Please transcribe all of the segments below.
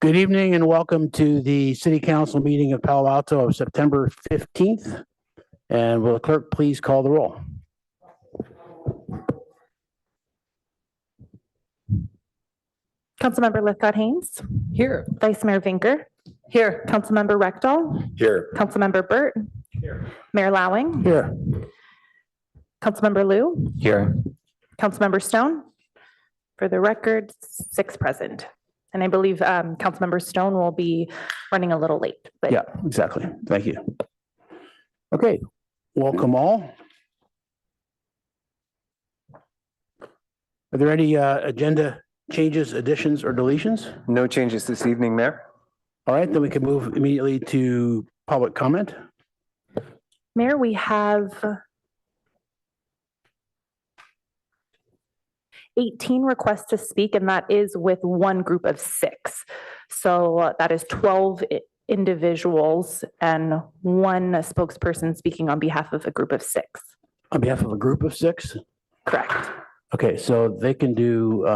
Good evening and welcome to the City Council meeting of Palo Alto of September 15th. And will the clerk please call the roll? Councilmember Lithcott-Haynes. Here. Vice Mayor Vinker. Here. Councilmember Rechtel. Here. Councilmember Burt. Here. Mayor Lowing. Here. Councilmember Liu. Here. Councilmember Stone. For the record, 6 present. And I believe Councilmember Stone will be running a little late. But Yeah, exactly. Thank you. Okay, welcome all. Are there any agenda changes, additions, or deletions? No changes this evening, Mayor. All right, then we can move immediately to public comment. Mayor, we have 18 requests to speak, and that is with one group of 6. So that is 12 individuals and one spokesperson speaking on behalf of a group of 6. On behalf of a group of 6? Correct. Okay, so they can do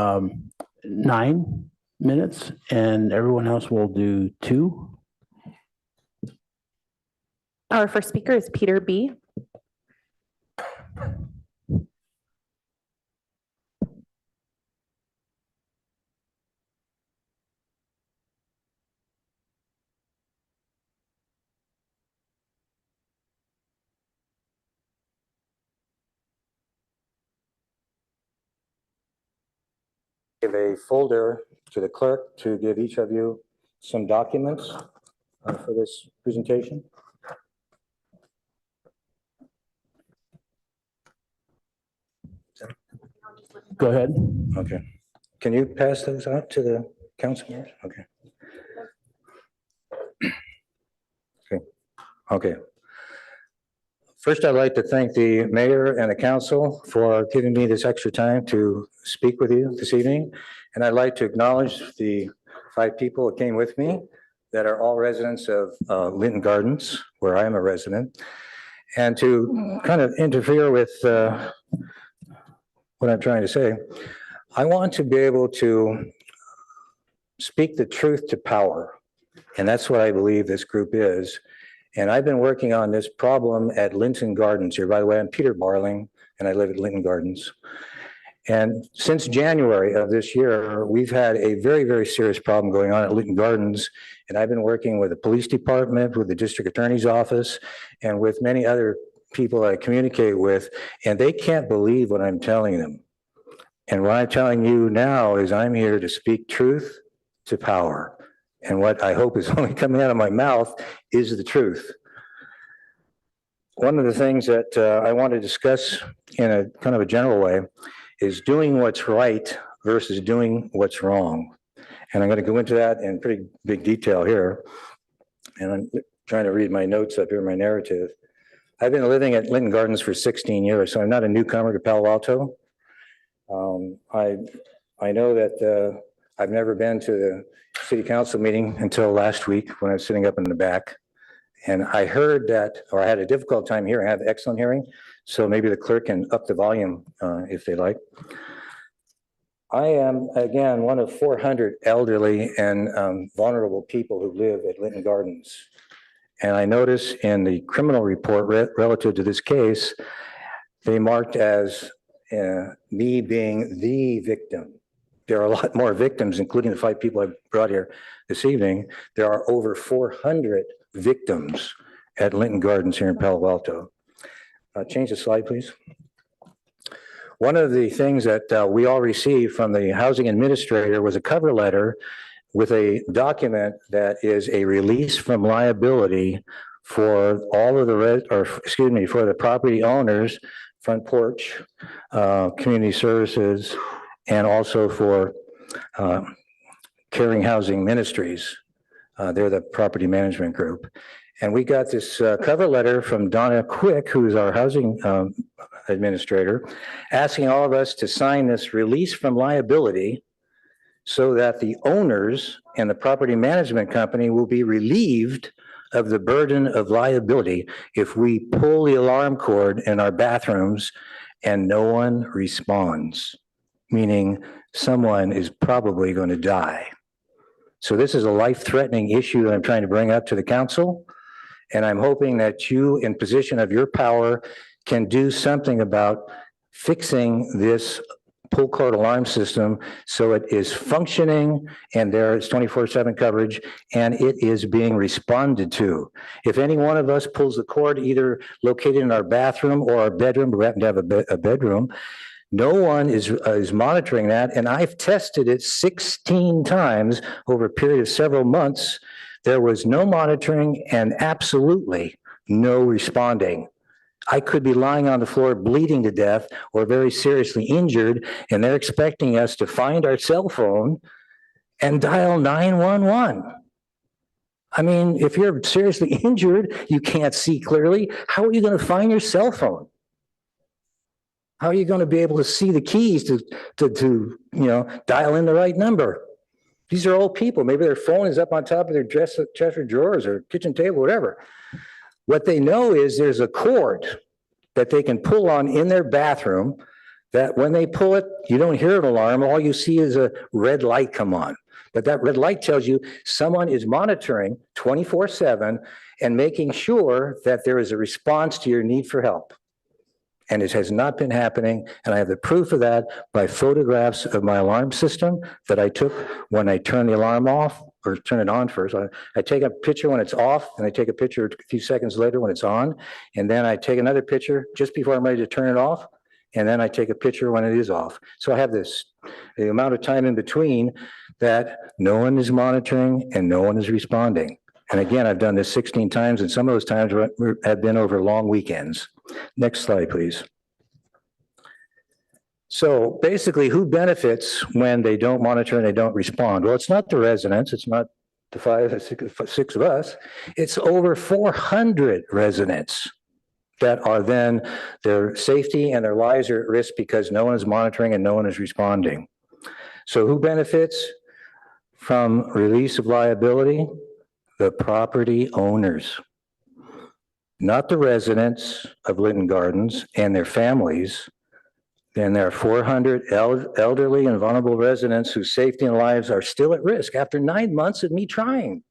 9 minutes and everyone else will do 2. Our first speaker is Peter B. Give a folder to the clerk to give each of you some documents for this presentation. Go ahead. Okay. Can you pass those out to the council members? Okay. Okay. First, I'd like to thank the mayor and the council for giving me this extra time to speak with you this evening. And I'd like to acknowledge the 5 people that came with me that are all residents of Linton Gardens, where I am a resident. And to kind of interfere with what I'm trying to say, I want to be able to speak the truth to power. And that's what I believe this group is. And I've been working on this problem at Linton Gardens here. By the way, I'm Peter Barling, and I live at Linton Gardens. And since January of this year, we've had a very, very serious problem going on at Linton Gardens. And I've been working with the police department, with the district attorney's office, and with many other people I communicate with, and they can't believe what I'm telling them. And what I'm telling you now is I'm here to speak truth to power. And what I hope is only coming out of my mouth is the truth. One of the things that I want to discuss in a kind of a general way is doing what's right versus doing what's wrong. And I'm going to go into that in pretty big detail here. And I'm trying to read my notes up here, my narrative. I've been living at Linton Gardens for 16 years, so I'm not a newcomer to Palo Alto. I know that I've never been to the city council meeting until last week when I was sitting up in the back. And I heard that, or I had a difficult time hearing. I have excellent hearing, so maybe the clerk can up the volume if they like. I am, again, one of 400 elderly and vulnerable people who live at Linton Gardens. And I notice in the criminal report relative to this case, they marked as me being the victim. There are a lot more victims, including the 5 people I brought here this evening. There are over 400 victims at Linton Gardens here in Palo Alto. Change the slide, please. One of the things that we all received from the housing administrator was a cover letter with a document that is a release from liability for all of the for the property owners, Front Porch, Community Services, and also for Caring Housing Ministries. They're the property management group. And we got this cover letter from Donna Quick, who's our housing administrator, asking all of us to sign this release from liability so that the owners and the property management company will be relieved of the burden of liability if we pull the alarm cord in our bathrooms and no one responds, meaning someone is probably going to die. So this is a life-threatening issue that I'm trying to bring up to the council. And I'm hoping that you, in position of your power, can do something about fixing this pull cord alarm system so it is functioning and there is 24/7 coverage and it is being responded to. If any one of us pulls the cord, either located in our bathroom or our bedroom, we happen to have a bedroom, no one is monitoring that. And I've tested it 16 times over a period of several months. There was no monitoring and absolutely no responding. I could be lying on the floor bleeding to death or very seriously injured, and they're expecting us to find our cell phone and dial 911. I mean, if you're seriously injured, you can't see clearly, how are you going to find your cell phone? How are you going to be able to see the keys to dial in the right number? These are old people. Maybe their phone is up on top of their dresser drawers or kitchen table, whatever. What they know is there's a cord that they can pull on in their bathroom that when they pull it, you don't hear an alarm. All you see is a red light come on. But that red light tells you someone is monitoring 24/7 and making sure that there is a response to your need for help. And it has not been happening. And I have the proof of that by photographs of my alarm system that I took when I turn the alarm off or turn it on first. I take a picture when it's off and I take a picture a few seconds later when it's on. And then I take another picture just before I'm ready to turn it off. And then I take a picture when it is off. So I have the amount of time in between that no one is monitoring and no one is responding. And again, I've done this 16 times and some of those times have been over long weekends. Next slide, please. So basically, who benefits when they don't monitor and they don't respond? Well, it's not the residents. It's not the six of us. It's over 400 residents that are then their safety and their lives are at risk because no one is monitoring and no one is responding. So who benefits from release of liability? The property owners, not the residents of Linton Gardens and their families. And there are 400 elderly and vulnerable residents whose safety and lives are still at risk after 9 months of me trying.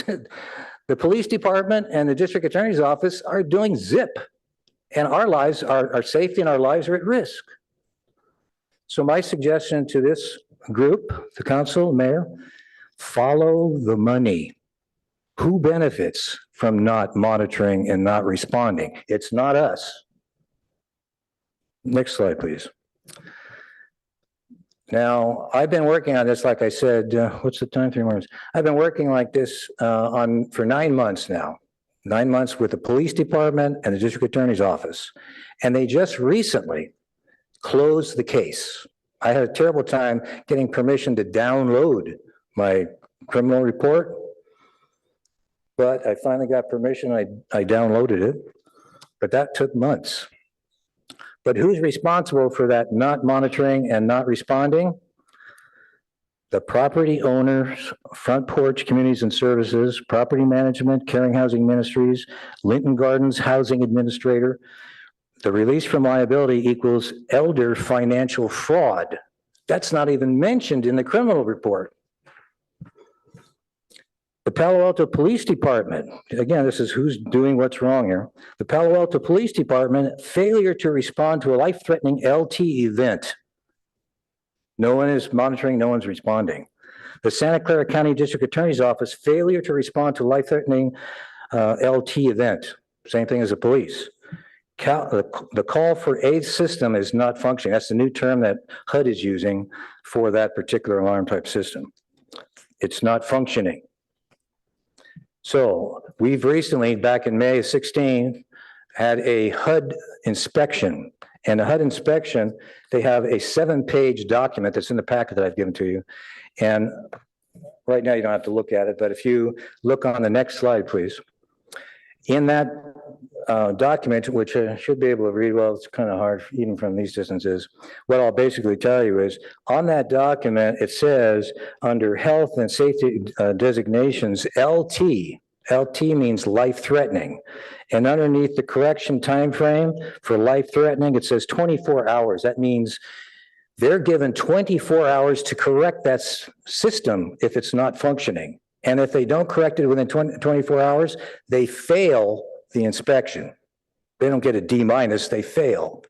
The police department and the district attorney's office are doing zip, and our lives, our safety and our lives are at risk. So my suggestion to this group, the council, mayor, follow the money. Who benefits from not monitoring and not responding? It's not us. Next slide, please. Now, I've been working on this, like I said, what's the time? 3 months. I've been working like this for 9 months now. 9 months with the police department and the district attorney's office. And they just recently closed the case. I had a terrible time getting permission to download my criminal report. But I finally got permission. I downloaded it, but that took months. But who's responsible for that not monitoring and not responding? The property owners, Front Porch Communities and Services, Property Management, Caring Housing Ministries, Linton Gardens Housing Administrator. The release from liability equals elder financial fraud. That's not even mentioned in the criminal report. The Palo Alto Police Department, again, this is who's doing what's wrong here. The Palo Alto Police Department, failure to respond to a life-threatening LT event. No one is monitoring, no one's responding. The Santa Clara County District Attorney's Office, failure to respond to life-threatening LT event. Same thing as the police. The call for aid system is not functioning. That's the new term that HUD is using for that particular alarm type system. It's not functioning. So we've recently, back in May 16, had a HUD inspection. And a HUD inspection, they have a 7-page document that's in the packet that I've given to you. And right now you don't have to look at it, but if you look on the next slide, please. In that document, which I should be able to read, well, it's kind of hard even from these distances. What I'll basically tell you is on that document, it says under health and safety designations, LT means life-threatening. And underneath the correction time frame for life-threatening, it says 24 hours. That means they're given 24 hours to correct that system if it's not functioning. And if they don't correct it within 24 hours, they fail the inspection. They don't get a D minus, they fail.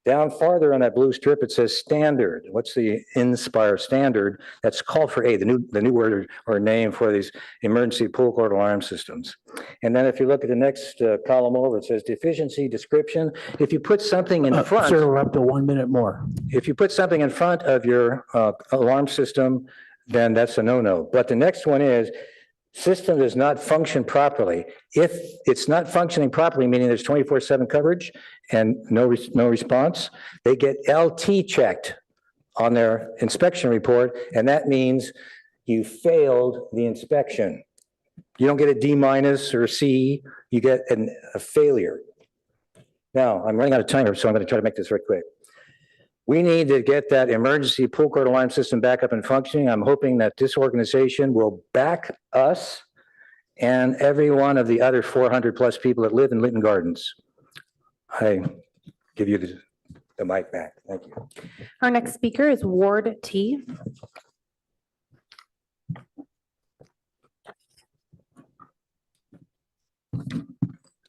Down farther on that blue strip, it says standard. What's the Inspire standard? That's called for A, the new word or name for these emergency pull cord alarm systems. And then if you look at the next column over, it says deficiency description. If you put something in front. Sir, we're up to 1 minute more. If you put something in front of your alarm system, then that's a no-no. But the next one is system does not function properly. If it's not functioning properly, meaning there's 24/7 coverage and no response, they get LT checked on their inspection report, and that means you failed the inspection. You don't get a D minus or a C, you get a failure. Now, I'm running out of time here, so I'm going to try to make this very quick. We need to get that emergency pull cord alarm system back up and functioning. I'm hoping that this organization will back us and every one of the other 400 plus people that live in Linton Gardens. I give you the mic back. Thank you. Our next speaker is Ward T.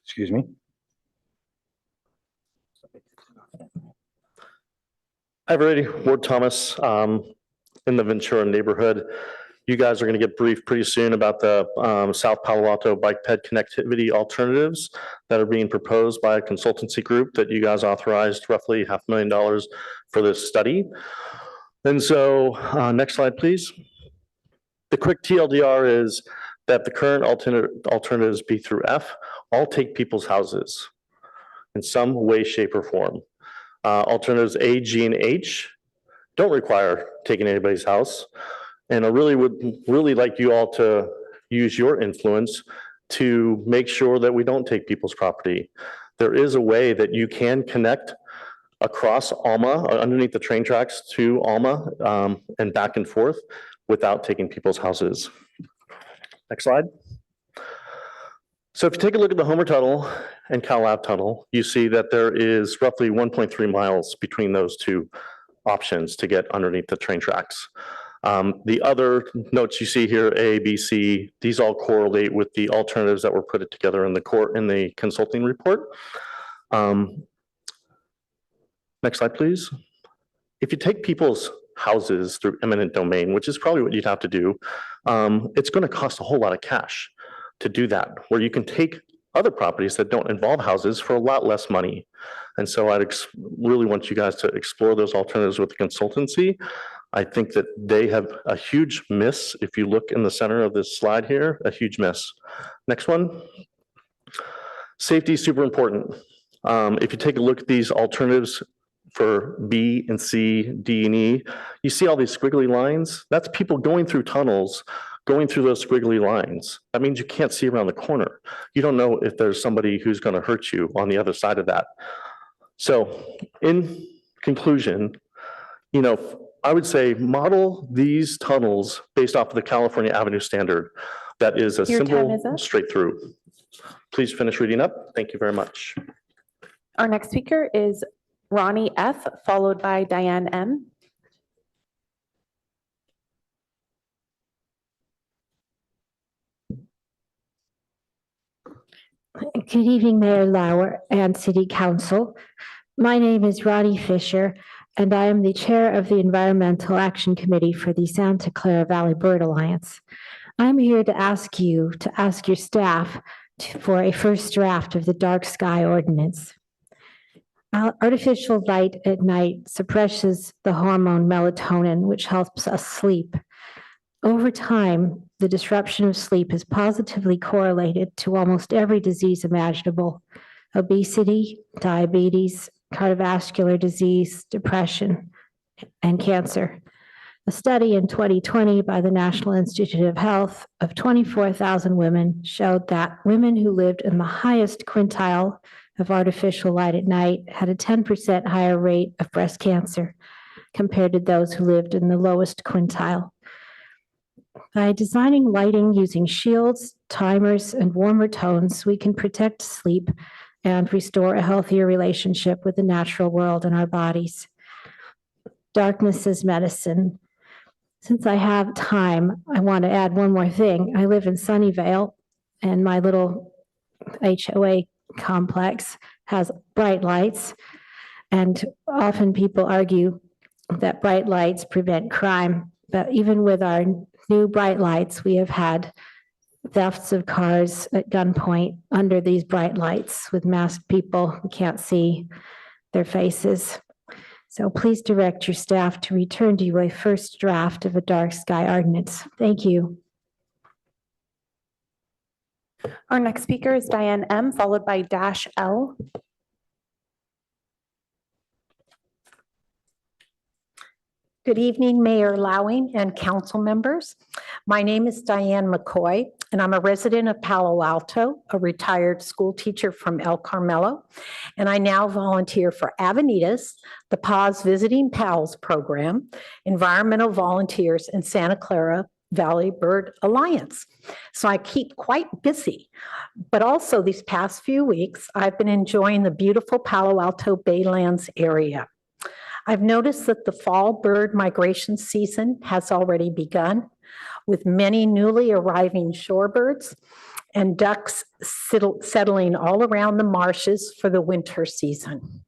Excuse me. Hi, everybody. Ward Thomas in the Ventura neighborhood. You guys are going to get briefed pretty soon about the South Palo Alto bike ped connectivity alternatives that are being proposed by a consultancy group that you guys authorized roughly $500,000 for this study. And so next slide, please. The quick TLDR is that the current alternatives B through F all take people's houses in some way, shape, or form. Alternatives A, G, and H don't require taking anybody's house. And I would like you all to use your influence to make sure that we don't take people's property. There is a way that you can connect across Alma, underneath the train tracks to Alma and back and forth without taking people's houses. Next slide. So if you take a look at the Homer Tunnel and Cal Ave Tunnel, you see that there is roughly 1.3 miles between those two options to get underneath the train tracks. The other notes you see here, A, B, C, these all correlate with the alternatives that were put together in the consulting report. Next slide, please. If you take people's houses through eminent domain, which is probably what you'd have to do, it's going to cost a whole lot of cash to do that, where you can take other properties that don't involve houses for a lot less money. And so I'd really want you guys to explore those alternatives with the consultancy. I think that they have a huge miss. If you look in the center of this slide here, a huge miss. Next one. Safety is super important. If you take a look at these alternatives for B and C, D and E, you see all these squiggly lines? That's people going through tunnels, going through those squiggly lines. That means you can't see around the corner. You don't know if there's somebody who's going to hurt you on the other side of that. So in conclusion, I would say model these tunnels based off of the California Avenue standard. That is a simple straight through. Please finish reading up. Thank you very much. Our next speaker is Ronnie F., followed by Diane M. Good evening, Mayor Lauer and City Council. My name is Ronnie Fisher, and I am the chair of the Environmental Action Committee for the Santa Clara Valley Bird Alliance. I'm here to ask your staff for a first draft of the dark sky ordinance. Artificial light at night suppresses the hormone melatonin, which helps us sleep. Over time, the disruption of sleep is positively correlated to almost every disease imaginable: obesity, diabetes, cardiovascular disease, depression, and cancer. A study in 2020 by the National Institute of Health of 24,000 women showed that women who lived in the highest quintile of artificial light at night had a 10% higher rate of breast cancer compared to those who lived in the lowest quintile. By designing lighting using shields, timers, and warmer tones, we can protect sleep and restore a healthier relationship with the natural world and our bodies. darkness is medicine. Since I have time, I want to add one more thing. I live in Sunnyvale, and my little HOA complex has bright lights. And often people argue that bright lights prevent crime. But even with our new bright lights, we have had thefts of cars at gunpoint under these bright lights with masked people. We can't see their faces. So please direct your staff to return to you a first draft of a dark sky ordinance. Thank you. Our next speaker is Diane M., followed by -L. Good evening, Mayor Lowing and council members. My name is Diane McCoy, and I'm a resident of Palo Alto, a retired school teacher from El Carmelo, and I now volunteer for Avenidas, the PAWS Visiting Pals program, environmental volunteers, and Santa Clara Valley Bird Alliance. So I keep quite busy, but also these past few weeks, I've been enjoying the beautiful Palo Alto Baylands area. I've noticed that the fall bird migration season has already begun, with many newly arriving shorebirds and ducks settling all around the marshes for the winter season.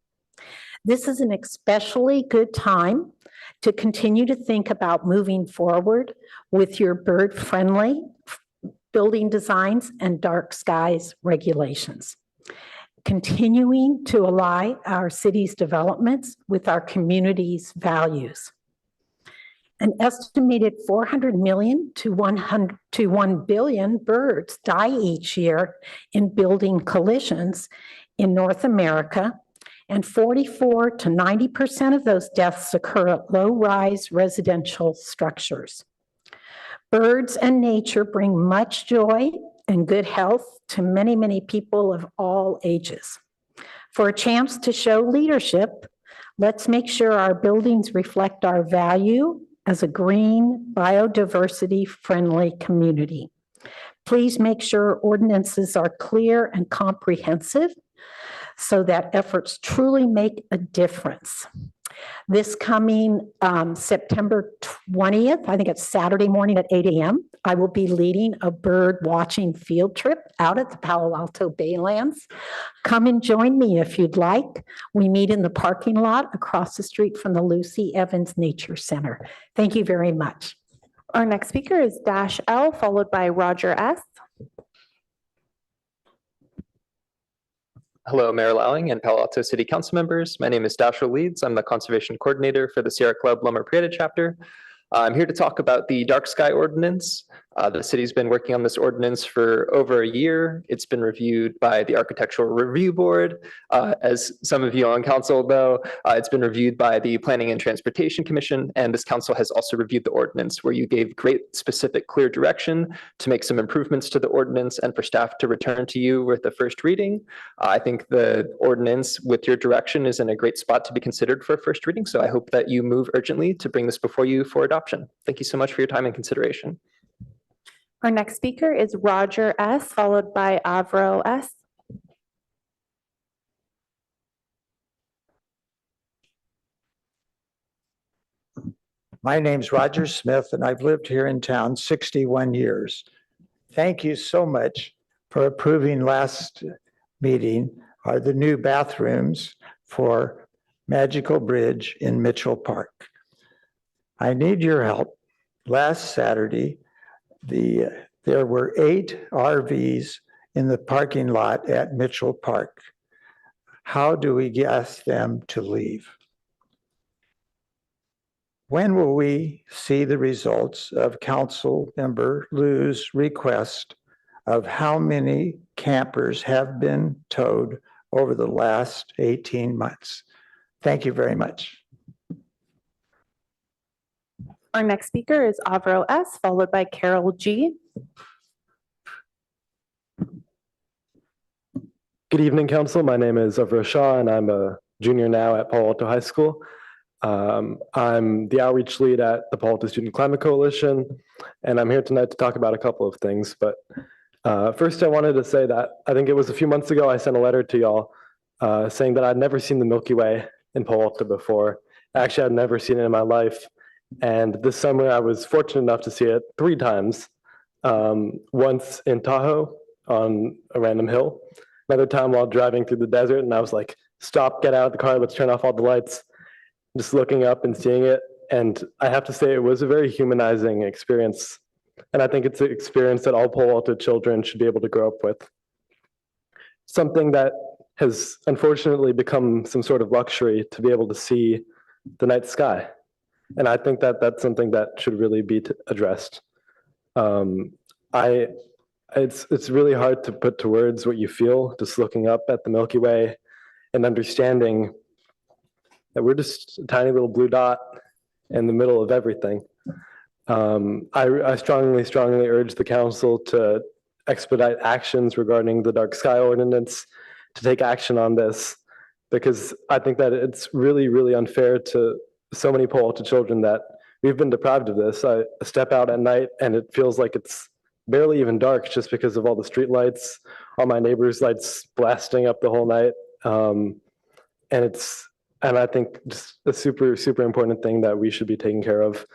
This is an especially good time to continue to think about moving forward with your bird-friendly building designs and dark skies regulations. Continuing to align our city's developments with our community's values. An estimated 400 million to 1 billion birds die each year in building collisions in North America, and 44 to 90% of those deaths occur at low-rise residential structures. Birds and nature bring much joy and good health to many, many people of all ages. For a chance to show leadership, let's make sure our buildings reflect our value as a green, biodiversity-friendly community. Please make sure ordinances are clear and comprehensive so that efforts truly make a difference. This coming September 20th, I think it's Saturday morning at 8 a.m., I will be leading a bird watching field trip out at the Palo Alto Baylands. Come and join me if you'd like. We meet in the parking lot across the street from the Lucy Evans Nature Center. Thank you very much. Our next speaker is -L, followed by Roger S. Hello, Mayor Lowing and Palo Alto City Council members. My name is Dashiell Leeds. I'm the Conservation Coordinator for the Sierra Club Loma Prieta chapter. I'm here to talk about the dark sky ordinance. The city's been working on this ordinance for over a year. It's been reviewed by the Architectural Review Board. As some of you on council know, it's been reviewed by the Planning and Transportation Commission, and this council has also reviewed the ordinance, where you gave great, specific, clear direction to make some improvements to the ordinance and for staff to return to you with the first reading. I think the ordinance, with your direction, is in a great spot to be considered for a first reading, so I hope that you move urgently to bring this before you for adoption. Thank you so much for your time and consideration. Our next speaker is Roger S., followed by Avro S. My name's Roger Smith, and I've lived here in town 61 years. Thank you so much for approving last meeting are the new bathrooms for Magical Bridge in Mitchell Park. I need your help. Last Saturday, there were 8 RVs in the parking lot at Mitchell Park. How do we ask them to leave? When will we see the results of Council Member Liu's request of how many campers have been towed over the last 18 months? Thank you very much. Our next speaker is Avro S., followed by Carol G. Good evening, Council. My name is Avro Shah, and I'm a junior now at Palo Alto High School. I'm the outreach lead at the Palo Alto Student Climate Coalition, and I'm here tonight to talk about a couple of things. But first, I wanted to say that I think it was a few months ago I sent a letter to y'all saying that I'd never seen the Milky Way in Palo Alto before, Actually, I'd never seen it in my life. And this summer, I was fortunate enough to see it 3 times. Once in Tahoe on a random hill, another time while driving through the desert, and I was like, stop, get out of the car, let's turn off all the lights. Just looking up and seeing it. And I have to say, it was a very humanizing experience. And I think it's an experience that all Palo Alto children should be able to grow up with. Something that has unfortunately become some sort of luxury to be able to see the night sky. And I think that that's something that should really be addressed. It's really hard to put to words what you feel just looking up at the Milky Way and understanding that we're just a tiny little blue dot in the middle of everything. I strongly urge the council to expedite actions regarding the dark sky ordinance, to take action on this, because I think that it's really, really unfair to so many Palo Alto children that we've been deprived of this. I step out at night and it feels like it's barely even dark just because of all the street lights, all my neighbors' lights blasting up the whole night. And I think just a super, super important thing that we should be taking care of.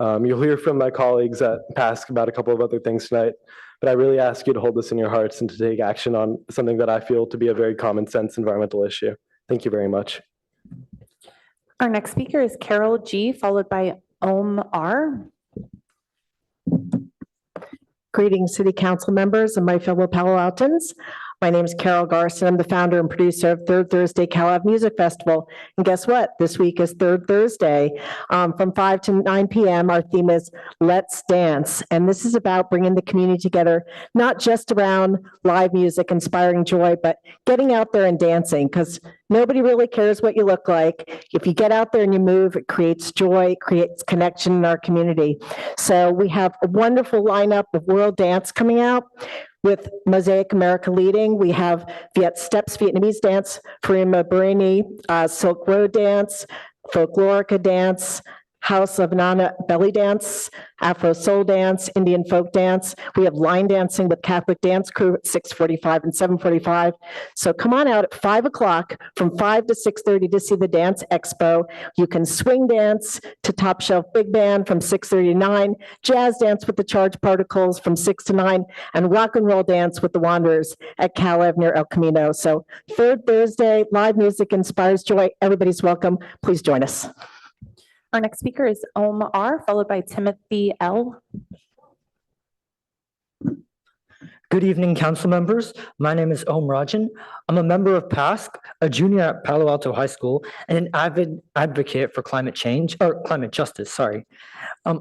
You'll hear from my colleagues at PASC about a couple of other things tonight, but I really ask you to hold this in your hearts and to take action on something that I feel to be a very common sense environmental issue. Thank you very much. Our next speaker is Carol G, followed by Om R. Greetings, City Council members and my fellow Palo Altans. My name is Carol Garson. I'm the founder and producer of Third Thursday Cal Ave Music Festival. And guess what? This week is Third Thursday. From 5 to 9 p.m., our theme is Let's Dance. And this is about bringing the community together, not just around live music, inspiring joy, but getting out there and dancing, because nobody really cares what you look like. If you get out there and you move, it creates joy, it creates connection in our community. So we have a wonderful lineup of world dance coming out, with Mosaic America leading. We have Viet Steps Vietnamese dance, Farima Barini, Silk Road dance, Folklorica dance, House of Nana belly dance, Afro soul dance, Indian folk dance. We have line dancing with Catholic dance crew at 6:45 and 7:45. So come on out at 5 o'clock from 5 to 6:30 to see the dance expo. You can swing dance to Top Shelf Big Band from 6:30 to 9, jazz dance with the Charged Particles from 6 to 9, and rock and roll dance with the Wanderers at Cal Ave near El Camino. So Third Thursday, live music inspires joy. Everybody's welcome. Please join us. Our next speaker is Om R, followed by Timothy L. Good evening, council members. My name is Om Rajan. I'm a member of PASC, a junior at Palo Alto High School, and an avid advocate for climate change, or climate justice, sorry.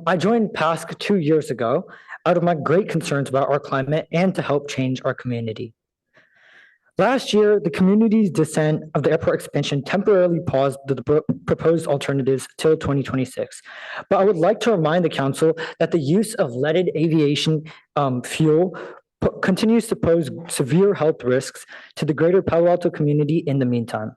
I joined PASC 2 years ago out of my great concerns about our climate and to help change our community. Last year, the community's dissent of the airport expansion temporarily paused the proposed alternatives till 2026. But I would like to remind the council that the use of leaded aviation fuel continues to pose severe health risks to the greater Palo Alto community in the meantime.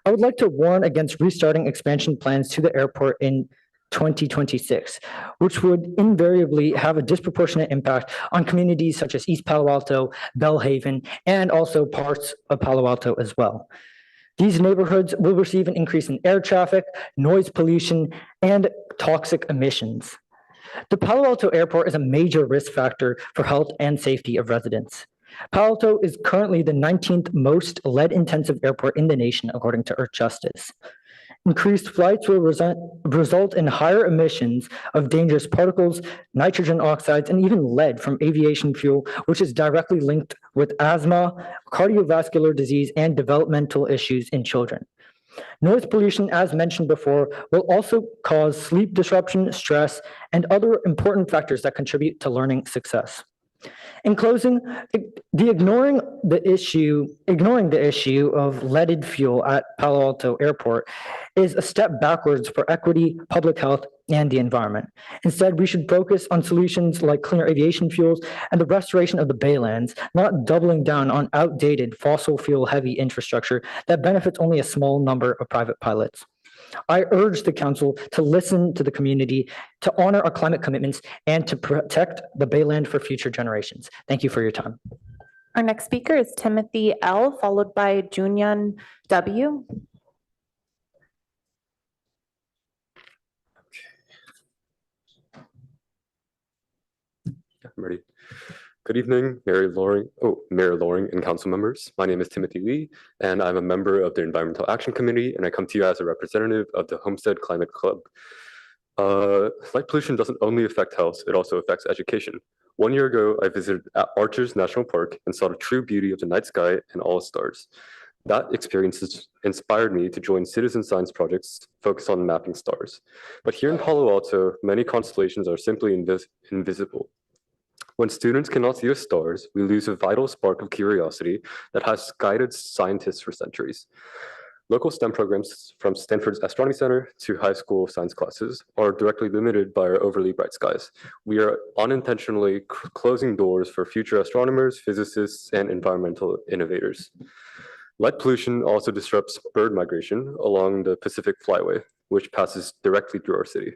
I would like to warn against restarting expansion plans to the airport in 2026, which would invariably have a disproportionate impact on communities such as East Palo Alto, Bellhaven, and also parts of Palo Alto as well. These neighborhoods will receive an increase in air traffic, noise pollution, and toxic emissions. The Palo Alto Airport is a major risk factor for health and safety of residents. Palo Alto is currently the 19th most lead-intensive airport in the nation, according to Earthjustice. Increased flights will result in higher emissions of dangerous particles, nitrogen oxides, and even lead from aviation fuel, which is directly linked with asthma, cardiovascular disease, and developmental issues in children. Noise pollution, as mentioned before, will also cause sleep disruption, stress, and other important factors that contribute to learning success. In closing, ignoring the issue of leaded fuel at Palo Alto Airport is a step backwards for equity, public health, and the environment. Instead, we should focus on solutions like cleaner aviation fuels and the restoration of the Baylands, not doubling down on outdated fossil fuel heavy infrastructure that benefits only a small number of private pilots. I urge the council to listen to the community, to honor our climate commitments, and to protect the Bayland for future generations. Thank you for your time. Our next speaker is Timothy L, followed by Junyan W. I'm ready. Good evening, Mayor Loring and council members. My name is Timothy Lee, and I'm a member of the Environmental Action Committee, and I come to you as a representative of the Homestead Climate Club. Light pollution doesn't only affect health, it also affects education. 1 year ago, I visited Arches National Park and saw the true beauty of the night sky and all stars. That experience inspired me to join citizen science projects focused on mapping stars. But here in Palo Alto, many constellations are simply invisible. When students cannot see the stars, we lose a vital spark of curiosity that has guided scientists for centuries. Local STEM programs, from Stanford's Astronomy Center to high school science classes, are directly limited by our overly bright skies. We are unintentionally closing doors for future astronomers, physicists, and environmental innovators. Light pollution also disrupts bird migration along the Pacific Flyway, which passes directly through our city.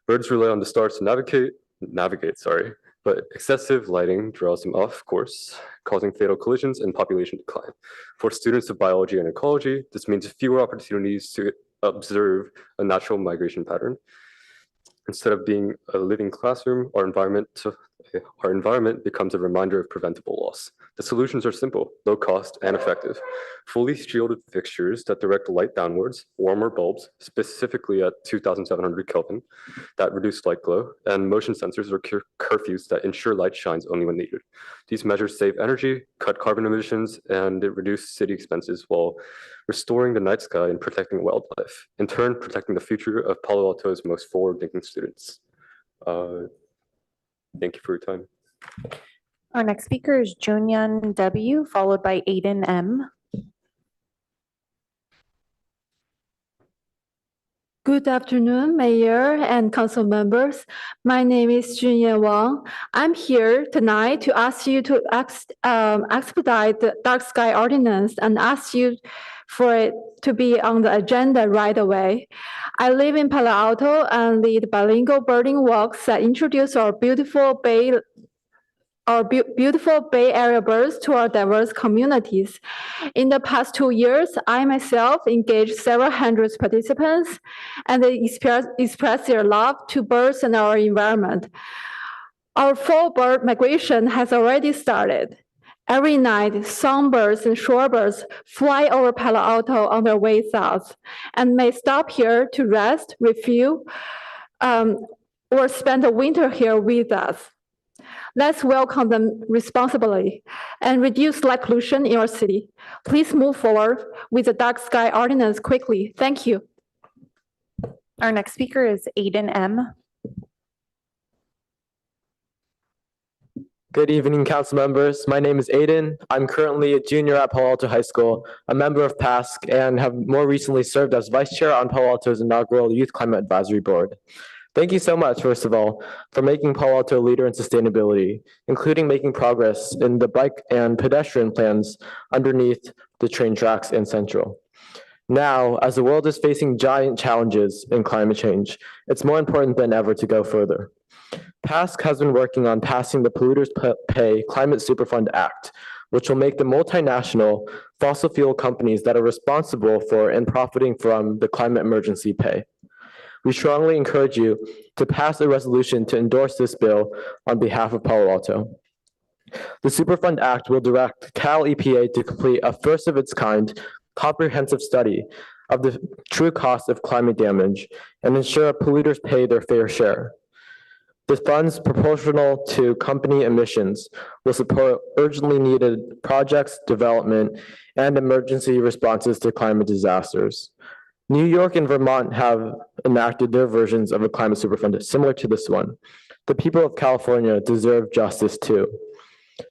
Birds rely on the stars to navigate, but excessive lighting draws them off course, causing fatal collisions and population decline. For students of biology and ecology, this means fewer opportunities to observe a natural migration pattern. Instead of being a living classroom, our environment becomes a reminder of preventable loss. The solutions are simple, low cost, and effective. Fully shielded fixtures that direct light downwards, warmer bulbs, specifically at 2,700 Kelvin, that reduce light glow, and motion sensors or curfews that ensure light shines only when needed. These measures save energy, cut carbon emissions, and reduce city expenses while restoring the night sky and protecting wildlife, in turn protecting the future of Palo Alto's most forward-thinking students. Thank you for your time. Our next speaker is Junyan W, followed by Aiden M. Good afternoon, Mayor and council members. My name is Junyan Wang. I'm here tonight to ask you to expedite the dark sky ordinance and ask you for it to be on the agenda right away. I live in Palo Alto and lead bilingual birding walks that introduce our beautiful Bay Area birds to our diverse communities. In the past 2 years, I myself engaged several hundred participants and they express their love to birds and our environment. Our fall bird migration has already started. Every night, songbirds and shorebirds fly over Palo Alto on their way south and may stop here to rest, refuel, or spend the winter here with us. Let's welcome them responsibly and reduce light pollution in our city. Please move forward with the dark sky ordinance quickly. Thank you. Our next speaker is Aiden M. Good evening, council members. My name is Aiden. I'm currently a junior at Palo Alto High School, a member of PASC, and have more recently served as vice chair on Palo Alto's inaugural Youth Climate Advisory Board. Thank you so much, first of all, for making Palo Alto a leader in sustainability, including making progress in the bike and pedestrian plans underneath the train tracks in Central. Now, as the world is facing giant challenges in climate change, it's more important than ever to go further. PASC has been working on passing the Polluters Pay Climate Superfund Act, which will make the multinational fossil fuel companies that are responsible for and profiting from the climate emergency pay. We strongly encourage you to pass a resolution to endorse this bill on behalf of Palo Alto. The Superfund Act will direct Cal EPA to complete a first-of-its-kind comprehensive study of the true cost of climate damage and ensure polluters pay their fair share. The funds proportional to company emissions will support urgently needed projects, development, and emergency responses to climate disasters. New York and Vermont have enacted their versions of a climate superfund similar to this one. The people of California deserve justice too.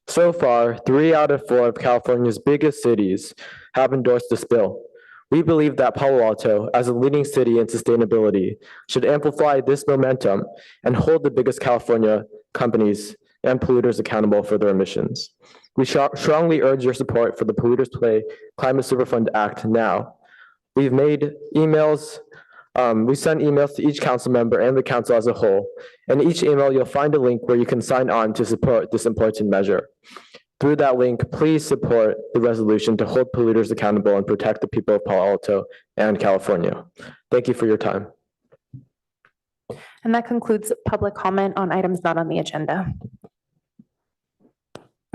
So far, 3 out of 4 of California's biggest cities have endorsed this bill. We believe that Palo Alto, as a leading city in sustainability, should amplify this momentum and hold the biggest California companies and polluters accountable for their emissions. We strongly urge your support for the Polluters Pay Climate Superfund Act now. We've made emails, we sent emails to each council member and the council as a whole. In each email, you'll find a link where you can sign on to support this important measure. Through that link, please support the resolution to hold polluters accountable and protect the people of Palo Alto and California. Thank you for your time. And that concludes public comment on items not on the agenda.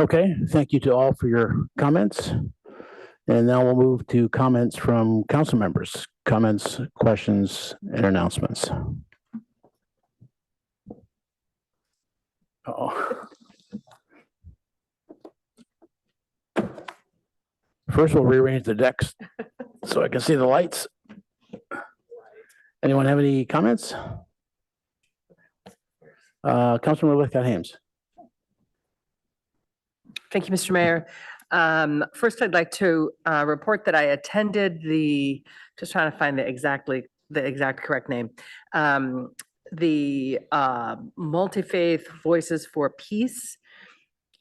Okay, thank you to all for your comments. And now we'll move to comments from council members, comments, questions, and announcements. Uh-oh. First, we'll rearrange the decks so I can see the lights. Anyone have any comments? Councilmember Lithcott Hames. Thank you, Mr. Mayor. First, I'd like to report that I attended just trying to find the exact correct name, the Multi-Faith Voices for Peace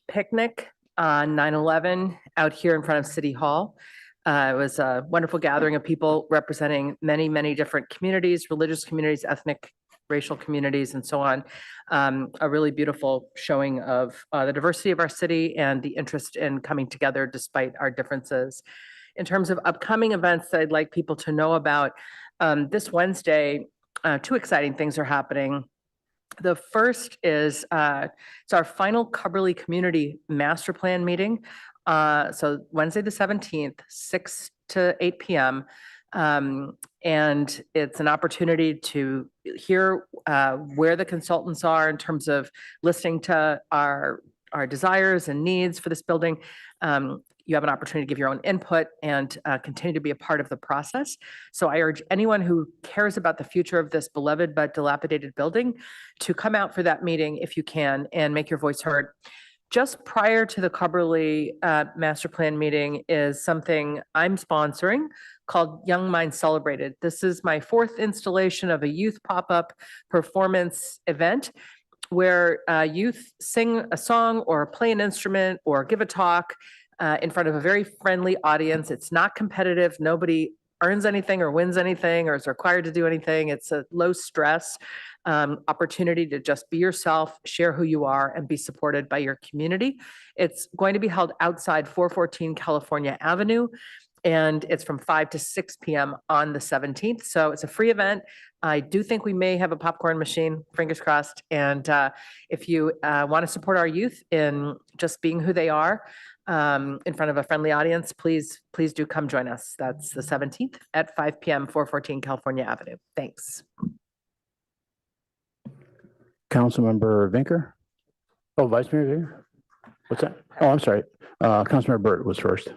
picnic on 9/11 out here in front of City Hall. It was a wonderful gathering of people representing many, many different communities, religious communities, ethnic, racial communities, and so on. A really beautiful showing of the diversity of our city and the interest in coming together despite our differences. In terms of upcoming events that I'd like people to know about, this Wednesday, two exciting things are happening. The first is it's our final Cubberley Community Master Plan meeting. So Wednesday, the 17th, 6 to 8 p.m. And it's an opportunity to hear where the consultants are in terms of listening to our desires and needs for this building. You have an opportunity to give your own input and continue to be a part of the process. So I urge anyone who cares about the future of this beloved but dilapidated building to come out for that meeting if you can and make your voice heard. Just prior to the Cubberley Master Plan meeting is something I'm sponsoring called Young Minds Celebrated. This is my fourth installation of a youth pop-up performance event where youth sing a song or play an instrument or give a talk in front of a very friendly audience. It's not competitive. Nobody earns anything or wins anything or is required to do anything. It's a low stress opportunity to just be yourself, share who you are, and be supported by your community. It's going to be held outside 414 California Avenue, and it's from 5 to 6 p.m. on the 17th. So it's a free event. I do think we may have a popcorn machine, fingers crossed. And if you want to support our youth in just being who they are in front of a friendly audience, please do come join us. That's the 17th at 5 p.m., 414 California Avenue. Thanks. Councilmember Vinker? Oh, Vice Mayor Vinker? What's that? Oh, I'm sorry. Councilmember Burt was first.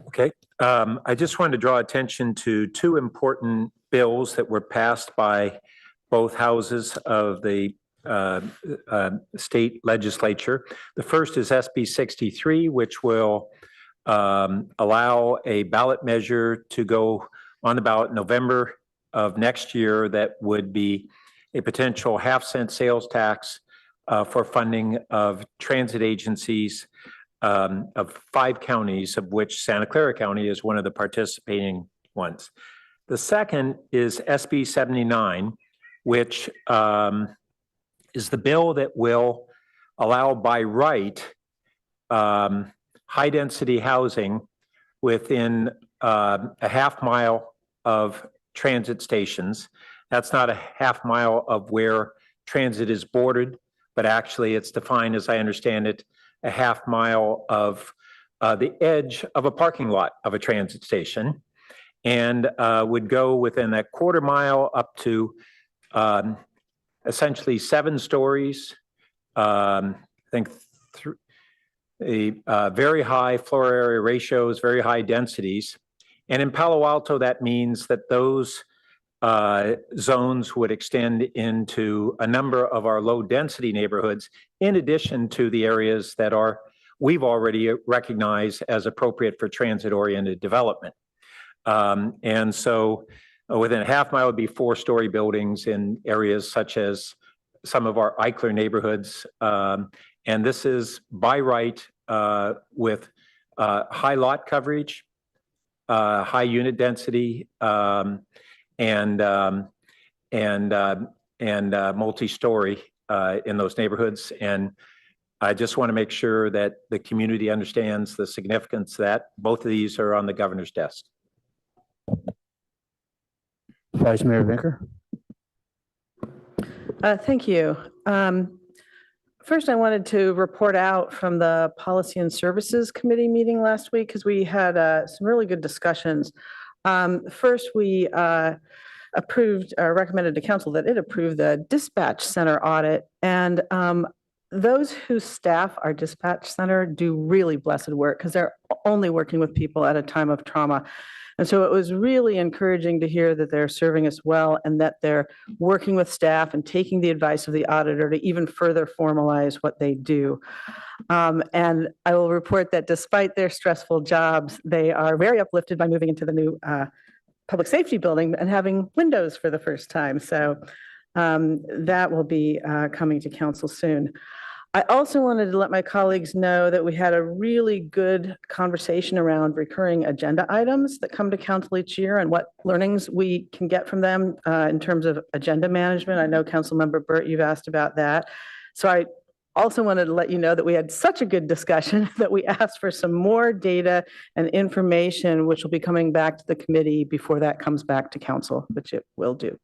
Okay, I just wanted to draw attention to two important bills that were passed by both houses of the state legislature. The first is SB 63, which will allow a ballot measure to go on the ballot November of next year that would be a potential half-cent sales tax for funding of transit agencies of 5 counties, of which Santa Clara County is one of the participating ones. The second is SB 79, which is the bill that will allow by right high-density housing within a half mile of transit stations. That's not a half mile of where transit is bordered, but actually it's defined, as I understand it, a half mile of the edge of a parking lot of a transit station, and would go within a quarter mile up to essentially 7 stories. I think very high floor area ratios, very high densities. And in Palo Alto, that means that those zones would extend into a number of our low density neighborhoods, in addition to the areas that we've already recognized as appropriate for transit oriented development. And so within a half mile would be 4-story buildings in areas such as some of our Eichler neighborhoods. And this is by right with high lot coverage, high unit density, and multi-story in those neighborhoods. And I just want to make sure that the community understands the significance that both of these are on the governor's desk. Vice Mayor Vinker? Thank you. First, I wanted to report out from the Policy and Services Committee meeting last week because we had some really good discussions. First, we approved or recommended to council that it approve the dispatch center audit. And those who staff our dispatch center do really blessed work because they're only working with people at a time of trauma. And so it was really encouraging to hear that they're serving us well and that they're working with staff and taking the advice of the auditor to even further formalize what they do. And I will report that despite their stressful jobs, they are very uplifted by moving into the new public safety building and having windows for the first time. So that will be coming to council soon. I also wanted to let my colleagues know that we had a really good conversation around recurring agenda items that come to council each year and what learnings we can get from them in terms of agenda management. I know Councilmember Burt, you've asked about that. So I also wanted to let you know that we had such a good discussion that we asked for some more data and information, which will be coming back to the committee before that comes back to council, which it will do.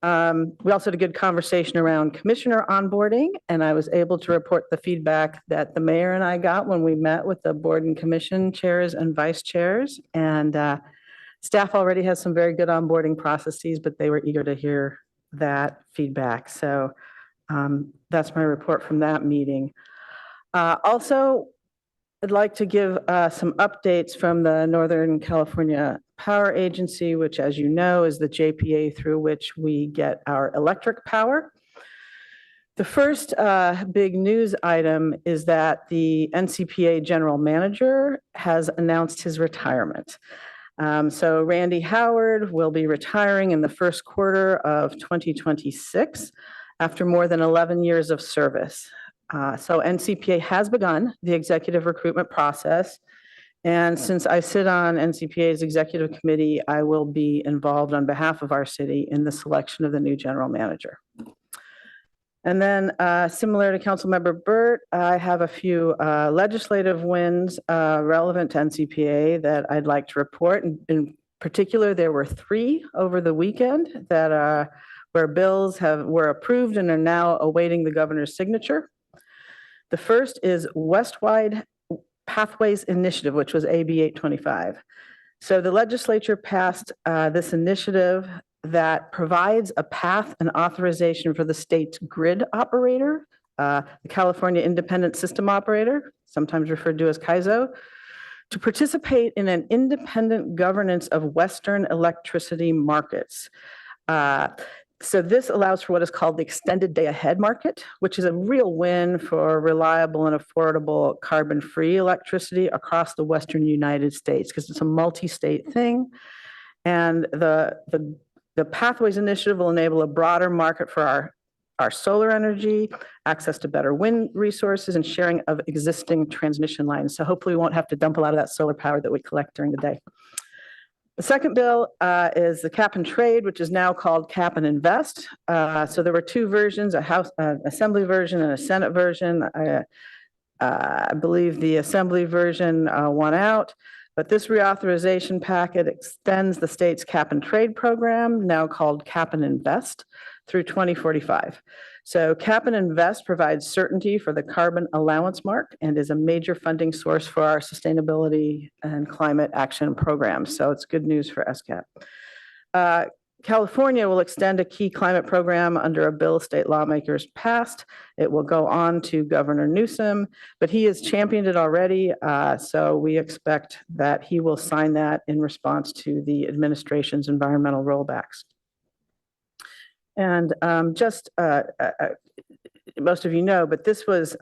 We also had a good conversation around commissioner onboarding, and I was able to report the feedback that the mayor and I got when we met with the board and commission chairs and vice chairs. And staff already has some very good onboarding processes, but they were eager to hear that feedback. So that's my report from that meeting. Also, I'd like to give some updates from the Northern California Power Agency, which, as you know, is the JPA through which we get our electric power. The first big news item is that the NCPA general manager has announced his retirement. So Randy Howard will be retiring in the first quarter of 2026 after more than 11 years of service. So NCPA has begun the executive recruitment process. And since I sit on NCPA's executive committee, I will be involved on behalf of our city in the selection of the new general manager. And then similar to Councilmember Burt, I have a few legislative wins relevant to NCPA that I'd like to report. In particular, there were 3 over the weekend that where bills were approved and are now awaiting the governor's signature. The first is Westwide Pathways Initiative, which was AB 825. So the legislature passed this initiative that provides a path and authorization for the state's grid operator, the California Independent System Operator, sometimes referred to as CAISO, to participate in an independent governance of Western electricity markets. So this allows for what is called the extended day ahead market, which is a real win for reliable and affordable carbon-free electricity across the Western United States, because it's a multi-state thing. And the Pathways Initiative will enable a broader market for our solar energy, access to better wind resources, and sharing of existing transmission lines. So hopefully we won't have to dump a lot of that solar power that we collect during the day. The second bill is the cap and trade, which is now called cap and invest. So there were 2 versions, a House Assembly version and a Senate version. I believe the Assembly version won out, but this reauthorization packet extends the state's cap and trade program, now called cap and invest, through 2045. So cap and invest provides certainty for the carbon allowance mark and is a major funding source for our sustainability and climate action programs. So it's good news for SCAP. California will extend a key climate program under a bill state lawmakers passed. It will go on to Governor Newsom, but he has championed it already. So we expect that he will sign that in response to the administration's environmental rollbacks. And most of you know, but this was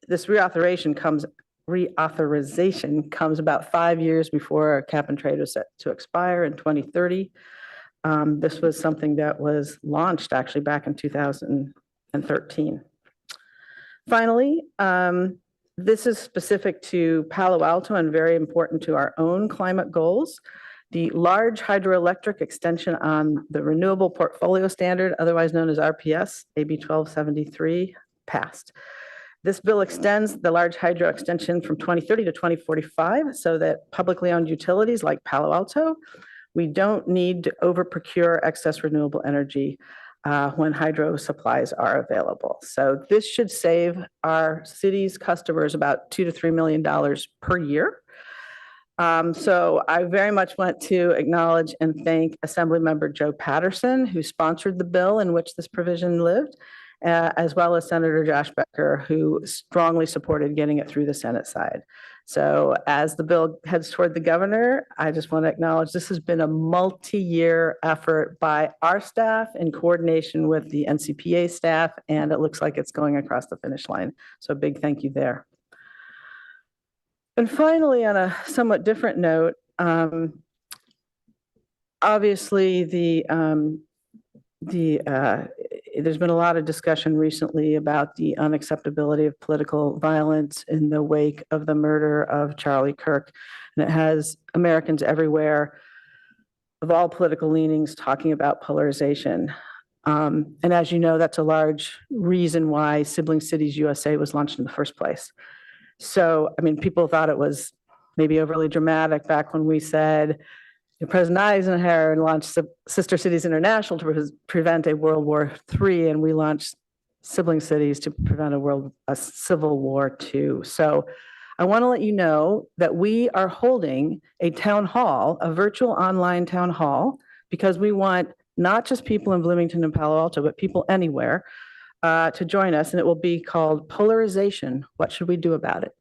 this reauthorization comes about 5 years before cap and trade was set to expire in 2030. This was something that was launched actually back in 2013. Finally, this is specific to Palo Alto and very important to our own climate goals. The Large Hydroelectric Extension on the Renewable Portfolio Standard, otherwise known as RPS, AB 1273, passed. This bill extends the large hydro extension from 2030 to 2045 so that publicly owned utilities like Palo Alto, we don't need to over procure excess renewable energy. when hydro supplies are available. So this should save our city's customers about $2 to $3 million per year. So I very much want to acknowledge and thank Assemblymember Joe Patterson, who sponsored the bill in which this provision lived, as well as Senator Josh Becker, who strongly supported getting it through the Senate side. So as the bill heads toward the governor, I just want to acknowledge this has been a multi-year effort by our staff in coordination with the NCPA staff, and it looks like it's going across the finish line. So a big thank you there. And finally, on a somewhat different note, obviously there's been a lot of discussion recently about the unacceptability of political violence in the wake of the murder of Charlie Kirk. And it has Americans everywhere of all political leanings talking about polarization. And as you know, that's a large reason why Sibling Cities USA was launched in the first place. So, I mean, people thought it was maybe overly dramatic back when we said, President Eisenhower launched Sister Cities International to prevent a World War III, and we launched Sibling Cities to prevent a Civil War II. So I want to let you know that we are holding a town hall, a virtual online town hall, because we want not just people in Bloomington and Palo Alto, but people anywhere to join us, and it will be called Polarization. What should we do about it?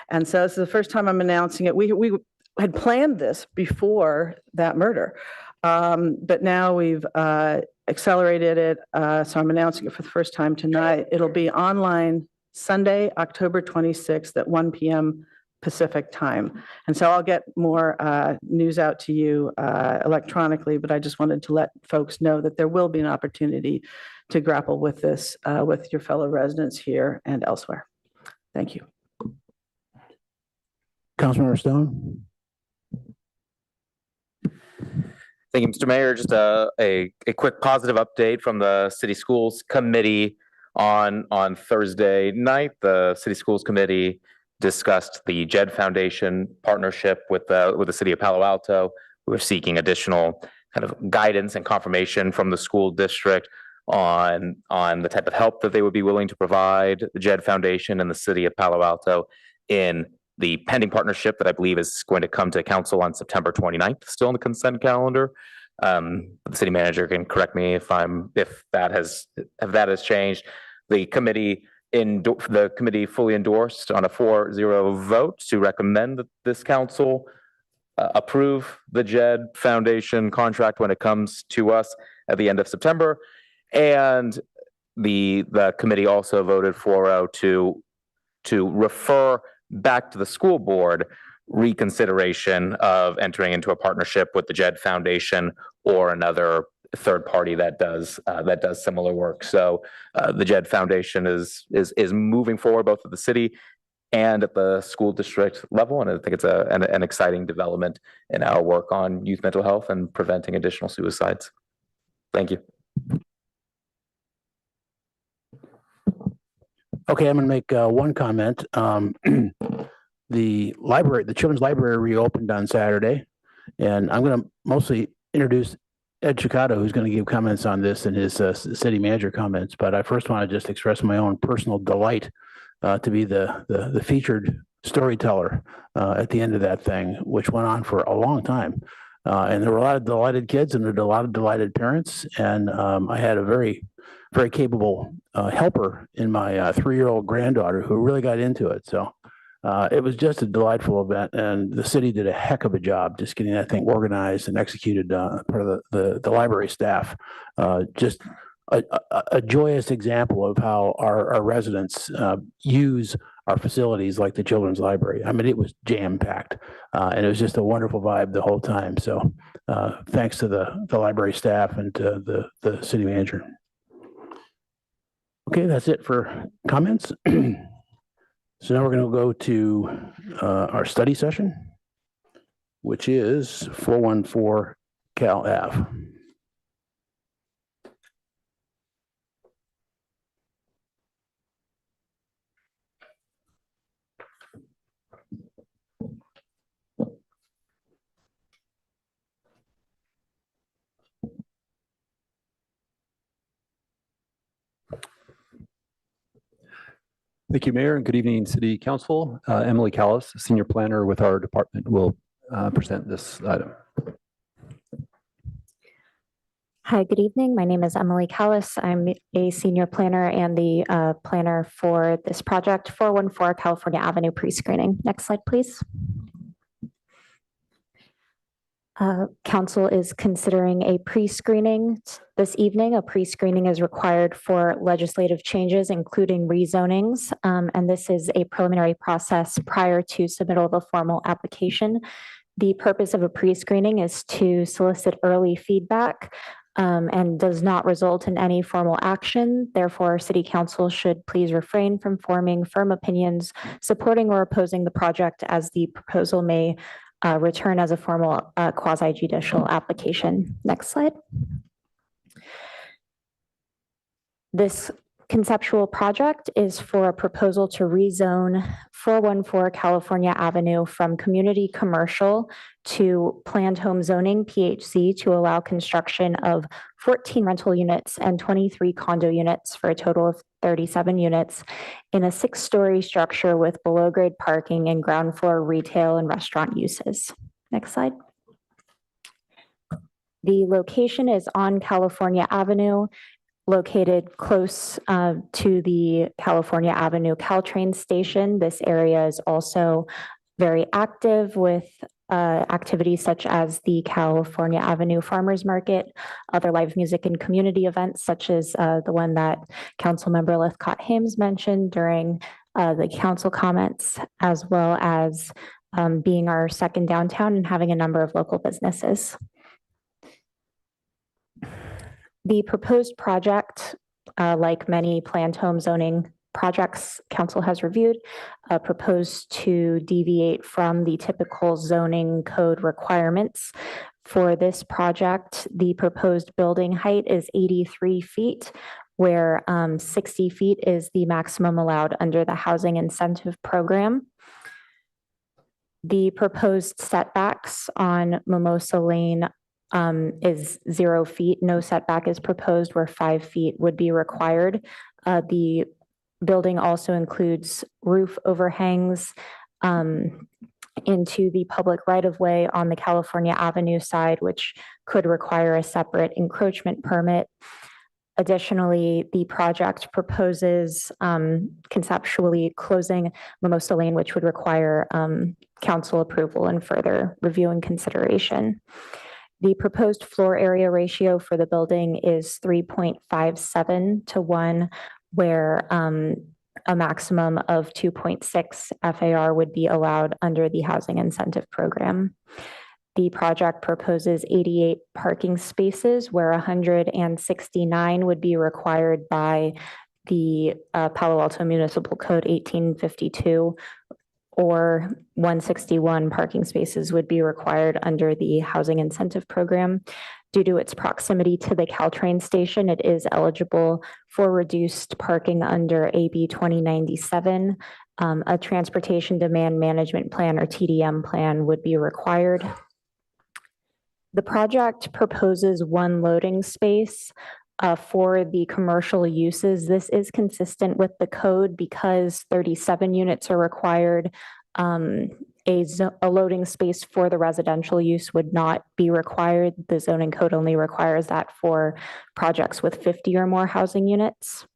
And so this is the first time I'm announcing it. We had planned this before that murder, but now we've accelerated it. So I'm announcing it for the first time tonight. It'll be online Sunday, October 26th at 1 p.m. Pacific time. And so I'll get more news out to you electronically, but I just wanted to let folks know that there will be an opportunity to grapple with this with your fellow residents here and elsewhere. Thank you. Councilmember Stone. Thank you, Mr. Mayor. Just a quick positive update from the City Schools Committee on Thursday night. The City Schools Committee discussed the JED Foundation partnership with the City of Palo Alto. We're seeking additional kind of guidance and confirmation from the school district on the type of help that they would be willing to provide the JED Foundation and the City of Palo Alto in the pending partnership that I believe is going to come to council on September 29th, still on the consent calendar. The city manager can correct me if that has changed. The committee fully endorsed on a 4-0 vote to recommend that this council approve the JED Foundation contract when it comes to us at the end of September. And the committee also voted 4-0 to refer back to the school board reconsideration of entering into a partnership with the JED Foundation or another third party that does similar work. So the JED Foundation is moving forward both at the city and at the school district level, and I think it's an exciting development in our work on youth mental health and preventing additional suicides. Thank you. Okay, I'm going to make one comment. The children's library reopened on Saturday, and I'm going to mostly introduce Ed Chicato, who's going to give comments on this in his city manager comments. But I first want to just express my own personal delight to be the featured storyteller at the end of that thing, which went on for a long time. And there were a lot of delighted kids and a lot of delighted parents. And I had a very, very capable helper in my 3-year-old granddaughter who really got into it. So it was just a delightful event, and the city did a heck of a job just getting that thing organized and executed. Part of the library staff, just a joyous example of how our residents use our facilities like the children's library. I mean, it was jam-packed, and it was just a wonderful vibe the whole time. So thanks to the library staff and to the city manager. Okay, that's it for comments. So now we're going to go to our study session, which is 414 Cal Ave. Thank you, Mayor, and good evening, City Council. Emily Callis, Senior Planner with our department, will present this item. Hi, good evening. My name is Emily Callis. I'm a senior planner and the planner for this project, 414 California Avenue pre-screening. Next slide, please. Council is considering a pre-screening this evening. A pre-screening is required for legislative changes, including rezonings, and this is a preliminary process prior to submittal of a formal application. The purpose of a pre-screening is to solicit early feedback and does not result in any formal action. Therefore, City Council should please refrain from forming firm opinions supporting or opposing the project, as the proposal may return as a formal quasi-judicial application. Next slide. This conceptual project is for a proposal to rezone 414 California Avenue from community commercial to planned home zoning PHC to allow construction of 14 rental units and 23 condo units for a total of 37 units in a 6-story structure with below grade parking and ground floor retail and restaurant uses. Next slide. The location is on California Avenue, located close to the California Avenue Caltrain station. This area is also very active with activities such as the California Avenue Farmers Market, other live music and community events such as the one that Councilmember Lithcott-Hames mentioned during the council comments, as well as being our second downtown and having a number of local businesses. The proposed project, like many planned home zoning projects council has reviewed, proposed to deviate from the typical zoning code requirements. For this project, the proposed building height is 83 feet, where 60 feet is the maximum allowed under the housing incentive program. The proposed setbacks on Mimosa Lane is 0 feet. No setback is proposed, where 5 feet would be required. The building also includes roof overhangs into the public right-of-way on the California Avenue side, which could require a separate encroachment permit. Additionally, the project proposes conceptually closing Mimosa Lane, which would require council approval and further review and consideration. The proposed floor area ratio for the building is 3.57 to 1, where a maximum of 2.6 FAR would be allowed under the housing incentive program. The project proposes 88 parking spaces, where 169 would be required by the Palo Alto Municipal Code 1852, or 161 parking spaces would be required under the housing incentive program. Due to its proximity to the Caltrain station, it is eligible for reduced parking under AB 2097. A transportation demand management plan, or TDM plan, would be required. The project proposes 1 loading space for the commercial uses. This is consistent with the code because 37 units are required. A loading space for the residential use would not be required. The zoning code only requires that for projects with 50 or more housing units.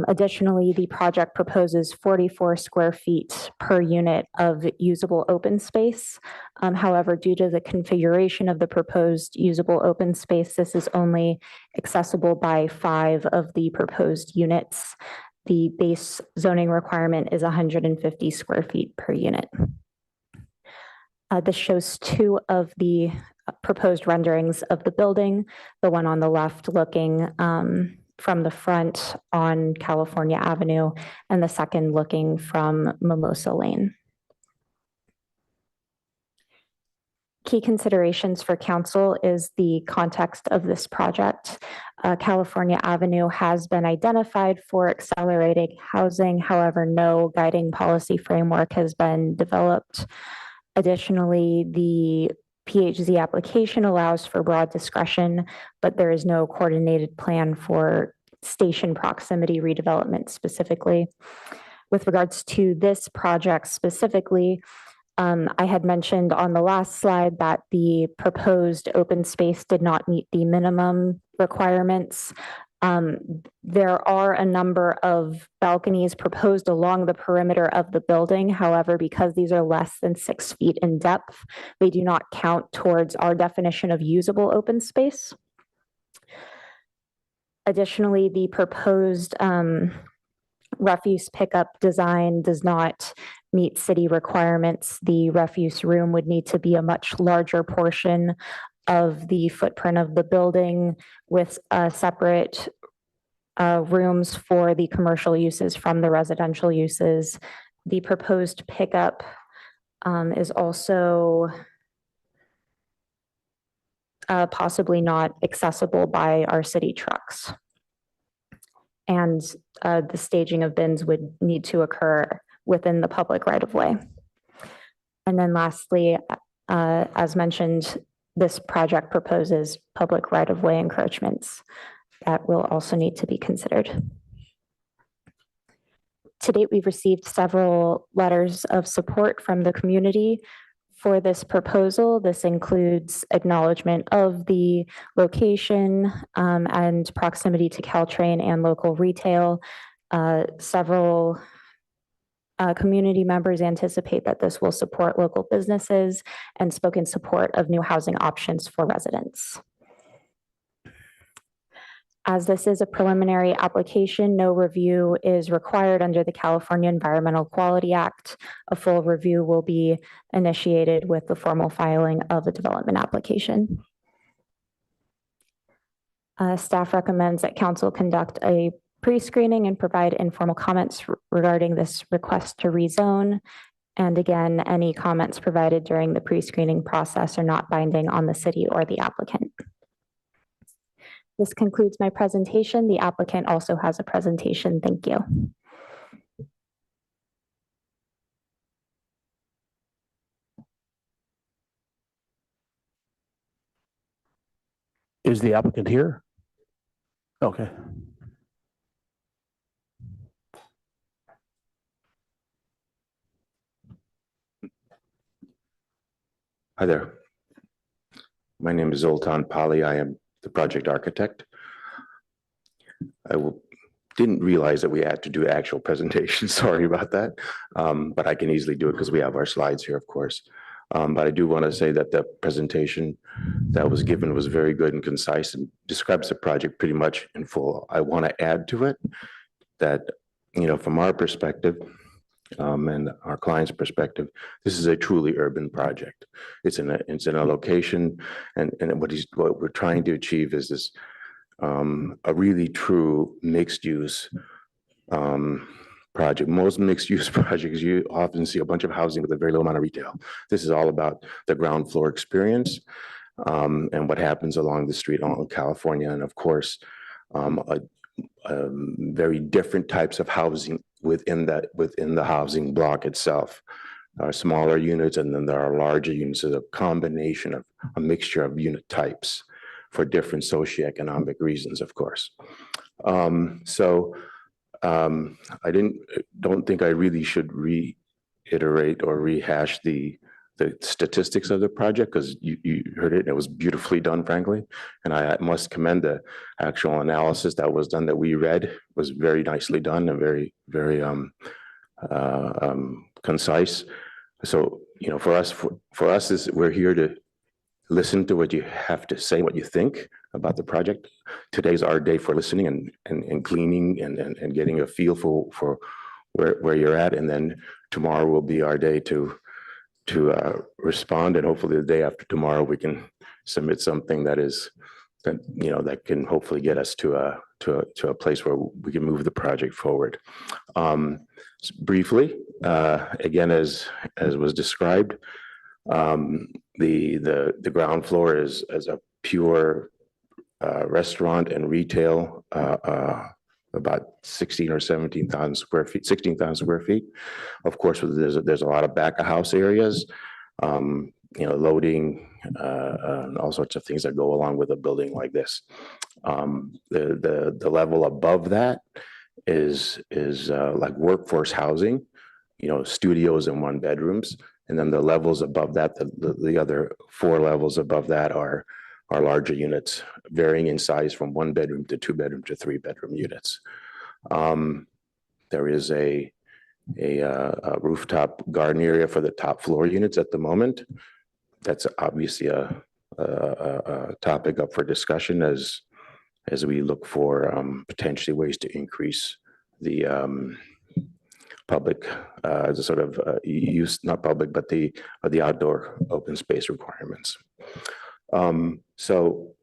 Additionally, the project proposes 44 square feet per unit of usable open space. However, due to the configuration of the proposed usable open space, this is only accessible by 5 of the proposed units. The base zoning requirement is 150 square feet per unit. This shows 2 of the proposed renderings of the building, the one on the left looking from the front on California Avenue, and the second looking from Mimosa Lane. Key considerations for council is the context of this project. California Avenue has been identified for accelerating housing. However, no guiding policy framework has been developed. Additionally, the PHZ application allows for broad discretion, but there is no coordinated plan for station proximity redevelopment specifically. With regards to this project specifically, I had mentioned on the last slide that the proposed open space did not meet the minimum requirements. There are a number of balconies proposed along the perimeter of the building. However, because these are less than 6 feet in depth, they do not count towards our definition of usable open space. Additionally, the proposed refuse pickup design does not meet city requirements. The refuse room would need to be a much larger portion of the footprint of the building with separate rooms for the commercial uses from the residential uses. The proposed pickup is also possibly not accessible by our city trucks. And the staging of bins would need to occur within the public right-of-way. And then lastly, as mentioned, this project proposes public right-of-way encroachments that will also need to be considered. To date, we've received several letters of support from the community for this proposal. This includes acknowledgement of the location and proximity to Caltrain and local retail. Several community members anticipate that this will support local businesses and spoke in support of new housing options for residents. As this is a preliminary application, no review is required under the California Environmental Quality Act. A full review will be initiated with the formal filing of a development application. Staff recommends that council conduct a pre-screening and provide informal comments regarding this request to rezone. And again, any comments provided during the pre-screening process are not binding on the city or the applicant. This concludes my presentation. The applicant also has a presentation. Thank you. Is the applicant here? Okay. Hi there. My name is Zoltan Pali. I am the project architect. Didn't realize that we had to do actual presentation. Sorry about that. But I can easily do it because we have our slides here, of course. But I do want to say that the presentation that was given was very good and concise and describes the project pretty much in full. I want to add to it that, you know, from our perspective, and our client's perspective, this is a truly urban project. It's in a location, and what we're trying to achieve is this a really true mixed use project. Most mixed use projects, you often see a bunch of housing with a very low amount of retail. This is all about the ground floor experience and what happens along the street in California, and of course, very different types of housing within the housing block itself. There are smaller units, and then there are larger units. It's a combination of a mixture of unit types for different socioeconomic reasons, of course. I don't think I really should reiterate or rehash the statistics of the project, because you heard it, and it was beautifully done, frankly. And I must commend the actual analysis that was done, that we read. It was very nicely done and very, very concise. So, you know, for us, we're here to listen to what you have to say, what you think about the project. Today's our day for listening and cleaning and getting a feel for where you're at. And then tomorrow will be our day to respond, and hopefully the day after tomorrow we can submit something that can hopefully get us to a place where we can move the project forward. Briefly, again, as was described, the ground floor is as a pure restaurant and retail, about 16 or 17,000 square feet, 16,000 square feet. Of course, there's a lot of back of house areas, loading, and all sorts of things that go along with a building like this. The level above that is like workforce housing, studios and 1-bedrooms. And then the levels above that, the other 4 levels above that are larger units, varying in size from 1-bedroom to 2-bedroom to 3-bedroom units. There is a rooftop garden area for the top floor units at the moment. That's obviously a topic up for discussion as we look for potentially ways to increase the public, the sort of use, not public, but the outdoor open space requirements. So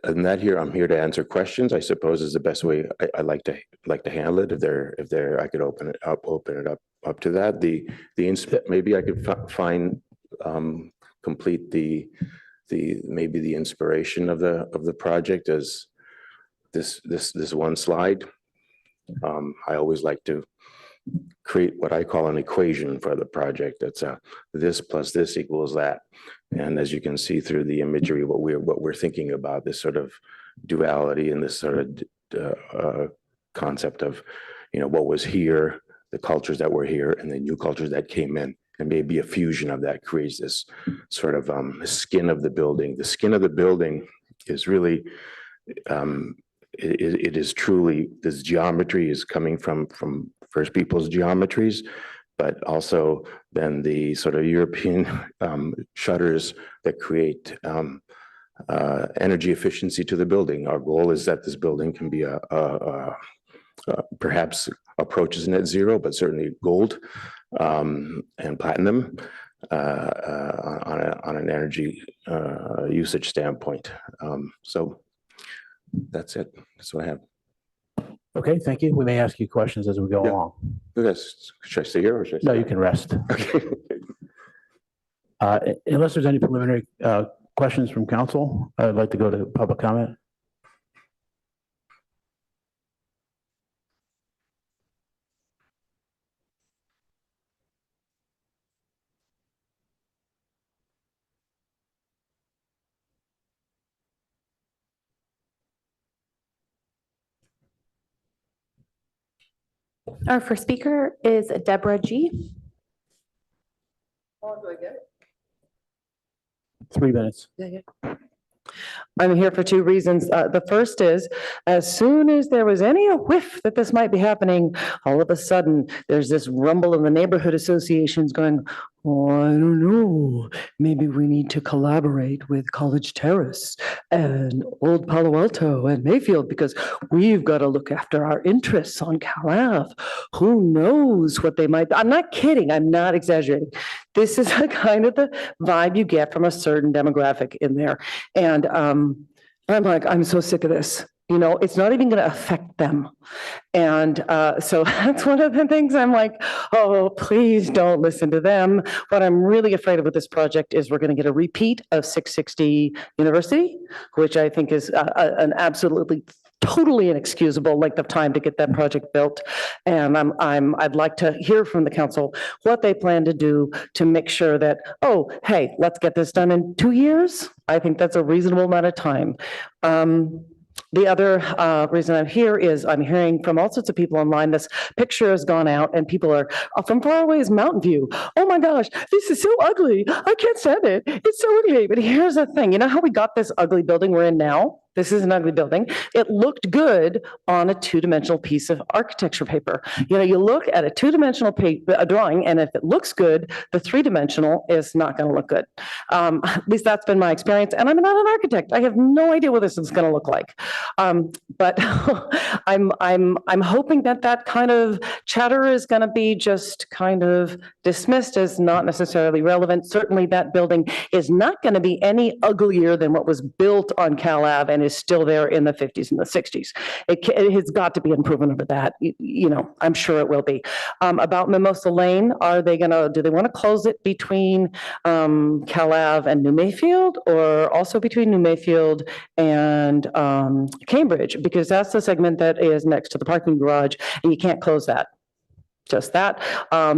and that here, I'm here to answer questions, I suppose, is the best way I like to handle it. If there, I could open it up to that. Maybe I could find, complete maybe the inspiration of the project as this one slide. I always like to create what I call an equation for the project. That's this plus this equals that. And as you can see through the imagery, what we're thinking about, this sort of duality and this sort of concept of, what was here, the cultures that were here, and the new cultures that came in, and maybe a fusion of that creates this sort of skin of the building. The skin of the building is really, it is truly, this geometry is coming from First People's geometries, but also then the sort of European shutters that create energy efficiency to the building. Our goal is that this building can be perhaps approaches net zero, but certainly gold and platinum on an energy usage standpoint. So that's it. That's what I have. Okay, thank you. We may ask you questions as we go along. Yes. Should I stay here or should I stay? No, you can rest. Okay. Unless there's any preliminary questions from council, I'd like to go to public comment. Our first speaker is Deborah G. How long do I get? 3 minutes. I'm here for 2 reasons. The first is, as soon as there was any whiff that this might be happening, all of a sudden, there's this rumble in the neighborhood associations going, oh, I don't know, maybe we need to collaborate with College Terrace and Old Palo Alto and Mayfield because we've got to look after our interests on Cal Ave. Who knows what they might, I'm not kidding, I'm not exaggerating. This is a kind of the vibe you get from a certain demographic in there. And I'm like, I'm so sick of this. It's not even going to affect them. And so that's one of the things I'm like, oh, please don't listen to them. What I'm really afraid of with this project is we're going to get a repeat of 660 University, which I think is an absolutely totally inexcusable length of time to get that project built. And I'd like to hear from the council what they plan to do to make sure that, oh, hey, let's get this done in 2 years. I think that's a reasonable amount of time. The other reason I'm here is I'm hearing from all sorts of people online, this picture has gone out and people are from far away as Mountain View. Oh my gosh, this is so ugly. I can't stand it. It's so ugly. But here's the thing. You know how we got this ugly building we're in now? This is an ugly building. It looked good on a 2-dimensional piece of architecture paper. You look at a 2-dimensional drawing, and if it looks good, the 3-dimensional is not going to look good. At least that's been my experience. And I'm not an architect. I have no idea what this is going to look like. But I'm hoping that kind of chatter is going to be just kind of dismissed as not necessarily relevant. Certainly, that building is not going to be any uglier than what was built on Cal Ave and is still there in the 50s and the 60s. It has got to be improvement over that. I'm sure it will be. About Mimosa Lane, do they want to close it between Cal Ave and New Mayfield, or also between New Mayfield and Cambridge? Because that's the segment that is next to the parking garage, and you can't close that. just that.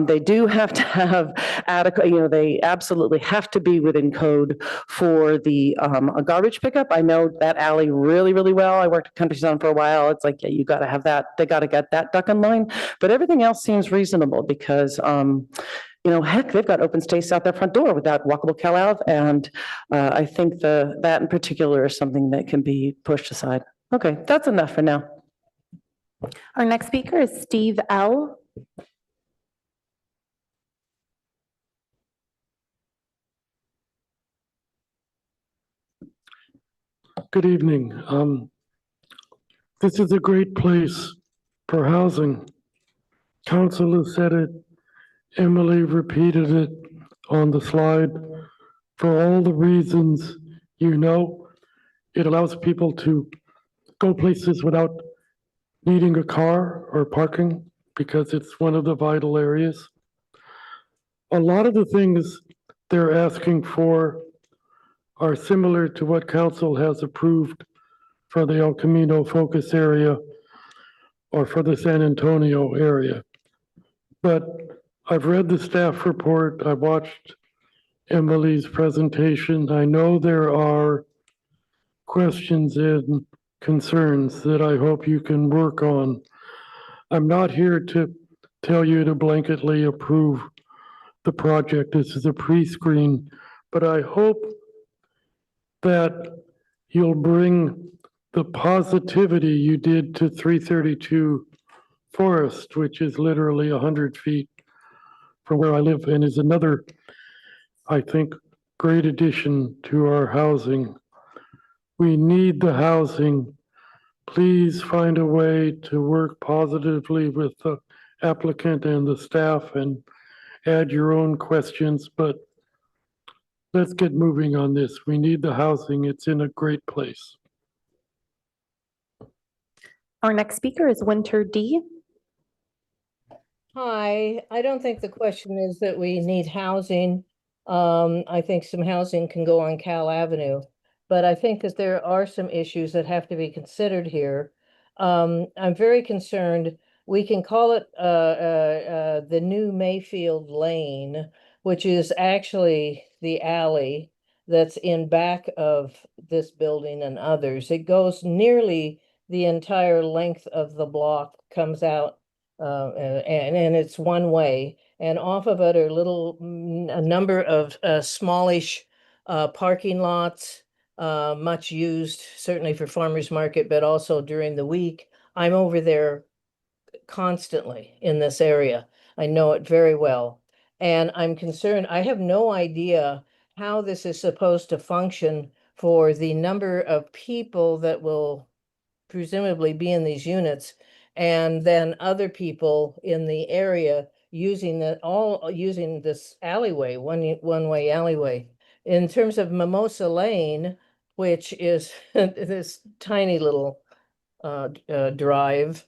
They do have to have adequate, they absolutely have to be within code for the a garbage pickup. I know that alley really, really well. I worked at Country Zone for a while. It's like, yeah, you got to have that. They got to get that duck in line. But everything else seems reasonable because, heck, they've got open space out their front door with that walkable Cal Ave. And I think that in particular is something that can be pushed aside. Okay, that's enough for now. Our next speaker is Steve L. Good evening. This is a great place for housing. Council has said it. Emily repeated it on the slide. For all the reasons it allows people to go places without needing a car or parking because it's one of the vital areas. A lot of the things they're asking for are similar to what council has approved for the El Camino focus area or for the San Antonio area. But I've read the staff report, I watched Emily's presentation. I know there are questions and concerns that I hope you can work on. I'm not here to tell you to blanketly approve the project. This is a pre-screen, but I hope that you'll bring the positivity you did to 332 Forest, which is literally 100 feet from where I live and is another, I think, great addition to our housing. We need the housing. Please find a way to work positively with the applicant and the staff and add your own questions, but let's get moving on this. We need the housing. It's in a great place. Our next speaker is Winter D. Hi, I don't think the question is that we need housing. I think some housing can go on Cal Avenue, but I think that there are some issues that have to be considered here. I'm very concerned. We can call it the new Mayfield Lane, which is actually the alley that's in back of this building and others. It goes nearly the entire length of the block, comes out and it's one way, and off of it are a number of smallish parking lots, much used certainly for farmers market, but also during the week. I'm over there constantly in this area. I know it very well, and I'm concerned. I have no idea how this is supposed to function for the number of people that will presumably be in these units, and then other people in the area using this alleyway, one-way alleyway. In terms of Mimosa Lane, which is this tiny little drive,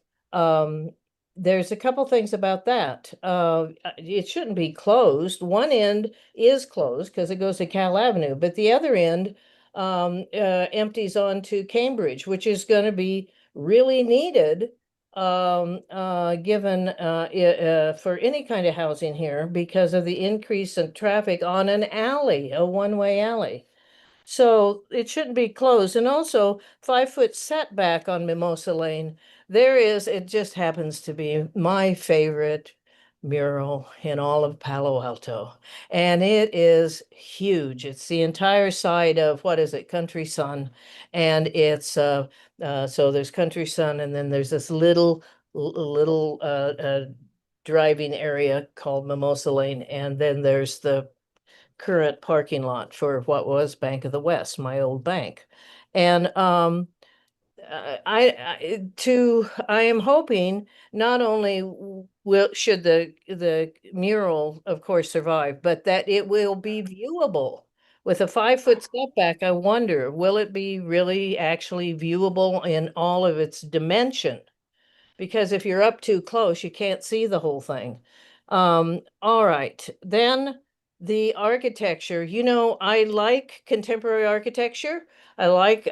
there's a couple things about that. It shouldn't be closed. One end is closed because it goes to Cal Avenue, but the other end empties onto Cambridge, which is going to be really needed given for any kind of housing here because of the increase in traffic on an alley, a one-way alley. So it shouldn't be closed. And also 5-foot setback on Mimosa Lane. It just happens to be my favorite mural in all of Palo Alto. And it is huge. It's the entire side of, Country Sun. And it's, so there's Country Sun, and then there's this little driving area called Mimosa Lane. And then there's the current parking lot for what was Bank of the West, my old bank. And I am hoping not only should the mural, of course, survive, but that it will be viewable. With a 5-foot setback, I wonder, will it be really actually viewable in all of its dimension? Because if you're up too close, you can't see the whole thing. All right, then the architecture, I like contemporary architecture. I like,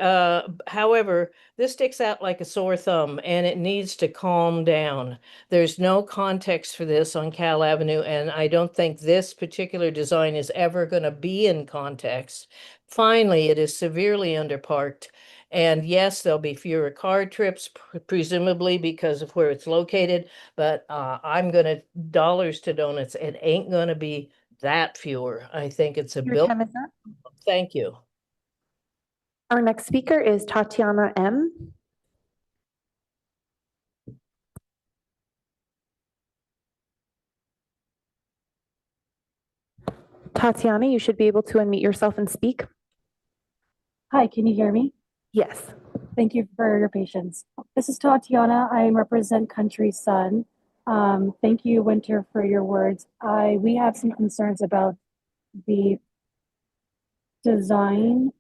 however, this sticks out like a sore thumb and it needs to calm down. There's no context for this on Cal Avenue, and I don't think this particular design is ever going to be in context. Finally, it is severely underparked. And yes, there'll be fewer car trips, presumably because of where it's located, but I'm going to, dollars to donuts, it ain't going to be that fewer. I think it's a Your bill. time is up. Thank you. Our next speaker is Tatiana M. Tatiana, you should be able to unmute yourself and speak. Hi, can you hear me? Yes. Thank you for your patience. This is Tatiana. I represent Country Sun. Thank you, Winter, for your words. We have some concerns about the design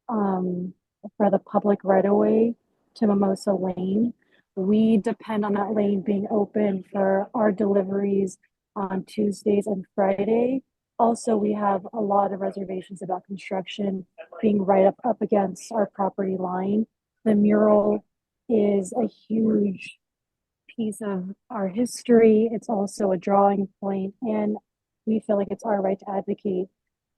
for the public right-of-way to Mimosa Lane. We depend on that lane being open for our deliveries on Tuesdays and Friday. Also, we have a lot of reservations about construction being right up against our property line. The mural is a huge piece of our history. It's also a drawing point, and we feel like it's our right to advocate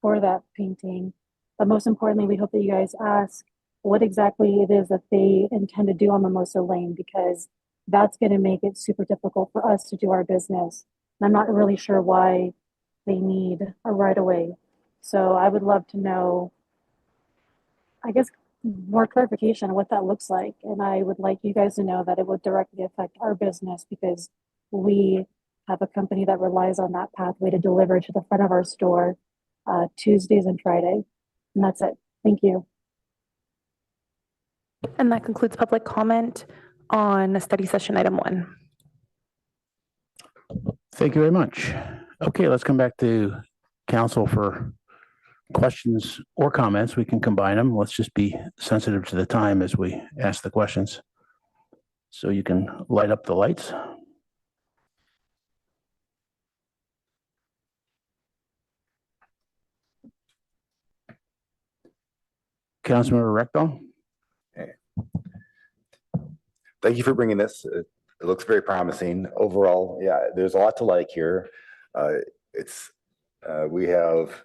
for that painting. But most importantly, we hope that you guys ask what exactly it is that they intend to do on Mimosa Lane, because that's going to make it super difficult for us to do our business. And I'm not really sure why they need a right of way. So I would love to know, I guess, more clarification on what that looks like. And I would like you guys to know that it would directly affect our business, because we have a company that relies on that pathway to deliver to the front of our store Tuesdays and Friday. And that's it. Thank you. And that concludes public comment on study session item 1. Thank you very much. Okay, let's come back to council for questions or comments. We can combine them. Let's just be sensitive to the time as we ask the questions. So you can light up the lights. Councilmember Rectal. Thank you for bringing this. It looks very promising. Overall, yeah, there's a lot to like here. We have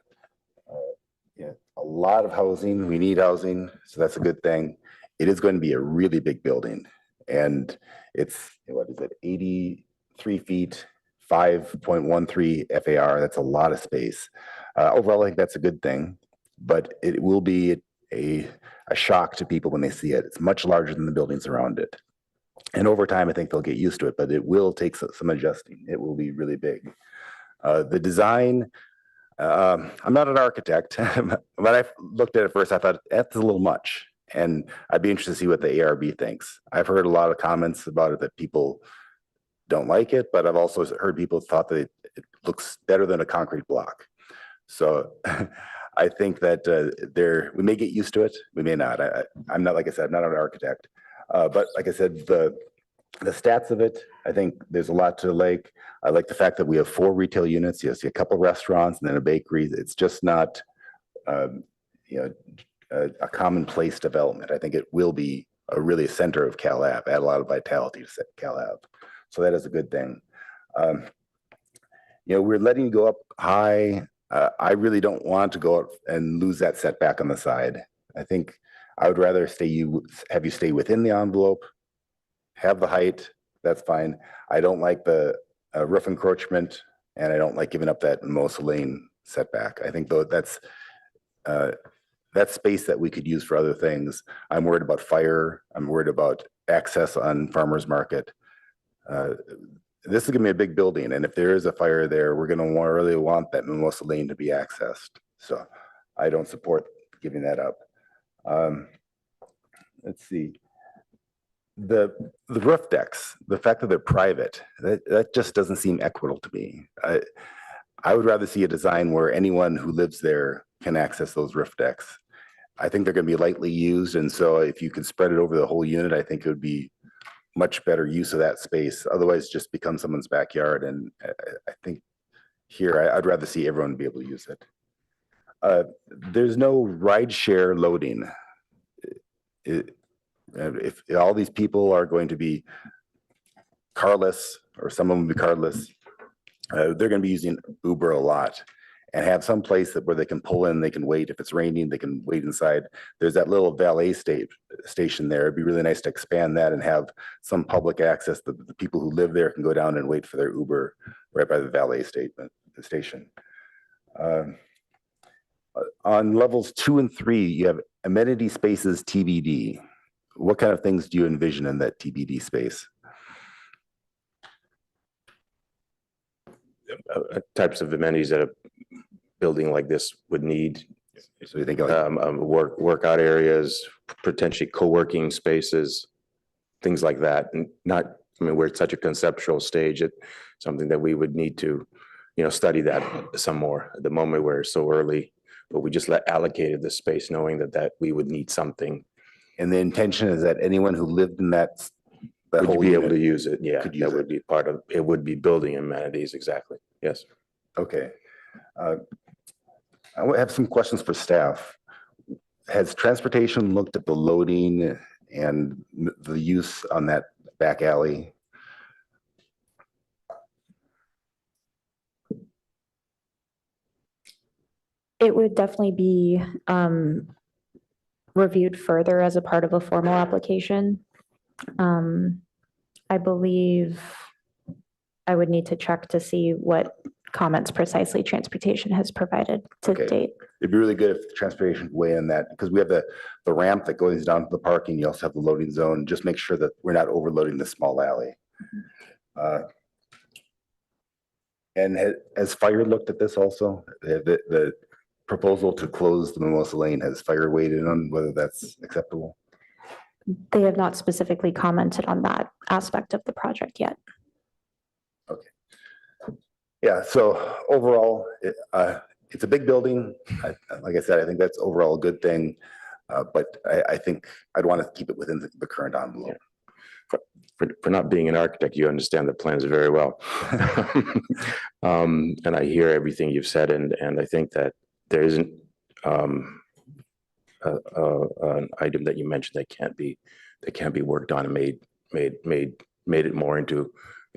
a lot of housing. We need housing, so that's a good thing. It is going to be a really big building, and it's, what is it, 83 feet, 5.13 FAR. That's a lot of space. Overall, I think that's a good thing, but it will be a shock to people when they see it. It's much larger than the buildings around it. And over time, I think they'll get used to it, but it will take some adjusting. It will be really big. The design, I'm not an architect. When I looked at it first, I thought that's a little much. And I'd be interested to see what the ARB thinks. I've heard a lot of comments about it that people don't like it, but I've also heard people thought that it looks better than a concrete block. So I think that we may get used to it. We may not. I'm not, like I said, I'm not an architect. But like I said, the stats of it, I think there's a lot to like. I like the fact that we have 4 retail units. You see a couple restaurants and then a bakery. It's just not, a commonplace development. I think it will be really a center of Cal Ave, add a lot of vitality to Cal Ave. So that is a good thing. We're letting you go up high. I really don't want to go up and lose that setback on the side. I think I would rather have you stay within the envelope, have the height, that's fine. I don't like the roof encroachment, and I don't like giving up that Mimosa Lane setback. I think though that's space that we could use for other things. I'm worried about fire. I'm worried about access on Farmers Market. This is gonna be a big building, and if there is a fire there, we're gonna really want that Mimosa Lane to be accessed. So I don't support giving that up. Let's see. The roof decks, the fact that they're private, that just doesn't seem equitable to me. I would rather see a design where anyone who lives there can access those roof decks. I think they're going to be lightly used, and so if you can spread it over the whole unit, I think it would be much better use of that space. Otherwise, it just becomes someone's backyard, and I think here. I'd rather see everyone be able to use it. There's no ride share loading. If all these people are going to be carless, or some of them will be carless, they're going to be using Uber a lot, and have some place where they can pull in, they can wait. If it's raining, they can wait inside. There's that little valet station there. It'd be really nice to expand that and have some public access. The people who live there can go down and wait for their Uber right by the valet station. On levels 2 and 3, you have amenity spaces TBD. What kind of things do you envision in that TBD space? Types of amenities that a building like this would need. So you think like workout areas, potentially co-working spaces, things like that. And not, I mean, we're at such a conceptual stage, it's something that we would need to, study that some more. At the moment, we're so early, but we just allocated the space knowing that we would need something. And the intention is that anyone who lived in that Would whole be able unit to use it? Yeah, could that use would be part of, it would be building amenities, exactly. Yes. Okay. I have some questions for staff. Has transportation looked at the loading and the use on that back alley? It would definitely be reviewed further as a part of a formal application. I believe I would need to check to see what comments precisely transportation has provided to date. It'd be really good if the transportation weigh in that, because we have the ramp that goes down to the parking. You also have the loading zone. Just make sure that we're not overloading the small alley. And has fire looked at this also? The proposal to close the Mimosa Lane, has fire weighed in on whether that's acceptable? They have not specifically commented on that aspect of the project yet. Okay. Yeah, so overall, it's a big building. Like I said, I think that's overall a good thing. But I think I'd want to keep it within the current envelope. For not being an architect, you understand the plans very well. And I hear everything you've said, and I think that there isn't an item that you mentioned that can't be worked on and made it more into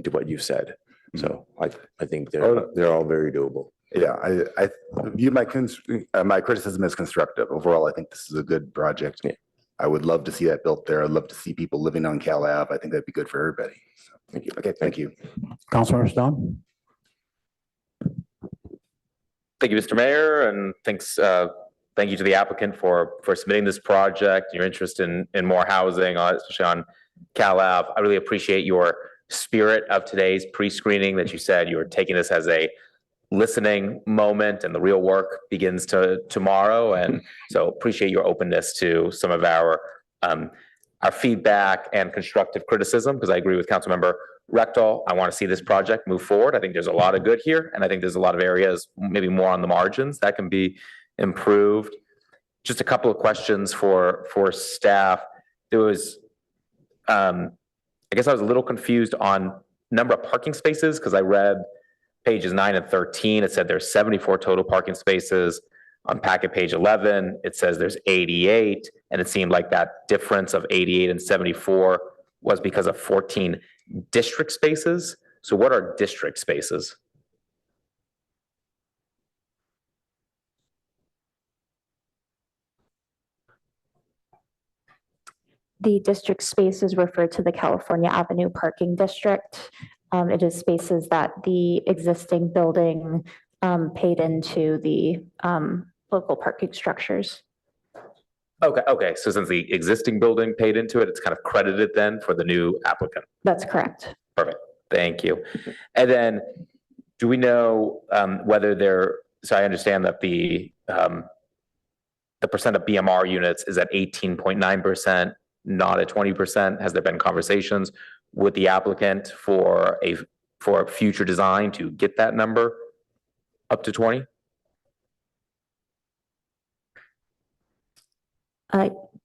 what you've said. So I think they're all very doable. Yeah, I view my criticism as constructive. Overall, I think this is a good project. Yeah. I would love to see that built there. I'd love to see people living on Cal Ave. I think that'd be good for everybody. So, thank you. Okay, thank you. Councilor Stone. Thank you, Mr. Mayor, and thank you to the applicant for submitting this project, your interest in more housing, especially on Cal Ave. I really appreciate your spirit of today's pre-screening, that you said you were taking this as a listening moment and the real work begins tomorrow. And so appreciate your openness to some of our feedback and constructive criticism, because I agree with Councilmember Rectal. I want to see this project move forward. I think there's a lot of good here, and I think there's a lot of areas, maybe more on the margins, that can be improved. Just a couple of questions for staff. There was, I guess I was a little confused on number of parking spaces, because I read pages 9 and 13. It said there's 74 total parking spaces. On packet page 11, it says there's 88, and it seemed like that difference of 88 and 74 was because of 14 district spaces. So what are district spaces? The district spaces refer to the California Avenue Parking District. It is spaces that the existing building paid into the local parking structures. Okay. So since the existing building paid into it, it's kind of credited then for the new applicant. That's correct. Perfect. Thank you. And then, do we know whether so I understand that the percent of BMR units is at 18.9%, not at 20%. Has there been conversations with the applicant for a future design to get that number up to 20?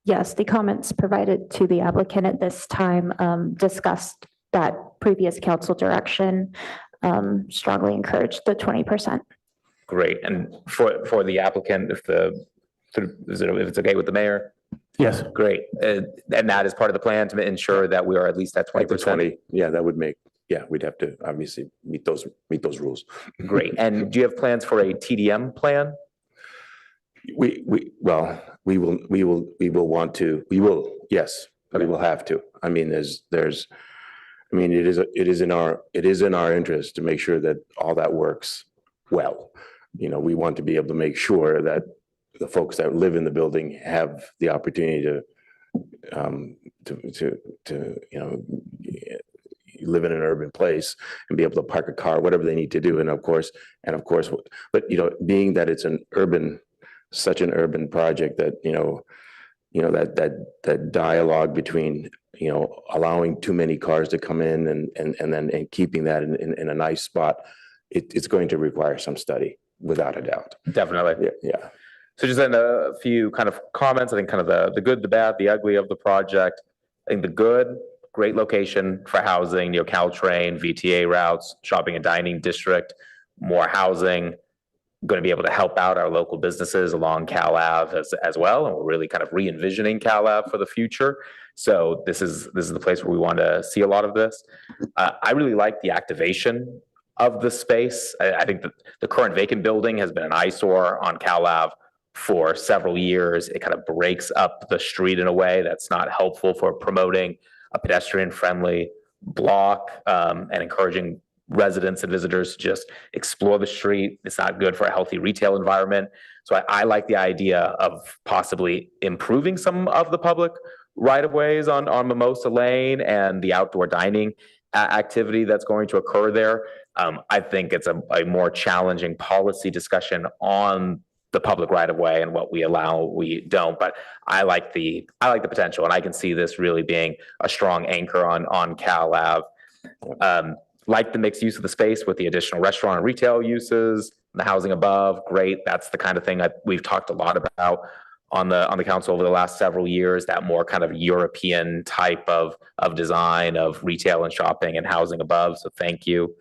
Yes, the comments provided to the applicant at this time discussed that previous council direction. strongly encourage the 20%. Great. And for the applicant, if it's okay with the mayor? Yes. Great. And that is part of the plan to ensure that we are at least at 20%. Yeah, that would make, we'd have to obviously meet those rules. Great. And do you have plans for a TDM plan? We will want to, yes, we will have to. I mean, it is in our interest to make sure that all that works well. You know, we want to be able to make sure that the folks that live in the building have the opportunity to live in an urban place and be able to park a car, whatever they need to do. And of course, but being that it's such an urban project that, that dialogue between, allowing too many cars to come in and keeping that in a nice spot, it's going to require some study, without a doubt. Definitely. Yeah. So just then a few kind of comments, I think kind of the good, the bad, the ugly of the project. I think the good, great location for housing, Caltrain, VTA routes, shopping and dining district, more housing, going to be able to help out our local businesses along Cal Ave as well. And we're really kind of re-envisioning Cal Ave for the future. So this is the place where we want to see a lot of this. I really like the activation of the space. I think that the current vacant building has been an eyesore on Cal Ave for several years. It kind of breaks up the street in a way that's not helpful for promoting a pedestrian-friendly block and encouraging residents and visitors to just explore the street. It's not good for a healthy retail environment. So I like the idea of possibly improving some of the public right-of-ways on Mimosa Lane and the outdoor dining activity that's going to occur there. I think it's a more challenging policy discussion on the public right-of-way and what we allow, we don't. But I like the potential, and I can see this really being a strong anchor on Cal Ave. Like the mixed use of the space with the additional restaurant and retail uses, the housing above, great. That's the kind of thing that we've talked a lot about on the council over the last several years, that more kind of European type of design of retail and shopping and housing above. So thank you.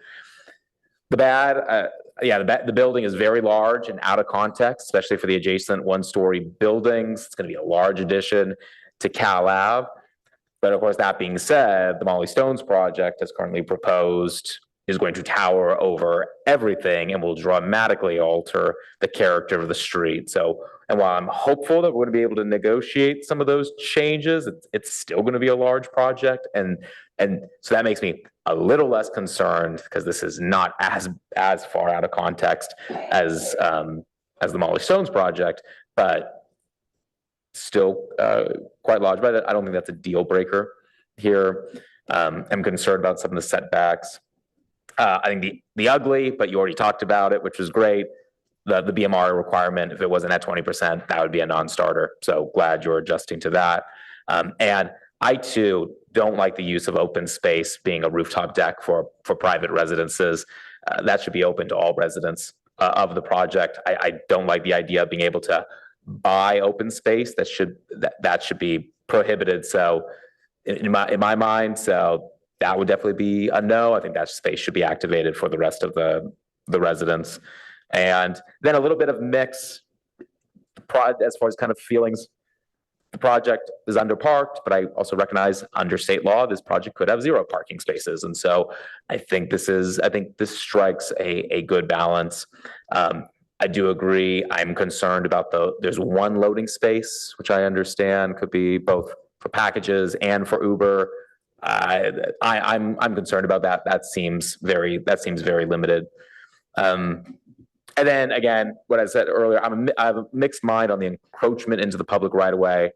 The bad, the building is very large and out of context, especially for the adjacent one-story buildings. It's going to be a large addition to Cal Ave. But of course, that being said, the Molly Stones project as currently proposed is going to tower over everything and will dramatically alter the character of the street. So, and while I'm hopeful that we're going to be able to negotiate some of those changes, it's still going to be a large project. And so that makes me a little less concerned because this is not as far out of context as the Molly Stones project, but still quite large. But I don't think that's a deal breaker here. I'm concerned about some of the setbacks. I think the ugly, but you already talked about it, which was great. The BMR requirement, if it wasn't at 20%, that would be a non-starter. So glad you're adjusting to that. And I too don't like the use of open space being a rooftop deck for private residences. That should be open to all residents of the project. I don't like the idea of being able to buy open space. That should be prohibited. So in my mind, so that would definitely be a no. I think that space should be activated for the rest of the residents. And then a little bit of mix as far as kind of feelings. The project is underparked, but I also recognize under state law, this project could have 0 parking spaces. And so I think this strikes a good balance. I do agree. I'm concerned about there's one loading space, which I understand could be both for packages and for Uber. I'm concerned about that. That seems very limited. And then again, what I said earlier, I have a mixed mind on the encroachment into the public right of way.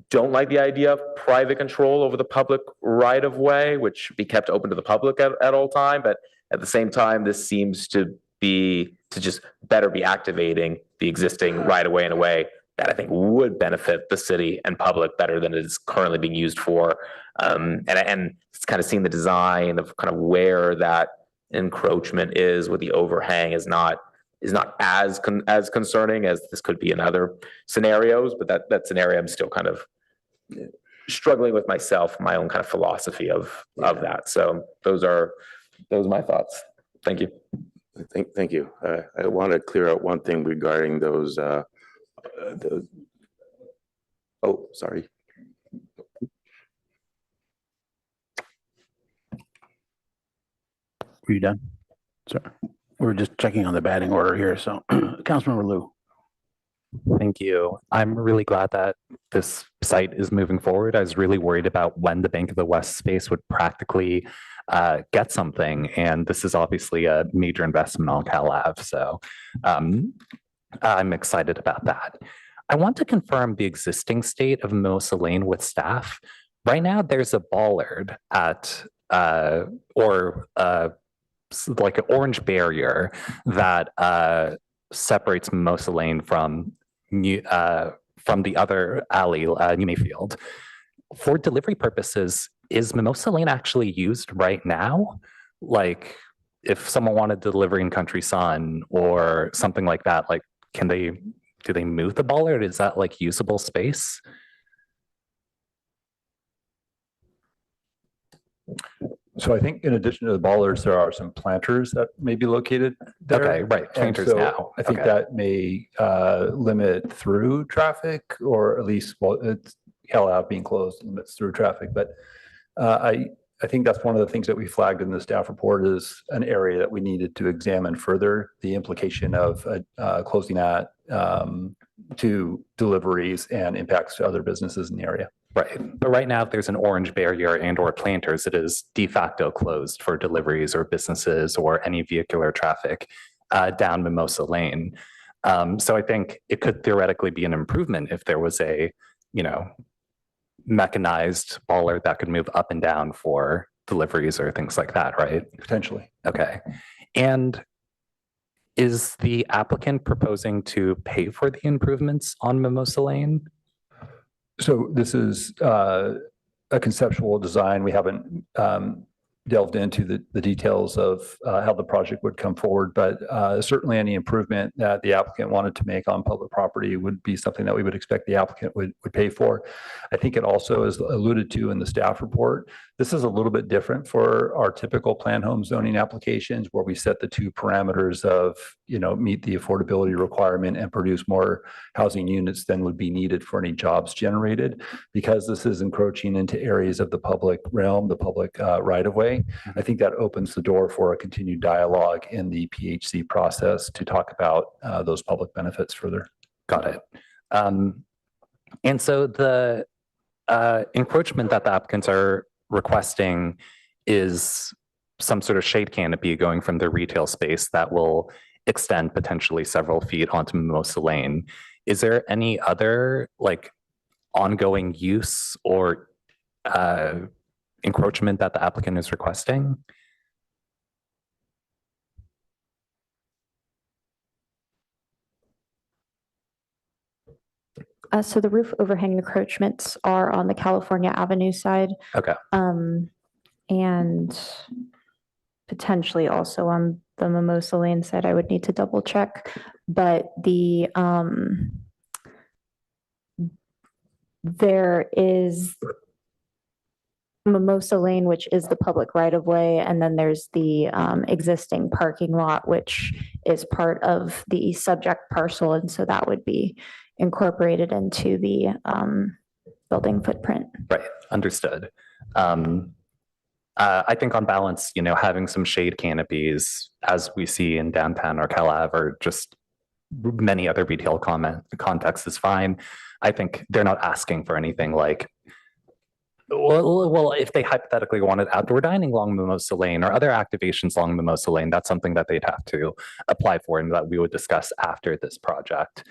Don't like the idea of private control over the public right of way, which should be kept open to the public at all time. But at the same time, this seems to just better be activating the existing right of way in a way that I think would benefit the city and public better than it is currently being used for. And it's kind of seeing the design of kind of where that encroachment is with the overhang is not as concerning as this could be in other scenarios, but that scenario I'm still kind of struggling with myself, my own kind of philosophy of that. So those are my thoughts. Thank you. Thank you. I want to clear out one thing regarding those, oh, sorry. Were you done? Sorry. We're just checking on the batting order here. So Councilmember Lou. Thank you. I'm really glad that this site is moving forward. I was really worried about when the Bank of the West space would practically get something. And this is obviously a major investment on Cal Ave. So I'm excited about that. I want to confirm the existing state of Mimosa Lane with staff. Right now, there's a bollard at like an orange barrier that separates Mimosa Lane from the other alley, Newmayfield. For delivery purposes, is Mimosa Lane actually used right now? Like, if someone wanted to deliver in Country Sun or something like that, like, do they move the bollard? Is that like usable space? So I think in addition to the bollards, there are some planters that may be located there. Okay, right, planters And so now. I think Okay. that may limit through traffic, or at least, well, it's Cal Ave being closed limits through traffic. But I think that's one of the things that we flagged in the staff report is an area that we needed to examine further, the implication of closing that to deliveries and impacts to other businesses in the area. Right. But right now, if there's an orange barrier and or planters, it is de facto closed for deliveries or businesses or any vehicular traffic down Mimosa Lane. So I think it could theoretically be an improvement if there was a, mechanized bollard that could move up and down for deliveries or things like that, right? Potentially. Okay. And is the applicant proposing to pay for the improvements on Mimosa Lane? So this is a conceptual design. We haven't delved into the details of how the project would come forward, but certainly any improvement that the applicant wanted to make on public property would be something that we would expect the applicant would pay for. I think it also is alluded to in the staff report. This is a little bit different for our typical plan home zoning applications where we set the two parameters of, meet the affordability requirement and produce more housing units than would be needed for any jobs generated. Because this is encroaching into areas of the public realm, the public right of way, I think that opens the door for a continued dialogue in the PHC process to talk about those public benefits further. Got it. And so the encroachment that the applicants are requesting is some sort of shade canopy going from the retail space that will extend potentially several feet onto Mimosa Lane. Is there any other ongoing use or encroachment that the applicant is requesting? So the roof overhang encroachments are on the California Avenue side. Okay. And potentially also on the Mimosa Lane side. I would need to double check, but there is Mimosa Lane, which is the public right of way, and then there's the existing parking lot, which is part of the subject parcel, and so that would be incorporated into the building footprint. Right, understood. I think on balance, having some shade canopies, as we see in downtown or Cal Ave, or just many other retail contexts is fine. I think they're not asking for anything like, well, if they hypothetically wanted outdoor dining along Mimosa Lane or other activations along Mimosa Lane, that's something that they'd have to apply for and that we would discuss after this project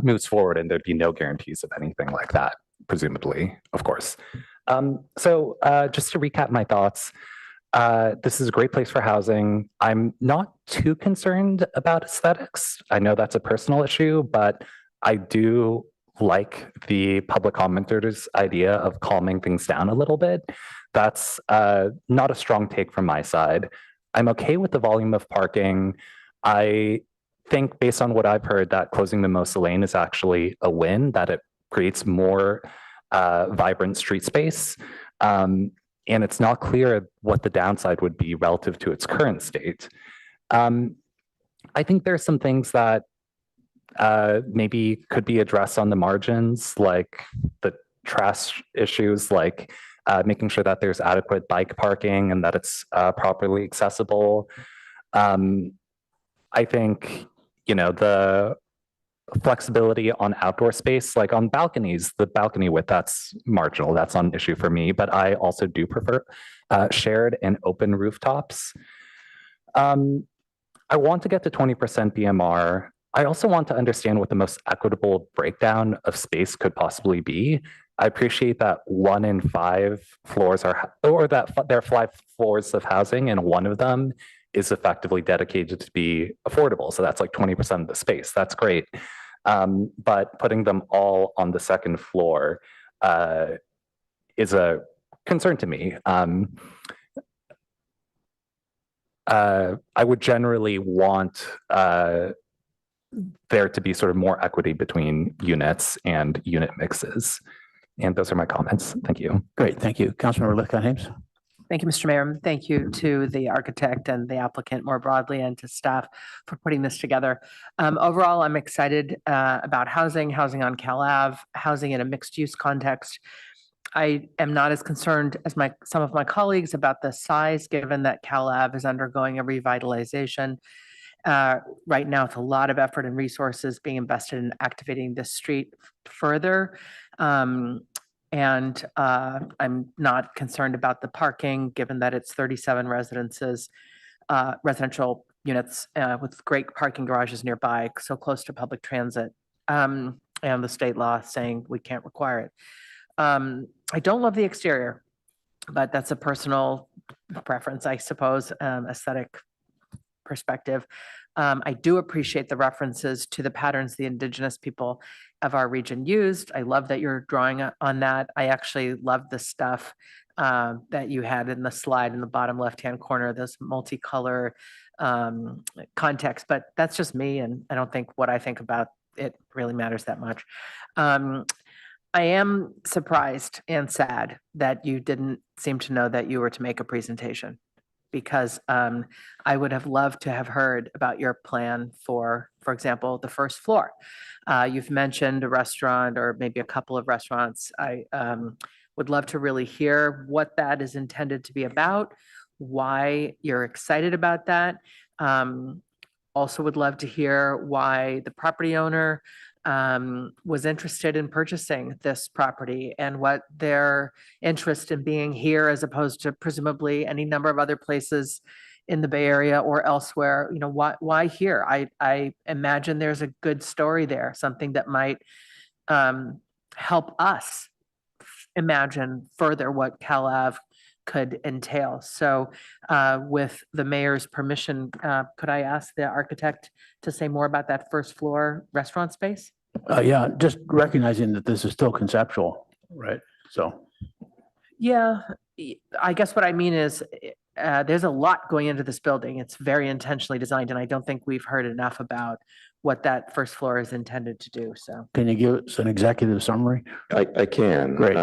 moves forward, and there'd be no guarantees of anything like that, presumably, of course. So just to recap my thoughts, this is a great place for housing. I'm not too concerned about aesthetics. I know that's a personal issue, but I do like the public commenters' idea of calming things down a little bit. That's not a strong take from my side. I'm okay with the volume of parking. I think based on what I've heard that closing Mimosa Lane is actually a win, that it creates more vibrant street space. and it's not clear what the downside would be relative to its current state. I think there's some things that maybe could be addressed on the margins, like the trash issues, like making sure that there's adequate bike parking and that it's properly accessible. I think, the flexibility on outdoor space, like on balconies, the balcony width, that's marginal. That's not an issue for me, but I also do prefer shared and open rooftops. I want to get to 20% BMR. I also want to understand what the most equitable breakdown of space could possibly be. I appreciate that 1 in 5 floors or that there are 5 floors of housing and one of them is effectively dedicated to be affordable. So that's like 20% of the space. That's great. But putting them all on the second floor is a concern to me. I would generally want there to be sort of more equity between units and unit mixes. And those are my comments. Thank you. Great, thank you. Councilmember Lithcott-Hames. Thank you, Mr. Mayor. Thank you to the architect and the applicant more broadly and to staff for putting this together. Overall, I'm excited about housing on Cal Ave, housing in a mixed use context. I am not as concerned as some of my colleagues about the size, given that Cal Ave is undergoing a revitalization. Right now, it's a lot of effort and resources being invested in activating this street further. And I'm not concerned about the parking, given that it's 37 residential units with great parking garages nearby, so close to public transit, and the state law saying we can't require it. I don't love the exterior, but that's a personal preference, I suppose, aesthetic perspective. I do appreciate the references to the patterns the indigenous people of our region used. I love that you're drawing on that. I actually love the stuff that you had in the slide in the bottom left-hand corner, this multicolor context, but that's just me, and I don't think what I think about it really matters that much. I am surprised and sad that you didn't seem to know that you were to make a presentation, because I would have loved to have heard about your plan for example, the first floor. You've mentioned a restaurant or maybe a couple of restaurants. I would love to really hear what that is intended to be about, why you're excited about that. Also would love to hear why the property owner was interested in purchasing this property and what their interest in being here as opposed to presumably any number of other places in the Bay Area or elsewhere. Why here? I imagine there's a good story there, something that might help us imagine further what Cal Ave could entail. So with the mayor's permission, could I ask the architect to say more about that first floor restaurant space? Yeah, just recognizing that this is still conceptual, right? So. Yeah, I guess what I mean is there's a lot going into this building. It's very intentionally designed, and I don't think we've heard enough about what that first floor is intended to do. So can you give us an executive summary? I can. Great.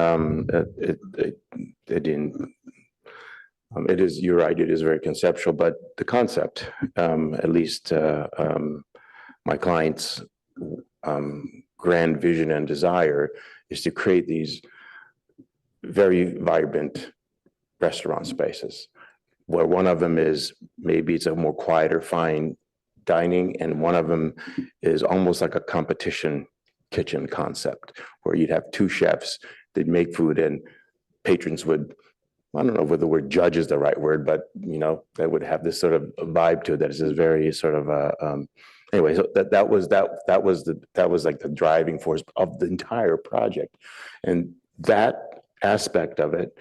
It is, you're right, it is very conceptual, but the concept, at least my client's grand vision and desire is to create these very vibrant restaurant spaces, where one of them is maybe it's a more quieter, fine dining, and one of them is almost like a competition kitchen concept, where you'd have 2 chefs that make food and patrons would, I don't know whether the word judge is the right word, but they would have this sort of vibe to it that is very sort of anyway. So that was like the driving force of the entire project, and that aspect of it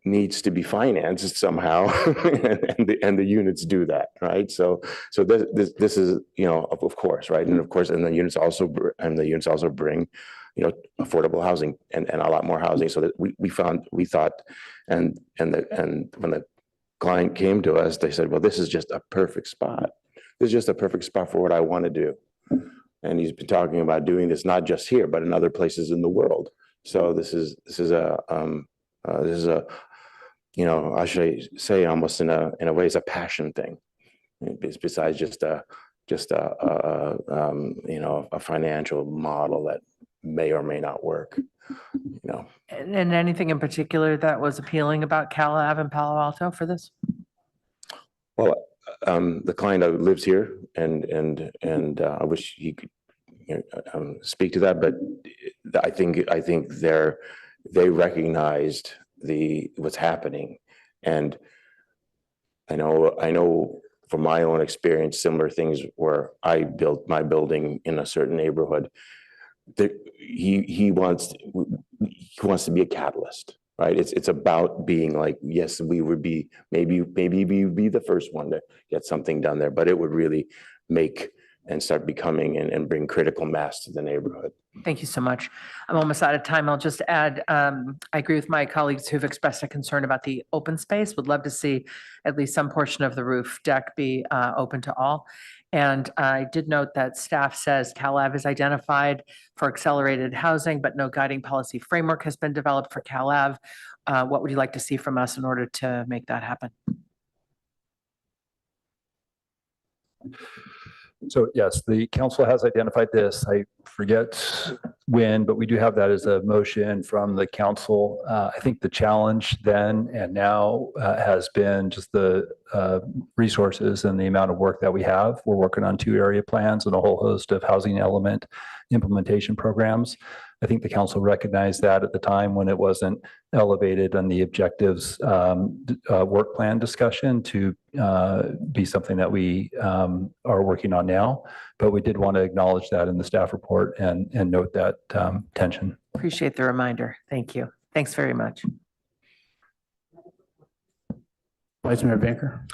needs to be financed somehow, and the units do that, right? So this is of course, right, and of course, and the units also bring affordable housing and a lot more housing. So that we thought, and when the client came to us, they said, well, this is just a perfect spot. This is just a perfect spot for what I want to do. And he's been talking about doing this not just here, but in other places in the world. So this is a I should say almost in a way, it's a passion thing. Besides just a a financial model that may or may not work. And anything in particular that was appealing about Cal Ave in Palo Alto for this? Well, the client lives here, and I wish he could speak to that, but I think they recognized what's happening, and I know from my own experience, similar things where I built my building in a certain neighborhood. He wants to be a catalyst, right? It's about being like, yes, we would be maybe we would be the first one to get something done there, but it would really make and start becoming and bring critical mass to the neighborhood. Thank you so much. I'm almost out of time. I'll just add, I agree with my colleagues who've expressed a concern about the open space. Would love to see at least some portion of the roof deck be open to all. And I did note that staff says Cal Ave is identified for accelerated housing, but no guiding policy framework has been developed for Cal Ave. What would you like to see from us in order to make that happen? So yes, the council has identified this. I forget when, but we do have that as a motion from the council. I think the challenge then and now has been just the resources and the amount of work that we have. We're working on 2 area plans and a whole host of housing element implementation programs. I think the council recognized that at the time when it wasn't elevated on the objectives work plan discussion to be something that we are working on now. But we did want to acknowledge that in the staff report and note that tension. Appreciate the reminder. Thank you. Thanks very much. Vice Mayor Banker.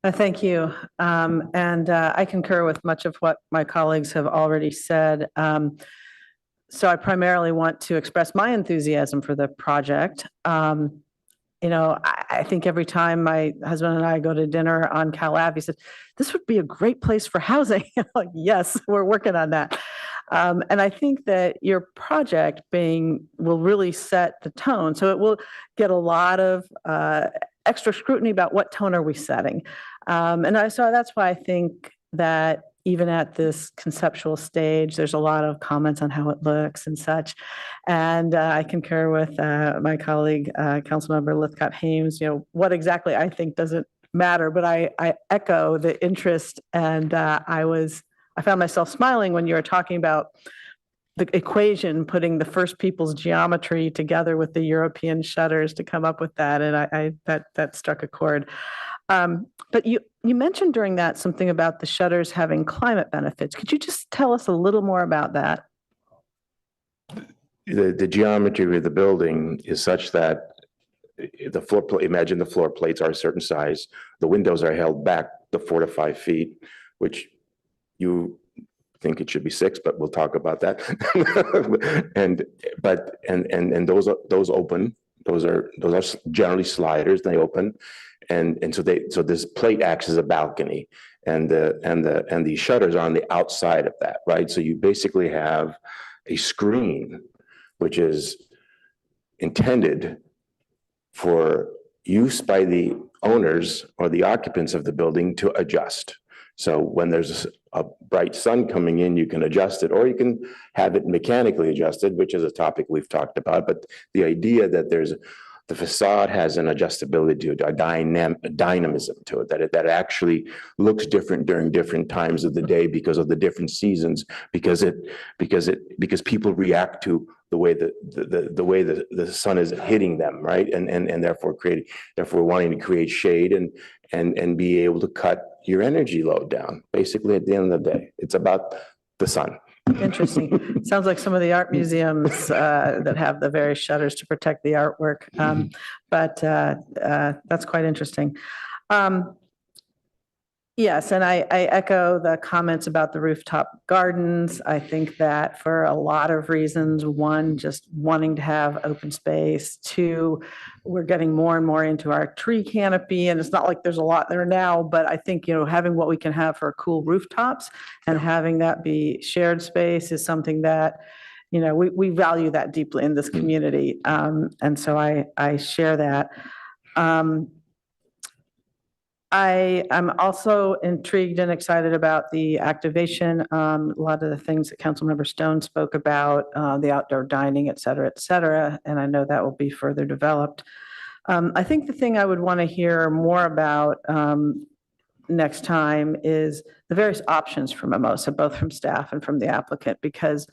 Thank you. I concur with much of what my colleagues have already said. So I primarily want to express my enthusiasm for the project. I think every time my husband and I go to dinner on Cal Ave, he said, this would be a great place for housing. Like, yes, we're working on that. And I think that your project will really set the tone. So it will get a lot of extra scrutiny about what tone are we setting. So that's why I think that even at this conceptual stage, there's a lot of comments on how it looks and such. And I concur with my colleague, Councilmember Lithcott-Hames, what exactly I think doesn't matter, but I echo the interest. And I found myself smiling when you were talking about the equation, putting the First People's geometry together with the European shutters to come up with that. And that struck a chord. But you mentioned during that something about the shutters having climate benefits. Could you just tell us a little more about that? The geometry of the building is such that imagine the floor plates are a certain size. The windows are held back to 4 to 5 feet, which you think it should be 6, but we'll talk about that. and those open. Those are generally sliders. They open. And so this plate acts as a balcony, and the shutters are on the outside of that, right? So you basically have a screen, which is intended for use by the owners or the occupants of the building to adjust. So when there's a bright sun coming in, you can adjust it, or you can have it mechanically adjusted, which is a topic we've talked about. But the idea that the facade has an adjustability to it, a dynamism to it, that actually looks different during different times of the day because of the different seasons, because people react to the way the sun is hitting them, right? And therefore wanting to create shade and be able to cut your energy load down. Basically, at the end of the day, it's about the sun. Interesting. Sounds like some of the art museums that have the various shutters to protect the artwork. But that's quite interesting. Yes, and I echo the comments about the rooftop gardens. I think that for a lot of reasons, one, just wanting to have open space. 2, we're getting more and more into our tree canopy, and it's not like there's a lot there now, but I think, having what we can have for cool rooftops and having that be shared space is something that, we value that deeply in this community. And so I share that. I am also intrigued and excited about the activation. A lot of the things that Councilmember Stone spoke about, the outdoor dining, et cetera, and I know that will be further developed. I think the thing I would want to hear more about next time is the various options for Mimosa, both from staff and from the applicant, because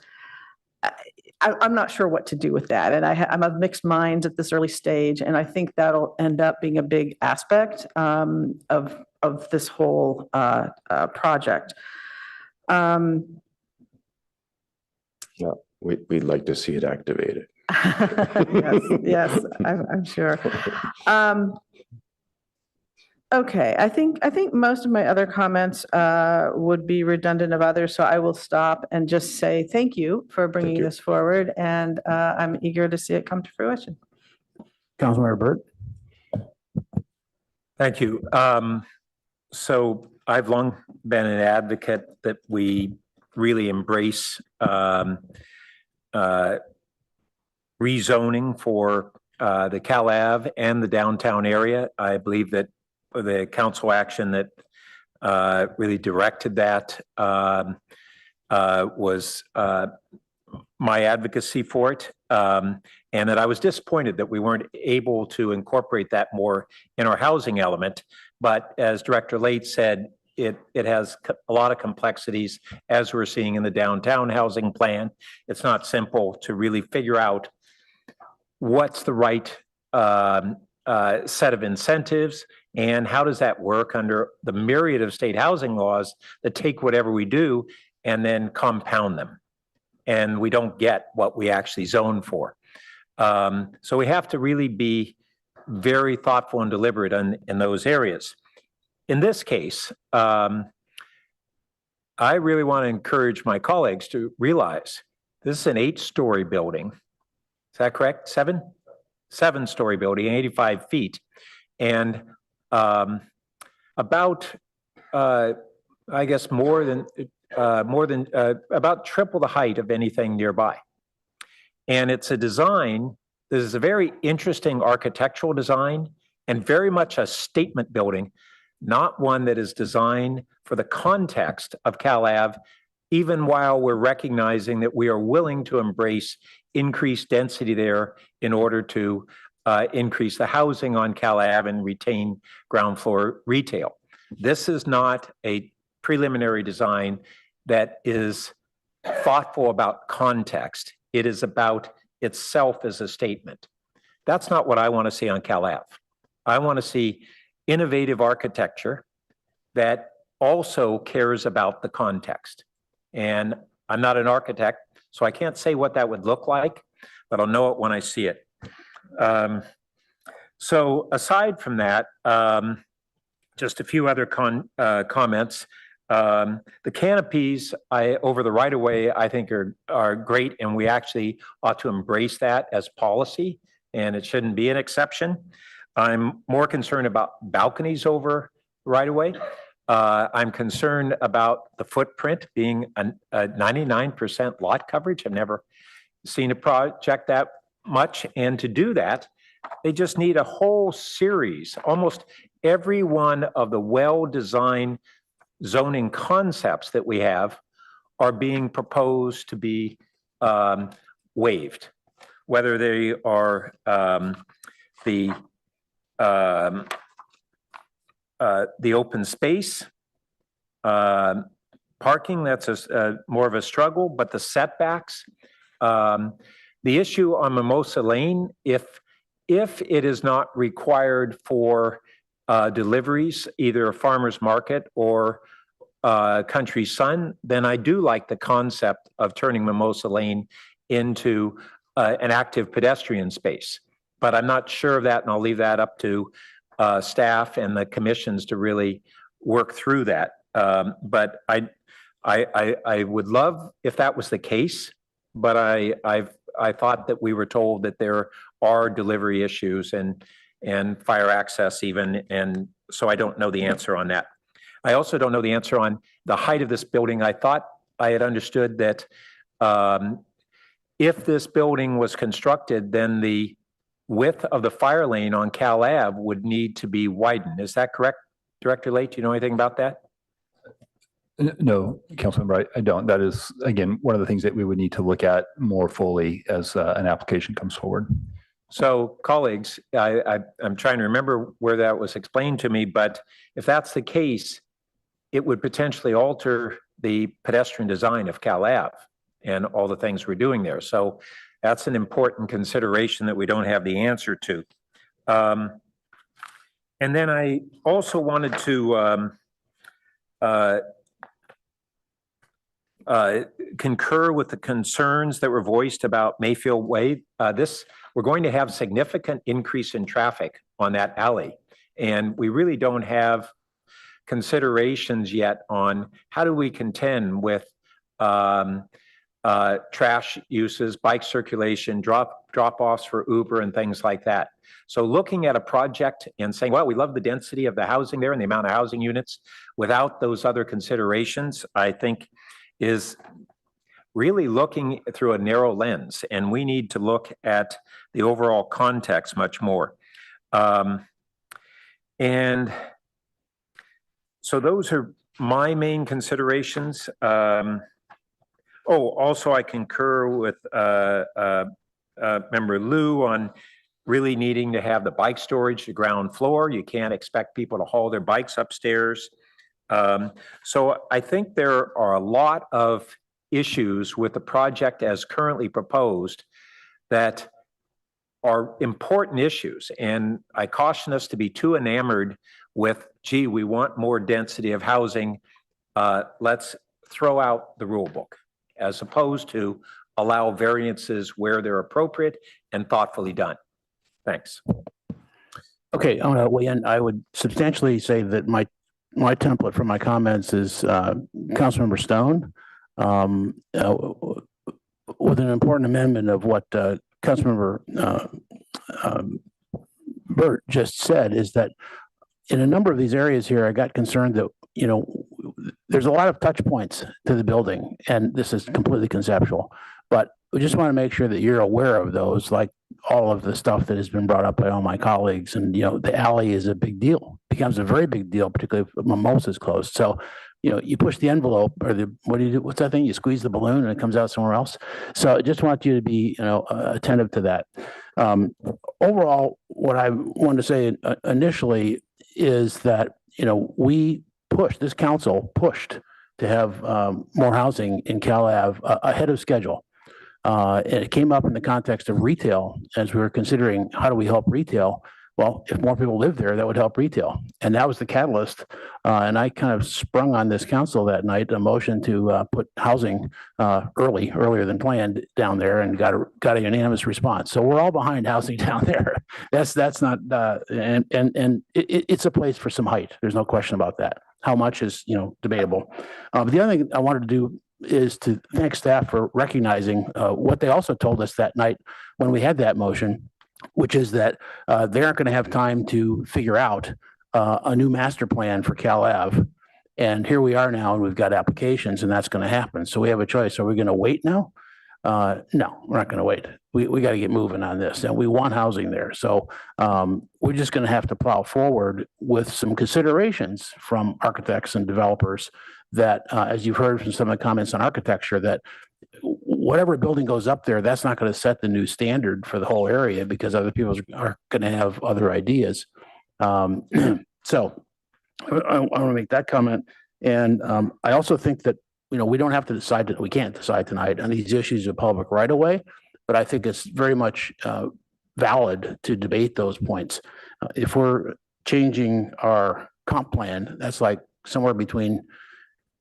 I'm not sure what to do with that. And I'm of mixed minds at this early stage. And I think that'll end up being a big aspect of this whole project. Yeah, we'd like to see it activated. Yes, I'm sure. Okay, I think most of my other comments would be redundant of others, so I will stop and just say thank you for bringing this forward, and I'm eager to see it come to fruition. Councilmember Burt. Thank you. So I've long been an advocate that we really embrace rezoning for the Cal Ave and the downtown area. I believe that the council action that really directed that was my advocacy for it, and that I was disappointed that we weren't able to incorporate that more in our housing element. But as Director Late said, it has a lot of complexities, as we're seeing in the downtown housing plan. It's not simple to really figure out what's the right set of incentives and how does that work under the myriad of state housing laws that take whatever we do and then compound them. And we don't get what we actually zone for. So we have to really be very thoughtful and deliberate in those areas. In this case, I really want to encourage my colleagues to realize this is an 8-story building. Is that correct? 7-story building, 85 feet. And about, I guess, more than about triple the height of anything nearby. And it's a design, this is a very interesting architectural design and very much a statement building, not one that is designed for the context of Cal Ave, even while we're recognizing that we are willing to embrace increased density there in order to increase the housing on Cal Ave and retain ground floor retail. This is not a preliminary design that is thoughtful about context. It is about itself as a statement. That's not what I want to see on Cal Ave. I want to see innovative architecture that also cares about the context. And I'm not an architect, so I can't say what that would look like, but I'll know it when I see it. So aside from that, just a few other comments. The canopies over the right-of-way, I think are great, and we actually ought to embrace that as policy, and it shouldn't be an exception. I'm more concerned about balconies over right-of-way. I'm concerned about the footprint being a 99% lot coverage. I've never seen a project that much, and to do that, they just need a whole series. Almost every one of the well-designed zoning concepts that we have are being proposed to be waived, whether they are the open space, parking, that's more of a struggle, but the setbacks. The issue on Mimosa Lane, if it is not required for deliveries, either a farmer's market or Country Sun, then I do like the concept of turning Mimosa Lane into an active pedestrian space. But I'm not sure of that, and I'll leave that up to staff and the commissions to really work through that. But I would love if that was the case, but I thought that we were told that there are delivery issues and fire access even, and so I don't know the answer on that. I also don't know the answer on the height of this building. I thought I had understood that if this building was constructed, then the width of the fire lane on Cal Ave would need to be widened. Is that correct, Director Late? Do you know anything about that? No, Councilmember, I don't. That is, again, one of the things that we would need to look at more fully as an application comes forward. So colleagues, I'm trying to remember where that was explained to me, but if that's the case, it would potentially alter the pedestrian design of Cal Ave and all the things we're doing there. So that's an important consideration that we don't have the answer to. And then I also wanted to concur with the concerns that were voiced about Mayfield Way. We're going to have significant increase in traffic on that alley. And we really don't have considerations yet on how do we contend with trash uses, bike circulation, drop-offs for Uber and things like that. So looking at a project and saying, well, we love the density of the housing there and the amount of housing units without those other considerations, I think is really looking through a narrow lens, and we need to look at the overall context much more. And so those are my main considerations. Also I concur with Member Liu on really needing to have the bike storage, the ground floor. You can't expect people to haul their bikes upstairs. So I think there are a lot of issues with the project as currently proposed that are important issues. And I caution us to be too enamored with, gee, we want more density of housing. Let's throw out the rule book, as opposed to allow variances where they're appropriate and thoughtfully done. Thanks. Okay, I want to weigh in. I would substantially say that my template for my comments is Councilmember Stone with an important amendment of what Councilmember Burt just said, is that in a number of these areas here, I got concerned that, you know, there's a lot of touch points to the building, and this is completely conceptual, but we just want to make sure that you're aware of those, like all of the stuff that has been brought up by all my colleagues. And, you know, the alley is a big deal, becomes a very big deal, particularly if Mimosa's closed. So, you know, you push the envelope, or what do you do? What's that thing? You squeeze the balloon and it comes out somewhere else. So I just want you to be, you know, attentive to that. Overall, what I wanted to say initially is that, you know, this council pushed to have more housing in Cal Ave ahead of schedule. And it came up in the context of retail as we were considering how do we help retail. Well, if more people live there, that would help retail. And that was the catalyst. And I kind of sprung on this council that night a motion to put housing earlier than planned down there, and got a unanimous response. So we're all behind housing down there. That's not and it's a place for some height. There's no question about that. How much is, you know, debatable. But the other thing I wanted to do is to thank staff for recognizing what they also told us that night when we had that motion, which is that they aren't going to have time to figure out a new master plan for Cal Ave. And here we are now, and we've got applications, and that's going to happen. So we have a choice. Are we going to wait now? No, we're not going to wait. We got to get moving on this, and we want housing there. So we're just going to have to plow forward with some considerations from architects and developers that, as you've heard from some of the comments on architecture, that whatever building goes up there, that's not going to set the new standard for the whole area, because other people are going to have other ideas. So I want to make that comment. And I also think that, you know, we don't have to decide, we can't decide tonight on these issues of public right of way, but I think it's very much valid to debate those points. If we're changing our comp plan, that's like somewhere between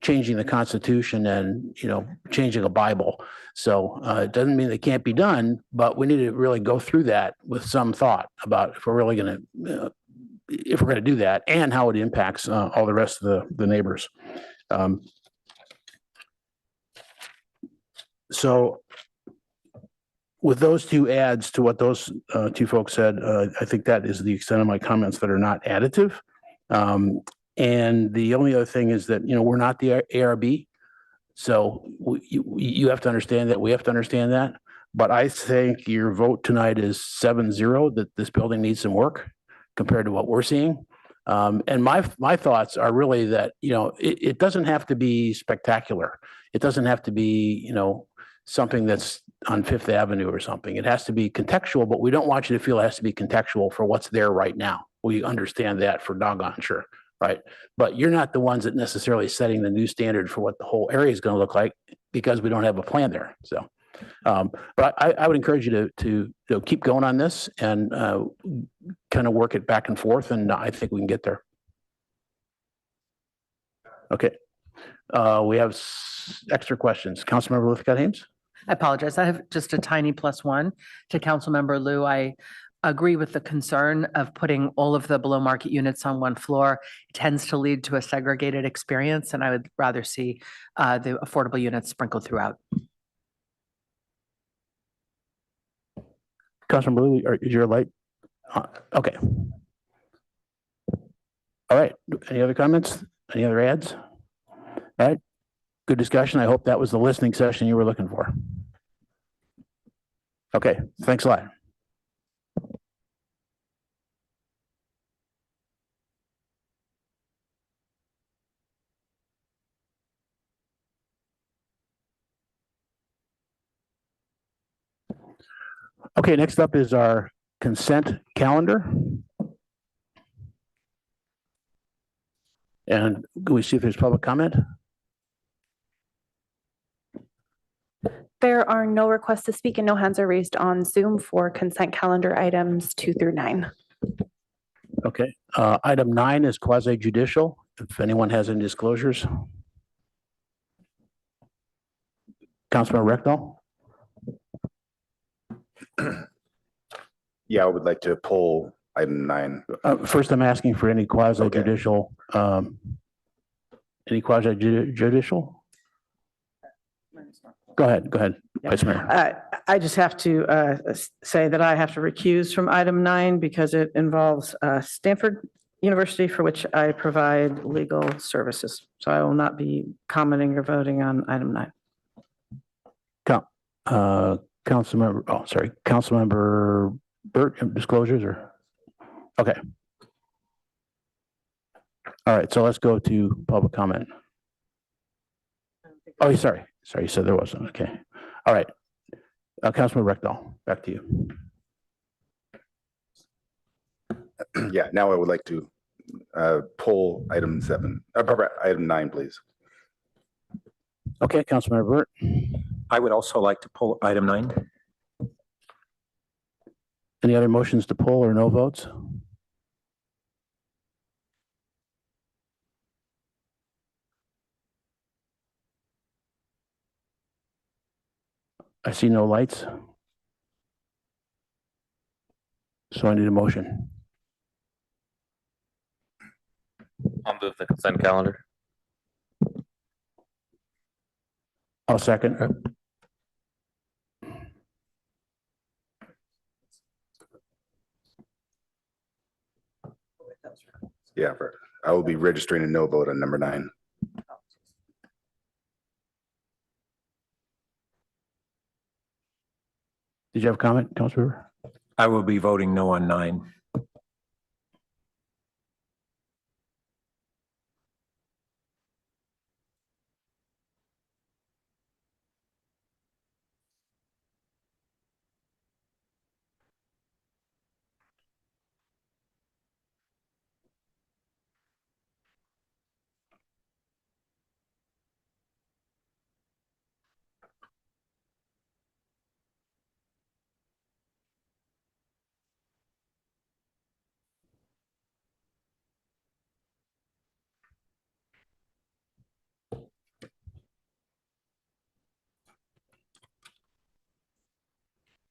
changing the Constitution and, you know, changing a Bible. So it doesn't mean it can't be done, but we need to really go through that with some thought about if we're really going to do that, and how it impacts all the rest of the neighbors. So with those two adds to what those two folks said, I think that is the extent of my comments that are not additive. And the only other thing is that, you know, we're not the ARB. So you have to understand that. We have to understand that. But I think your vote tonight is 7-0 that this building needs some work compared to what we're seeing. And my thoughts are really that, it doesn't have to be spectacular. It doesn't have to be, something that's on Fifth Avenue or something. It has to be contextual, but we don't want you to feel it has to be contextual for what's there right now. We understand that for doggone sure, right? But you're not the ones that necessarily setting the new standard for what the whole area is going to look like because we don't have a plan there. So, but I would encourage you to keep going on this and kind of work it back and forth, and I think we can get there. Okay. We have extra questions. Councilmember Lithcott-Hames? I apologize. I have just a tiny +1 to Councilmember Liu. I agree with the concern of putting all of the below market units on one floor. It tends to lead to a segregated experience, and I would rather see the affordable units sprinkled throughout. Councilmember Liu, is your light? Okay. All right. Any other comments? Any other ads? All right. Good discussion. I hope that was the listening session you were looking for. Okay. Thanks a lot. Okay, next up is our consent calendar. And can we see if there's public comment? There are no requests to speak and no hands are raised on Zoom for consent calendar items 2 through 9. Okay, item 9 is quasi judicial. If anyone has any disclosures. Councilman Rectal? Yeah, I would like to pull item 9. First, I'm asking for any quasi judicial, Go ahead, Vice Mayor. I just have to say that I have to recuse from item 9 because it involves Stanford University, for which I provide legal services. So I will not be commenting or voting on item 9. Councilmember Burt, disclosures or? Okay. All right, so let's go to public comment. Oh, sorry, you said there wasn't. Okay. All right. Councilman Rectal, back to you. Yeah, now I would like to pull item 9, please. Okay, Councilmember Burt. I would also like to pull item 9. Any other motions to pull or no votes? I see no lights. So I need a motion. I'll move the consent calendar. I'll second. Yeah, I will be registering a no vote on number 9. Did you have a comment, Councilmember? I will be voting no on 9.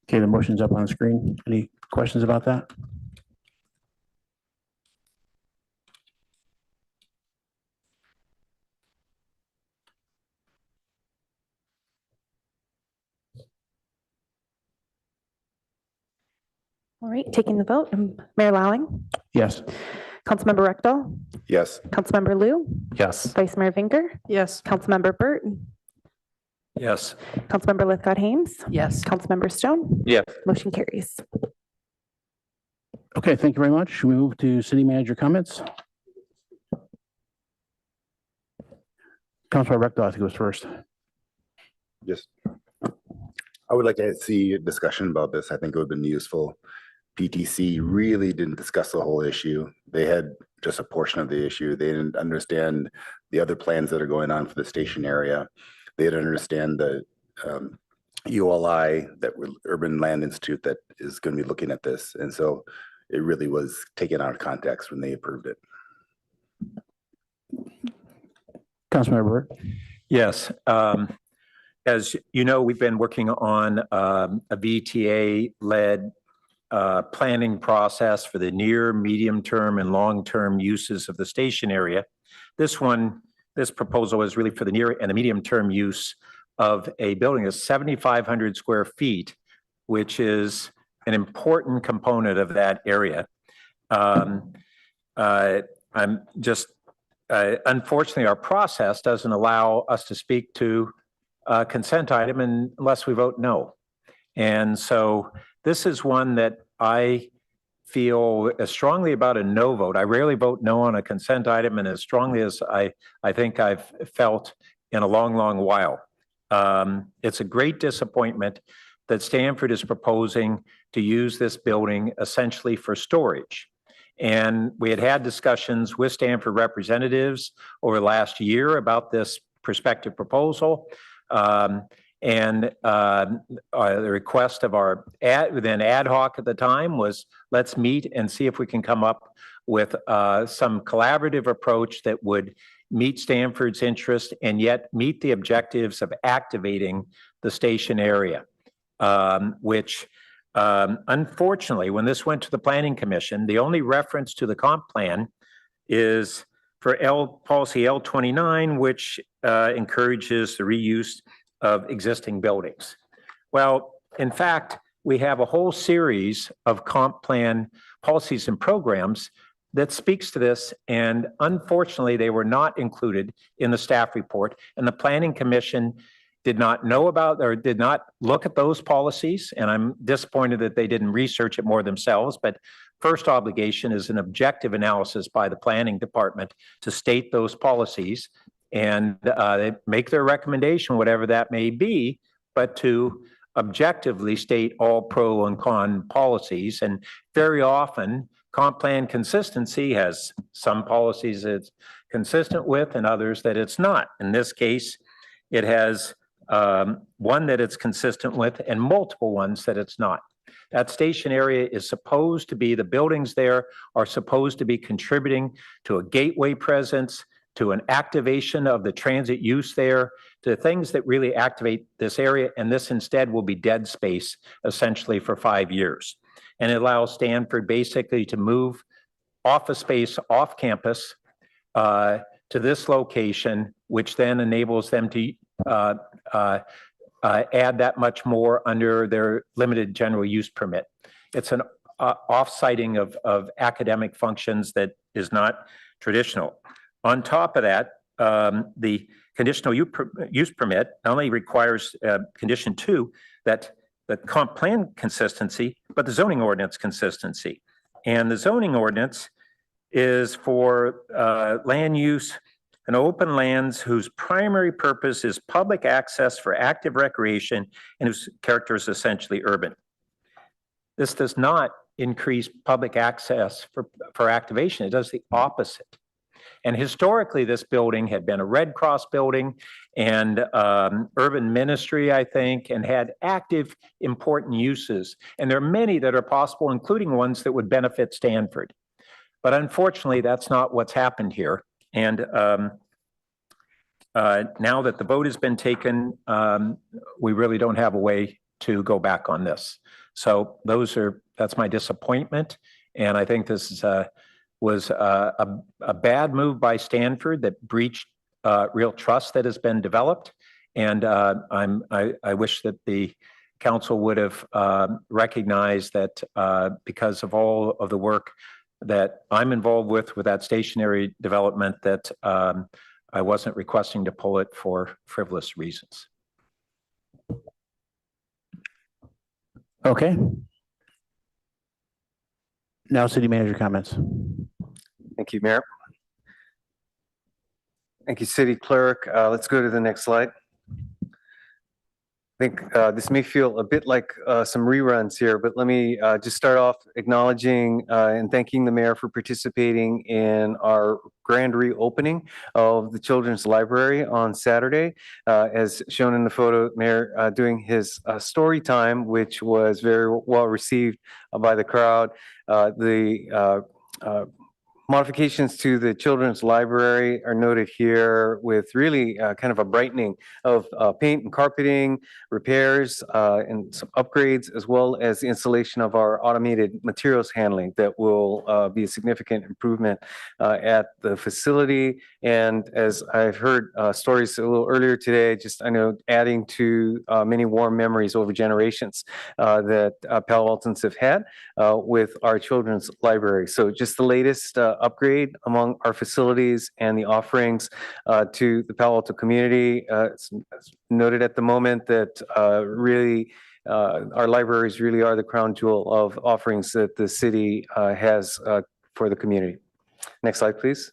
Okay, the motion's up on the screen. Any questions about that? All right, taking the vote. Mayor Lowing, Yes. Councilmember Rectal, Yes. Councilmember Liu, Yes. Vice Mayor Vinker, Yes. Councilmember Burt, Yes. Councilmember Lithgott Hames. Yes. Councilmember Stone. Yes. Motion carries. Okay, thank you very much. We move to city manager comments. Councilor Rector, I think goes first. Just, I would like to see a discussion about this. I think it would have been useful. PTC really didn't discuss the whole issue. They had just a portion of the issue. They didn't understand the other plans that are going on for the station area. They didn't understand the ULI, that Urban Land Institute, that is going to be looking at this. And so it really was taken out of context when they approved it. Councilmember Burt. Yes. As you know, we've been working on a VTA-led planning process for the near, medium term, and long-term uses of the station area. This proposal is really for the near and the medium term use of a building of 7,500 square feet, which is an important component of that area. Unfortunately, our process doesn't allow us to speak to a consent item unless we vote no. And so this is one that I feel as strongly about a no vote. I rarely vote no on a consent item, and as strongly as I think I've felt in a long, long while. It's a great disappointment that Stanford is proposing to use this building essentially for storage. And we had discussions with Stanford representatives over the last year about this prospective proposal. The request of our ad hoc at the time was, let's meet and see if we can come up with some collaborative approach that would meet Stanford's interest and yet meet the objectives of activating the station area, which unfortunately, when this went to the Planning Commission, the only reference to the comp plan is for policy L29, which encourages the reuse of existing buildings. Well, in fact, we have a whole series of comp plan policies and programs that speaks to this, and unfortunately, they were not included in the staff report, and the Planning Commission did not know about or did not look at those policies, and I'm disappointed that they didn't research it more themselves, but first obligation is an objective analysis by the planning department to state those policies, and they make their recommendation, whatever that may be, but to objectively state all pro and con policies. And very often, comp plan consistency has some policies it's consistent with and others that it's not. In this case, it has one that it's consistent with and multiple ones that it's not. That station area is supposed to be, the buildings there are supposed to be contributing to a gateway presence, to an activation of the transit use there, to things that really activate this area, and this instead will be dead space essentially for 5 years. And it allows Stanford basically to move office space off campus to this location, which then enables them to add that much more under their limited general use permit. It's an off-siting of academic functions that is not traditional. On top of that, the conditional use permit not only requires condition 2, that the comp plan consistency, but the zoning ordinance consistency. And the zoning ordinance is for land use and open lands whose primary purpose is public access for active recreation and whose character is essentially urban. This does not increase public access for activation. It does the opposite. And historically, this building had been a Red Cross building and urban ministry, I think, and had active, important uses. And there are many that are possible, including ones that would benefit Stanford. But unfortunately, that's not what's happened here. And now that the vote has been taken, we really don't have a way to go back on this. So that's my disappointment. And I think this was a bad move by Stanford that breached real trust that has been developed. And I wish that the council would have recognized that because of all of the work that I'm involved with that stationary development, that I wasn't requesting to pull it for frivolous reasons. Okay. Now city manager comments. Thank you, Mayor. Thank you, City Clerk. Let's go to the next slide. I think this may feel a bit like some reruns here, but let me just start off acknowledging and thanking the mayor for participating in our grand reopening of the Children's Library on Saturday. As shown in the photo, Mayor doing his story time, which was very well received by the crowd. The modifications to the children's library are noted here with really kind of a brightening of paint and carpeting, repairs, and some upgrades, as well as the installation of our automated materials handling that will be a significant improvement at the facility. And as I've heard stories a little earlier today, just I know adding to many warm memories over generations that Palo Altans have had with our children's library. So just the latest upgrade among our facilities and the offerings to the Palo Alto community. It's noted at the moment that really our libraries really are the crown jewel of offerings that the city has for the community. Next slide, please.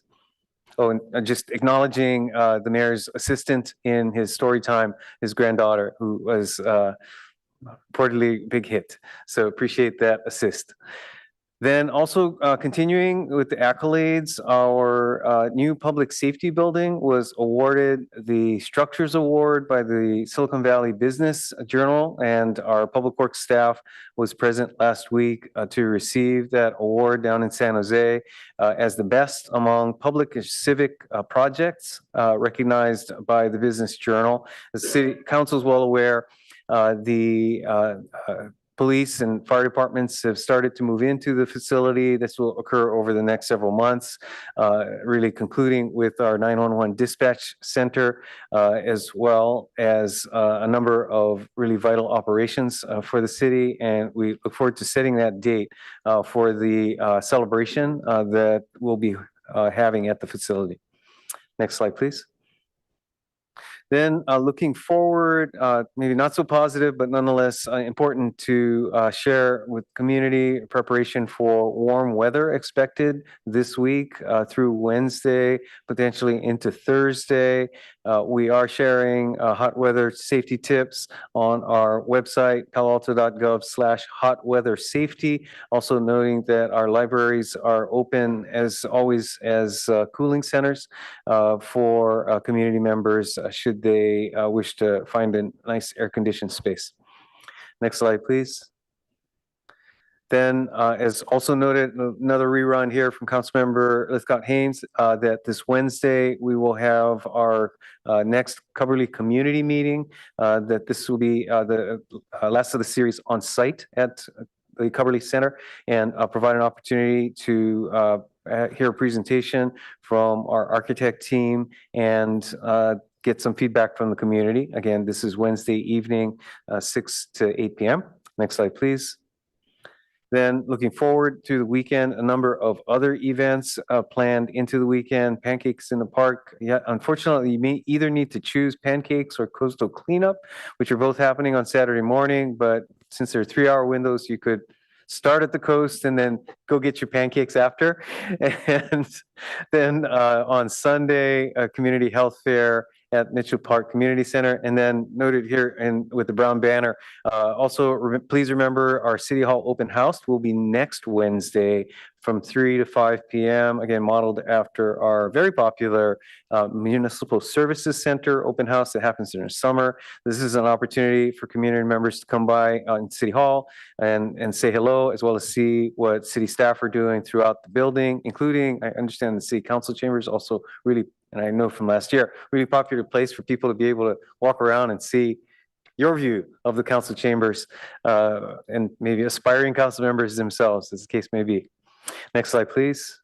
Oh, and just acknowledging the mayor's assistant in his story time, his granddaughter, who was reportedly big hit. So appreciate that assist. Then also continuing with the accolades, our new public safety building was awarded the Structures Award by the Silicon Valley Business Journal, and our public works staff was present last week to receive that award down in San Jose as the best among public and civic projects recognized by the Business Journal. The City Council is well aware the police and fire departments have started to move into the facility. This will occur over the next several months, really concluding with our 911 dispatch center, as well as a number of really vital operations for the city. And we look forward to setting that date for the celebration that we'll be having at the facility. Next slide, please. Then looking forward, maybe not so positive, but nonetheless important to share with community preparation for warm weather expected this week through Wednesday, potentially into Thursday. We are sharing hot weather safety tips on our website, paloalto.gov/hot weather safety. Also noting that our libraries are open as always as cooling centers for community members should they wish to find a nice air-conditioned space. Next slide, please. Then, as also noted, another rerun here from Councilmember Lithcott Haynes, that this Wednesday we will have our next Cubberley community meeting, that this will be the last of the series on site at the Cubberley Center, and provide an opportunity to hear a presentation from our architect team and get some feedback from the community. Again, this is Wednesday evening, 6 to 8 p.m. Next slide, please. Then looking forward to the weekend, a number of other events planned into the weekend. Pancakes in the Park. Yeah, unfortunately, you may either need to choose pancakes or coastal cleanup, which are both happening on Saturday morning. But since they're 3-hour windows, you could start at the coast and then go get your pancakes after. And then on Sunday, a community health fair at Mitchell Park Community Center. And then noted here and with the brown banner, also please remember our City Hall open house will be next Wednesday from 3 to 5 p.m. Again, modeled after our very popular Municipal Services Center open house that happens during the summer. This is an opportunity for community members to come by in City Hall and say hello, as well as see what city staff are doing throughout the building, including, I understand the city council chambers also really, and I know from last year, really popular place for people to be able to walk around and see your view of the council chambers and maybe aspiring council members themselves, as the case may be. Next slide, please.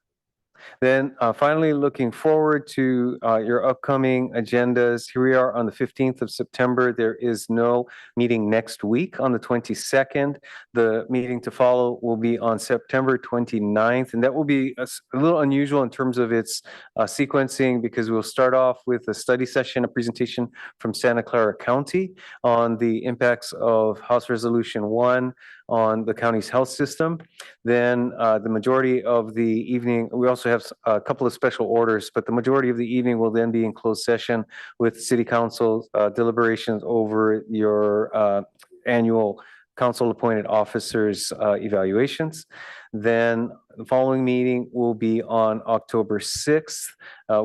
Then finally, looking forward to your upcoming agendas. Here we are on the 15th of September. There is no meeting next week on the 22nd. The meeting to follow will be on September 29th, and that will be a little unusual in terms of its sequencing, because we'll start off with a study session, a presentation from Santa Clara County on the impacts of House Resolution 1 on the county's health system. Then the majority of the evening, we also have a couple of special orders, but the majority of the evening will then be in closed session with city council deliberations over your annual council appointed officers evaluations. Then the following meeting will be on October 6th.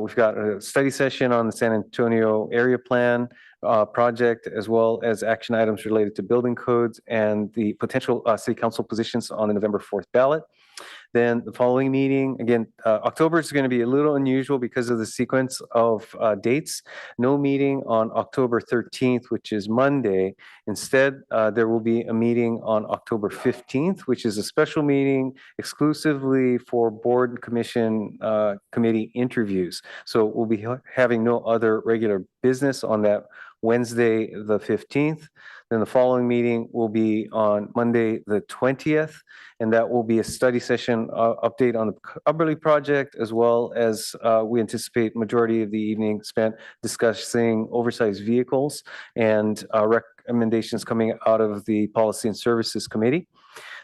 We've got a study session on the San Antonio area plan project, as well as action items related to building codes and the potential city council positions on the November 4th ballot. Then the following meeting, again, October is going to be a little unusual because of the sequence of dates. No meeting on October 13th, which is Monday. Instead, there will be a meeting on October 15th, which is a special meeting exclusively for board and commission committee interviews. So we'll be having no other regular business on that Wednesday, the 15th. Then the following meeting will be on Monday, the 20th, and that will be a study session update on the Ubberly project, as well as we anticipate majority of the evening spent discussing oversized vehicles and recommendations coming out of the Policy and Services Committee.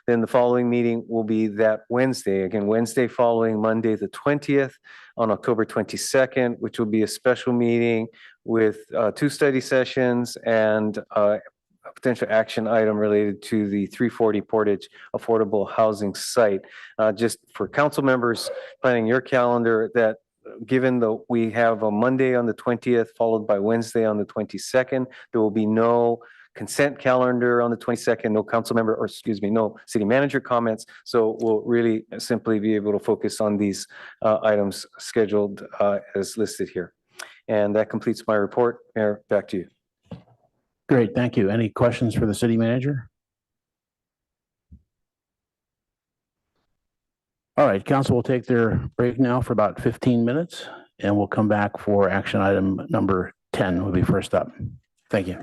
Then the following meeting will be that Wednesday, again, Wednesday following Monday, the 20th, on October 22nd, which will be a special meeting with 2 study sessions and a potential action item related to the 340 Portage Affordable Housing Site. Just for council members planning your calendar, that given that we have a Monday on the 20th followed by Wednesday on the 22nd, there will be no consent calendar on the 22nd, no council member, or excuse me, no city manager comments. So we'll really simply be able to focus on these items scheduled as listed here. And that completes my report. Mayor, back to you. Great, thank you. Any questions for the city manager? All right, council will take their break now for about 15 minutes, and we'll come back for action item number 10 will be first up. Thank you.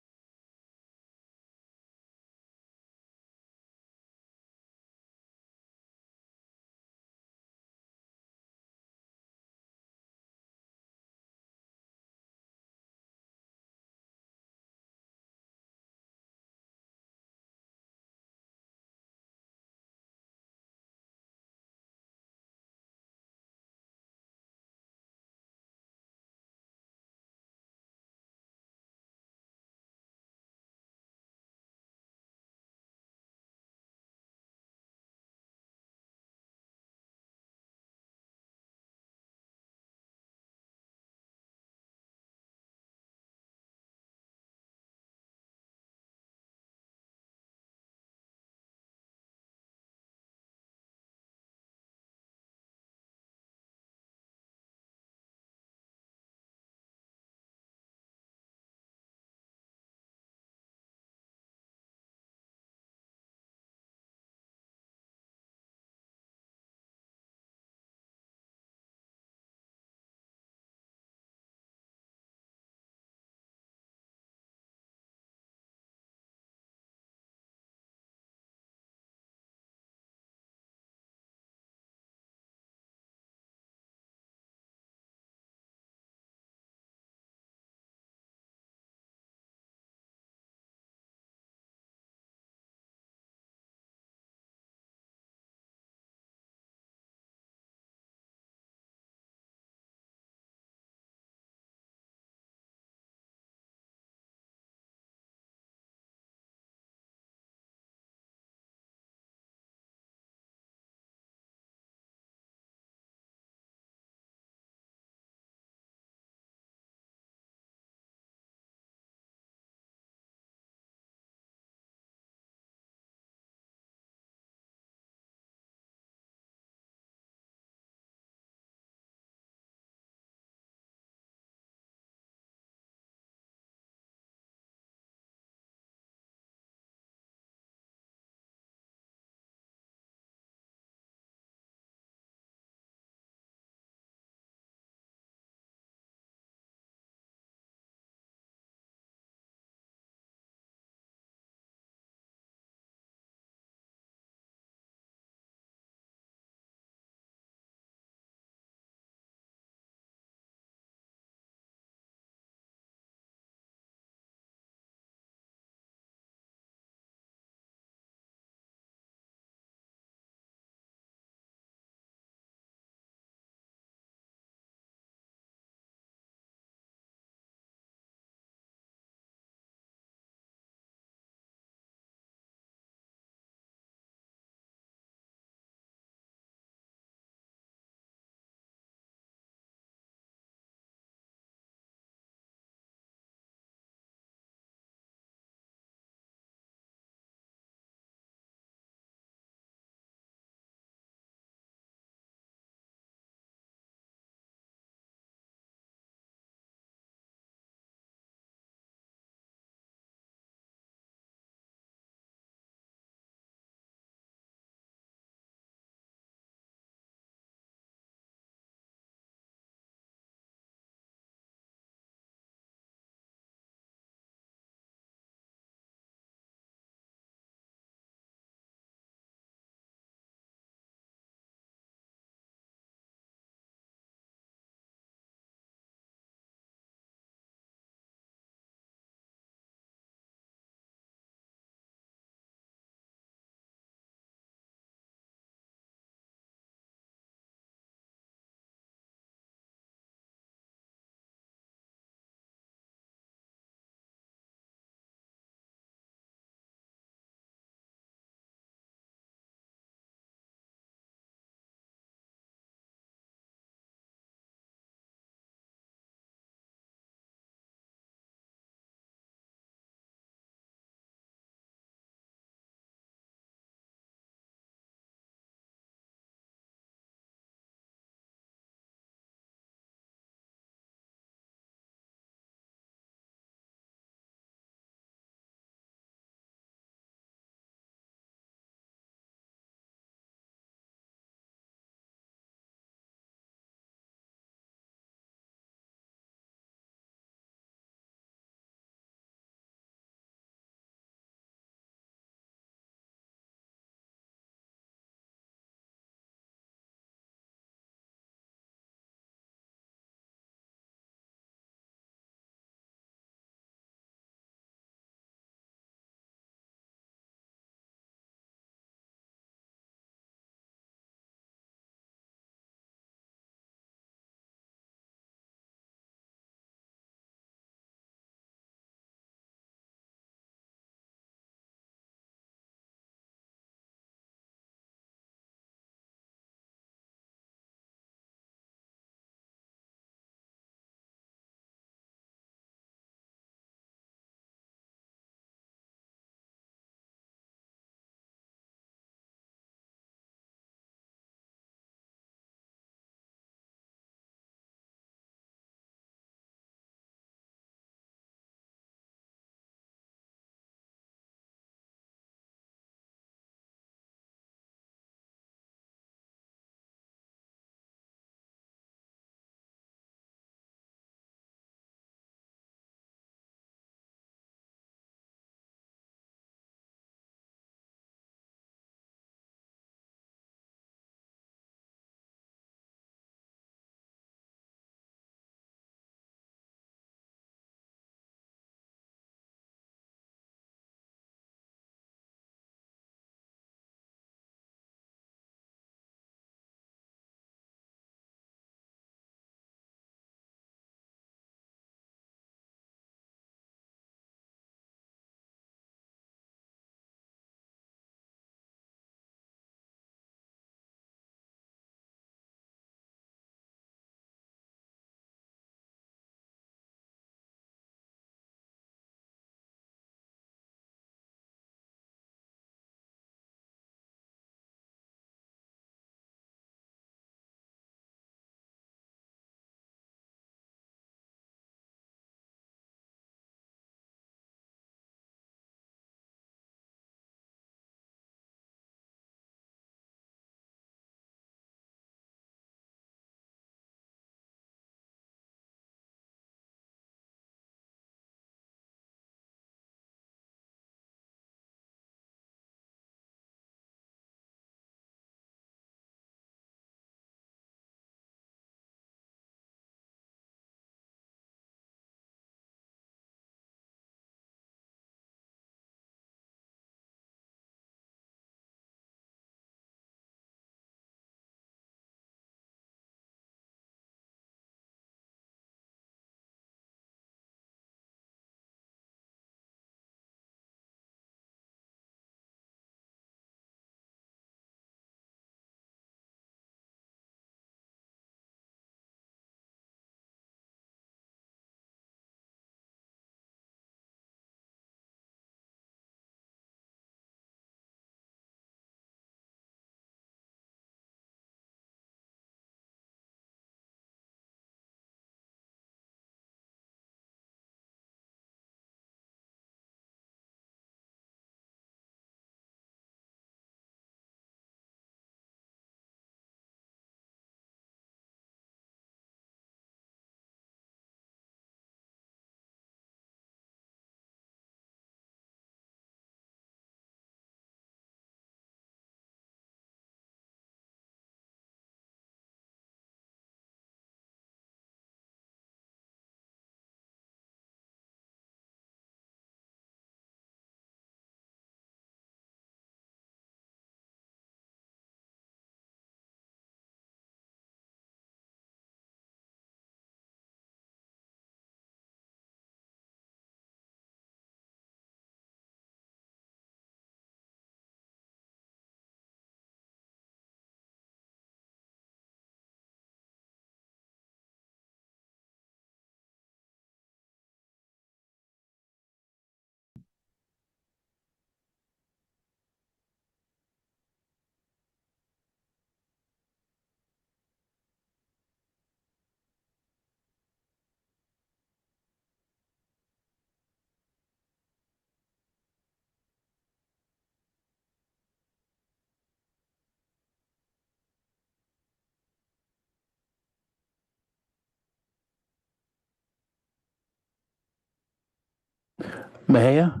Mahia?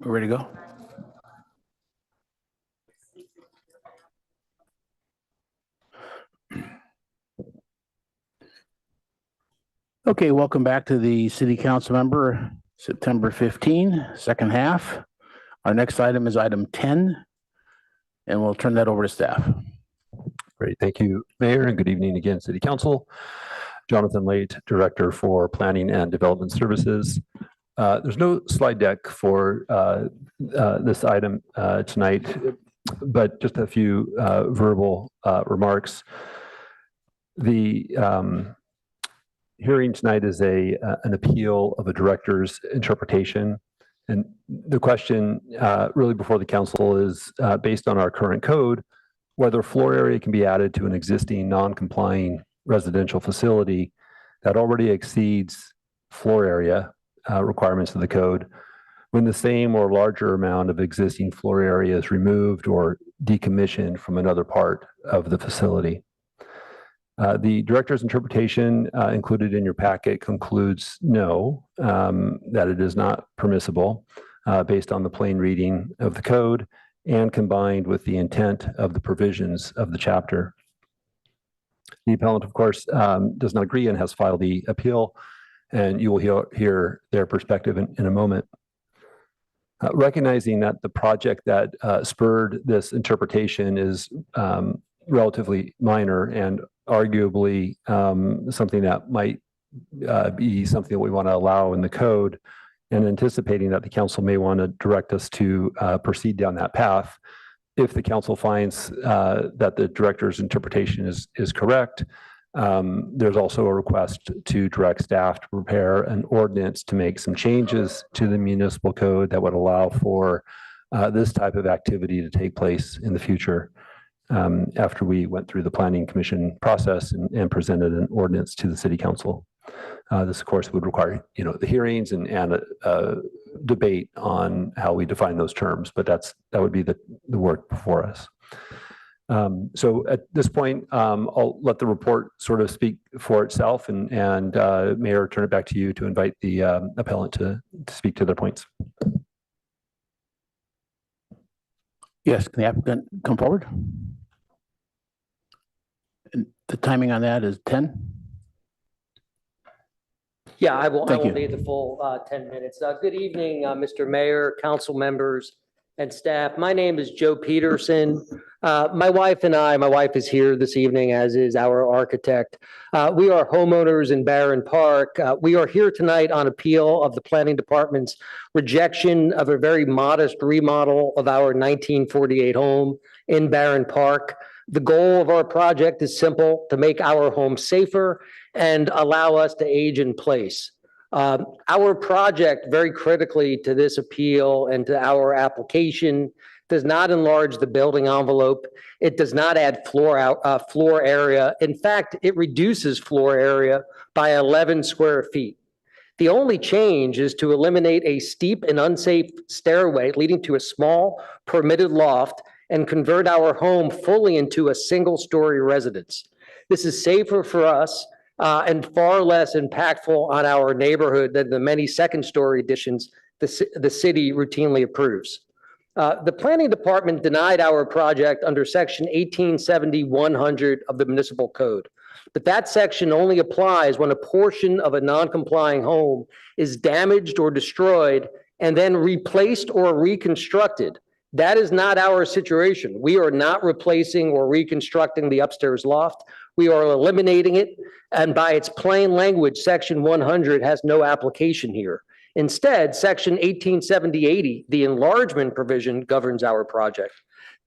We're ready to go? Okay, welcome back to the City Council member, September 15, second half. Our next item is item 10, and we'll turn that over to staff. Great. Thank you, Mayor, and good evening again, City Council. Jonathan Late, Director for Planning and Development Services. There's no slide deck for this item tonight, but just a few verbal remarks. The hearing tonight is an appeal of a director's interpretation. And the question really before the council is based on our current code, whether floor area can be added to an existing non-complying residential facility that already exceeds floor area requirements of the code when the same or larger amount of existing floor area is removed or decommissioned from another part of the facility. The director's interpretation included in your packet concludes no, that it is not permissible based on the plain reading of the code and combined with the intent of the provisions of the chapter. The appellant, of course, does not agree and has filed the appeal, and you will hear their perspective in a moment. Recognizing that the project that spurred this interpretation is relatively minor and arguably something that might be something that we want to allow in the code, and anticipating that the council may want to direct us to proceed down that path. If the council finds that the director's interpretation is correct, there's also a request to direct staff to prepare an ordinance to make some changes to the municipal code that would allow for this type of activity to take place in the future. After we went through the planning commission process and presented an ordinance to the city council. This, of course, would require, the hearings and a debate on how we define those terms, but that would be the work before us. So at this point, I'll let the report sort of speak for itself, and Mayor, turn it back to you to invite the appellant to speak to their points. Yes, can the applicant come forward? And the timing on that is 10? Yeah, I won't need the full 10 minutes. Good evening, Mr. Mayor, council members, and staff. My name is Joe Peterson. My wife is here this evening, as is our architect. We are homeowners in Barron Park. We are here tonight on appeal of the planning department's rejection of a very modest remodel of our 1948 home in Barron Park. The goal of our project is simple: to make our home safer and allow us to age in place. Our project, very critically to this appeal and to our application, does not enlarge the building envelope. It does not add floor area. In fact, it reduces floor area by 11 square feet. The only change is to eliminate a steep and unsafe stairway leading to a small permitted loft and convert our home fully into a single-story residence. This is safer for us and far less impactful on our neighborhood than the many second-story additions the city routinely approves. The planning department denied our project under section 1870-100 of the municipal code. But that section only applies when a portion of a non-complying home is damaged or destroyed and then replaced or reconstructed. That is not our situation. We are not replacing or reconstructing the upstairs loft. We are eliminating it. And by its plain language, section 100 has no application here. Instead, section 1870-80, the enlargement provision, governs our project.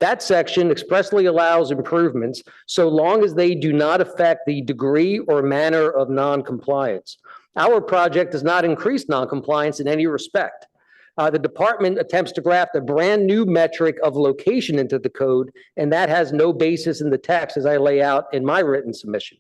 That section expressly allows improvements so long as they do not affect the degree or manner of non-compliance. Our project does not increase non-compliance in any respect. The department attempts to graft a brand new metric of location into the code, and that has no basis in the text as I lay out in my written submission.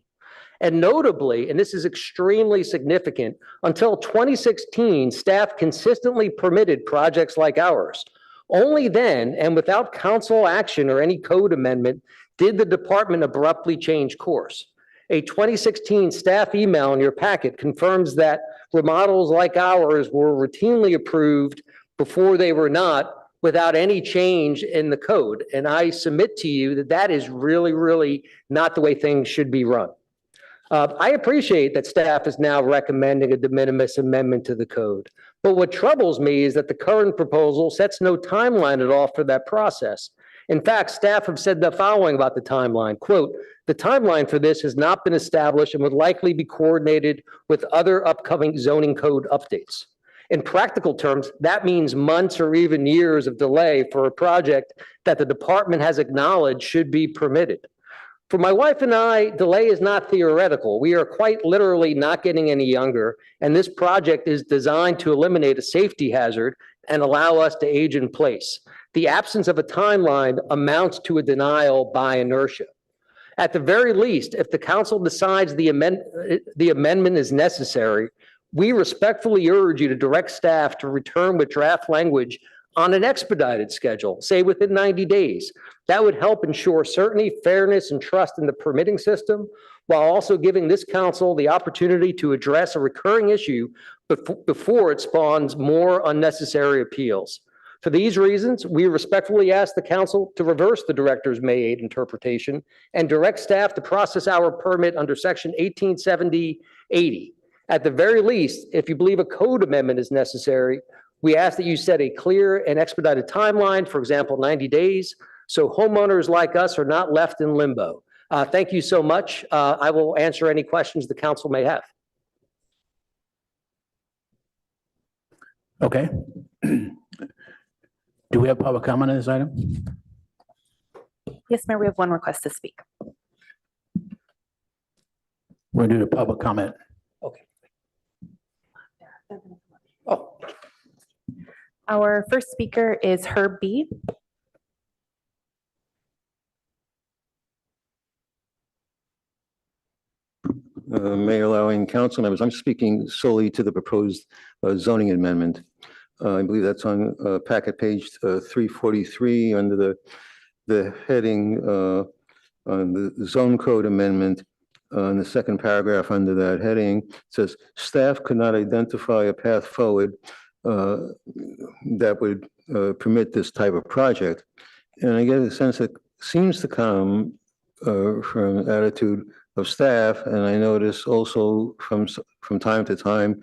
And notably, and this is extremely significant, until 2016, staff consistently permitted projects like ours. Only then, and without council action or any code amendment, did the department abruptly change course. A 2016 staff email in your packet confirms that remodels like ours were routinely approved before they were not, without any change in the code. And I submit to you that that is really, really not the way things should be run. I appreciate that staff is now recommending a de minimis amendment to the code. But what troubles me is that the current proposal sets no timeline at all for that process. In fact, staff have said the following about the timeline, quote, "The timeline for this has not been established and would likely be coordinated with other upcoming zoning code updates." In practical terms, that means months or even years of delay for a project that the department has acknowledged should be permitted. For my wife and I, delay is not theoretical. We are quite literally not getting any younger, and this project is designed to eliminate a safety hazard and allow us to age in place. The absence of a timeline amounts to a denial by inertia. At the very least, if the council decides the amendment is necessary, we respectfully urge you to direct staff to return with draft language on an expedited schedule, say within 90 days. That would help ensure certainty, fairness, and trust in the permitting system, while also giving this council the opportunity to address a recurring issue before it spawns more unnecessary appeals. For these reasons, we respectfully ask the council to reverse the director's May 8 interpretation and direct staff to process our permit under section 1870-80. At the very least, if you believe a code amendment is necessary, we ask that you set a clear and expedited timeline, for example, 90 days, so homeowners like us are not left in limbo. Thank you so much. I will answer any questions the council may have. Okay. Do we have public comment on this item? Yes, Mayor, we have one request to speak. We're going to do the public comment. Okay. Oh. Our first speaker is Herb B. Mayor Lowing, council members, I'm speaking solely to the proposed zoning amendment. I believe that's on packet page 343 under the heading on the zone code amendment. In the second paragraph under that heading, it says staff could not identify a path forward that would permit this type of project. And I get a sense that seems to come from attitude of staff, and I notice also from time to time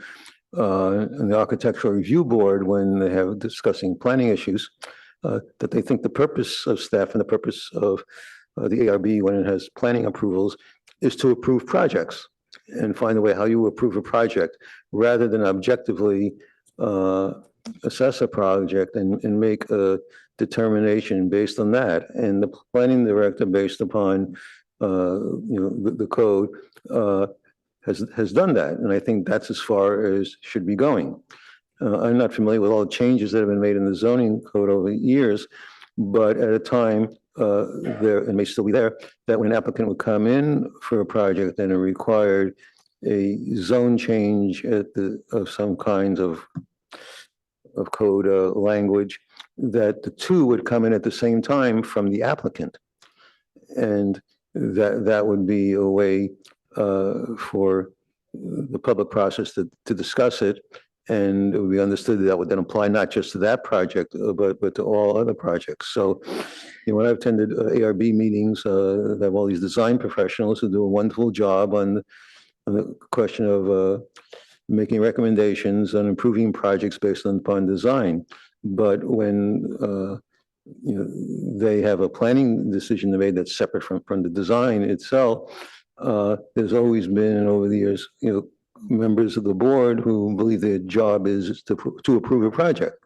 in the Architectural Review Board when they have discussing planning issues, that they think the purpose of staff and the purpose of the ARB when it has planning approvals is to approve projects and find a way how you approve a project rather than objectively assess a project and make a determination based on that. And the planning director, based upon the code, has done that, and I think that's as far as should be going. I'm not familiar with all the changes that have been made in the zoning code over the years, but at a time there, and may still be there, that when an applicant would come in for a project and it required a zone change of some kinds of code language, that the two would come in at the same time from the applicant, and that would be a way for the public process to discuss it, and it would be understood that would then apply not just to that project, but to all other projects. So, when I've attended ARB meetings, they have all these design professionals who do a wonderful job on the question of making recommendations on improving projects based upon design. But when they have a planning decision they made that's separate from the design itself, there's always been over the years, members of the board who believe their job is to approve a project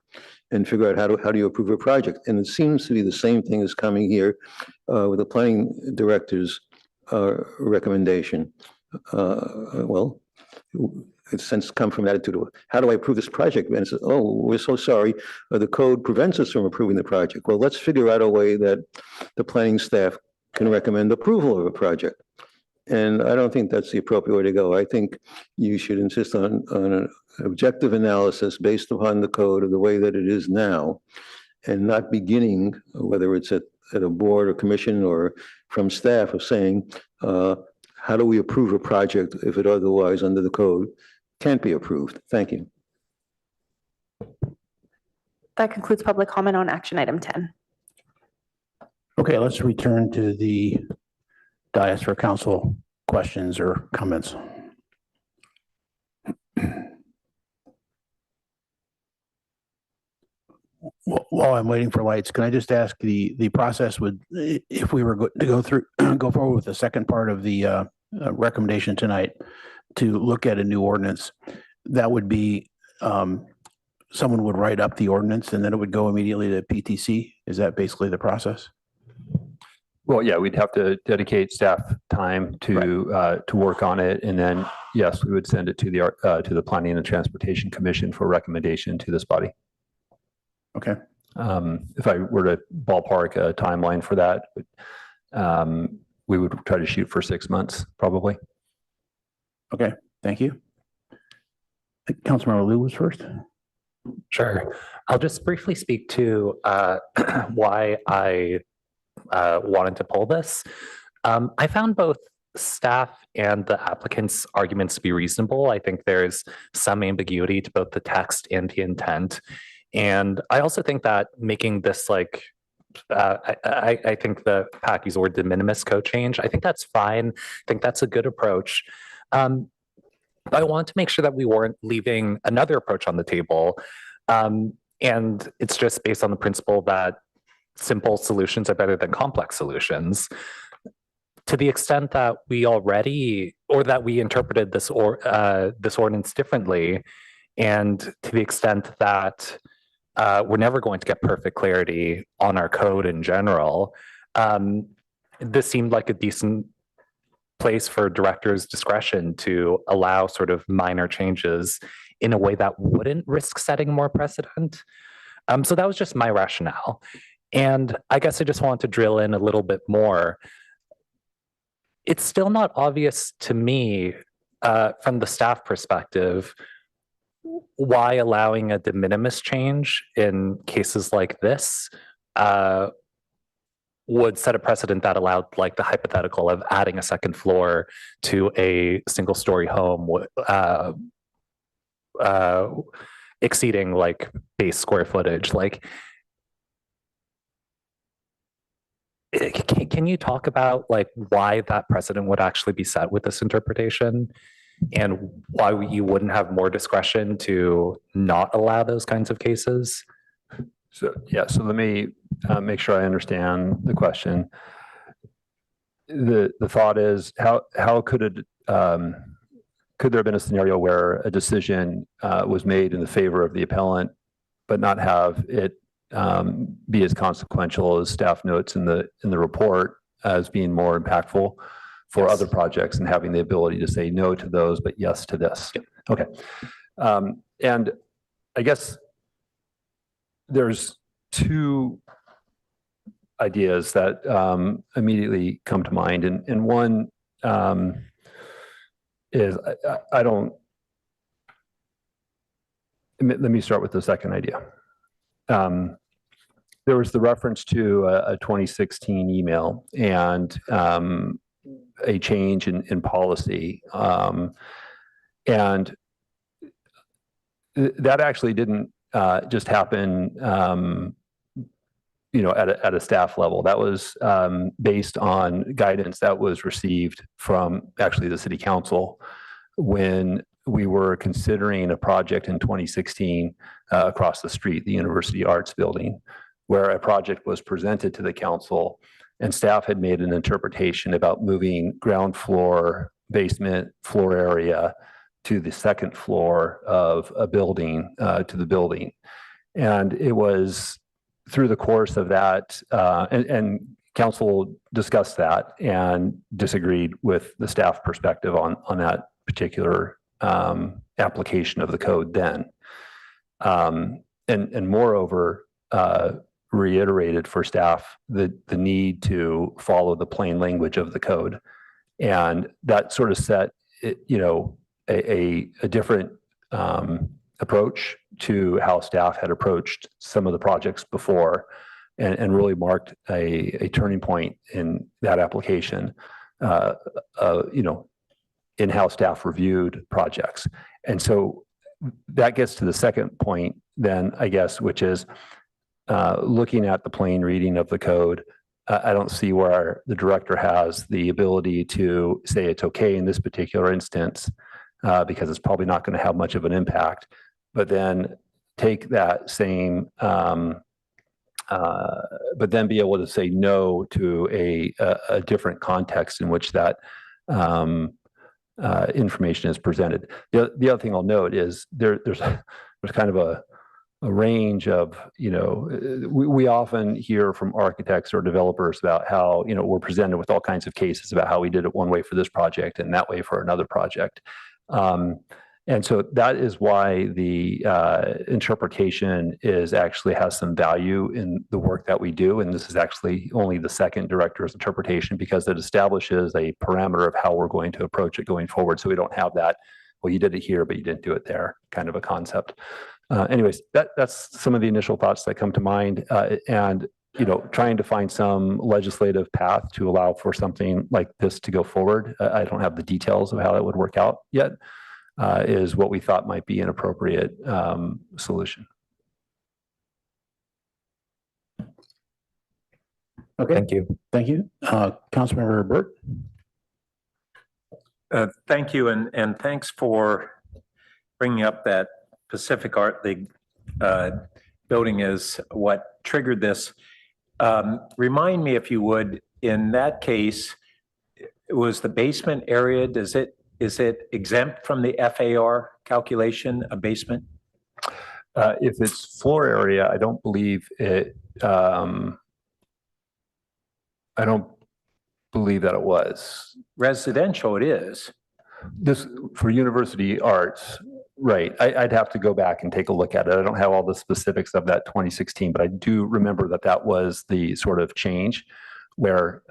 and figure out how do you approve a project. And it seems to be the same thing as coming here with the planning director's recommendation. Well, it's since come from an attitude of, how do I approve this project? And it says, oh, we're so sorry, the code prevents us from approving the project. Well, let's figure out a way that the planning staff can recommend approval of a project. And I don't think that's the appropriate way to go. I think you should insist on an objective analysis based upon the code of the way that it is now, and not beginning, whether it's at a board or commission or from staff, of saying, how do we approve a project if it otherwise under the code can't be approved. Thank you. That concludes public comment on action item 10. Okay, let's return to the dais for council questions or comments. While I'm waiting for lights, can I just ask the process would, if we were to go through, go forward with the second part of the recommendation tonight to look at a new ordinance, that would be someone would write up the ordinance and then it would go immediately to PTC? Is that basically the process? Well, yeah, we'd have to dedicate staff time to work on it, and then yes, we would send it to the Planning and Transportation Commission for recommendation to this body. Okay. If I were to ballpark a timeline for that, we would try to shoot for 6 months, probably. Okay, thank you. Councilmember Liu was first. Sure. I'll just briefly speak to why I wanted to pull this. I found both staff and the applicant's arguments to be reasonable. I think there's some ambiguity to both the text and the intent. And I also think that making this like, I think the Pat used the word de minimis code change. I think that's fine. I think that's a good approach. But I wanted to make sure that we weren't leaving another approach on the table. And it's just based on the principle that simple solutions are better than complex solutions. To the extent that we already, or that we interpreted this ordinance differently, and to the extent that we're never going to get perfect clarity on our code in general, this seemed like a decent place for director's discretion to allow sort of minor changes in a way that wouldn't risk setting more precedent. So that was just my rationale. And I guess I just want to drill in a little bit more. It's still not obvious to me from the staff perspective why allowing a de minimis change in cases like this would set a precedent that allowed like the hypothetical of adding a second floor to a single story home exceeding like base square footage. Like, can you talk about like why that precedent would actually be set with this interpretation and why you wouldn't have more discretion to not allow those kinds of cases? So, yeah, so let me make sure I understand the question. The thought is how could it, could there have been a scenario where a decision was made in the favor of the appellant, but not have it be as consequential as staff notes in the report as being more impactful for other projects and having the ability to say no to those, but yes to this? Yep. Okay. And I guess there's two ideas that immediately come to mind. And one is I don't, let me start with the second idea. There was the reference to a 2016 email and a change in policy. And that actually didn't just happen at a staff level. That was based on guidance that was received from actually the city council when we were considering a project in 2016 across the street, the University Arts Building, where a project was presented to the council and staff had made an interpretation about moving ground floor, basement floor area to the second floor of a building, to the building. And it was through the course of that, and council discussed that and disagreed with the staff perspective on that particular application of the code then. And moreover, reiterated for staff the need to follow the plain language of the code. And that sort of set, a different approach to how staff had approached some of the projects before, and really marked a turning point in that application. in-house staff reviewed projects. And so that gets to the second point then, I guess, which is looking at the plain reading of the code. I don't see where the director has the ability to say it's okay in this particular instance because it's probably not going to have much of an impact, but then take that same but then be able to say no to a different context in which that information is presented. The other thing I'll note is there's kind of a range of, we often hear from architects or developers about how, we're presented with all kinds of cases about how we did it one way for this project and that way for another project. And so that is why the interpretation actually has some value in the work that we do. And this is actually only the second director's interpretation because it establishes a parameter of how we're going to approach it going forward. So we don't have that, well, you did it here, but you didn't do it there kind of a concept. Anyways, that's some of the initial thoughts that come to mind. And trying to find some legislative path to allow for something like this to go forward. I don't have the details of how that would work out yet. Is what we thought might be an appropriate solution. Okay. Thank you. Thank you. Councilmember Burt. Thank you, and thanks for bringing up that Pacific Art League building is what triggered this. Remind me, if you would, in that case, it was the basement area. Is it exempt from the FAR calculation, a basement? If it's floor area, I don't believe it. I don't believe that it was. Residential, it is. This for university arts, right? I'd have to go back and take a look at it. I don't have all the specifics of that 2016, but I do remember that was the sort of change where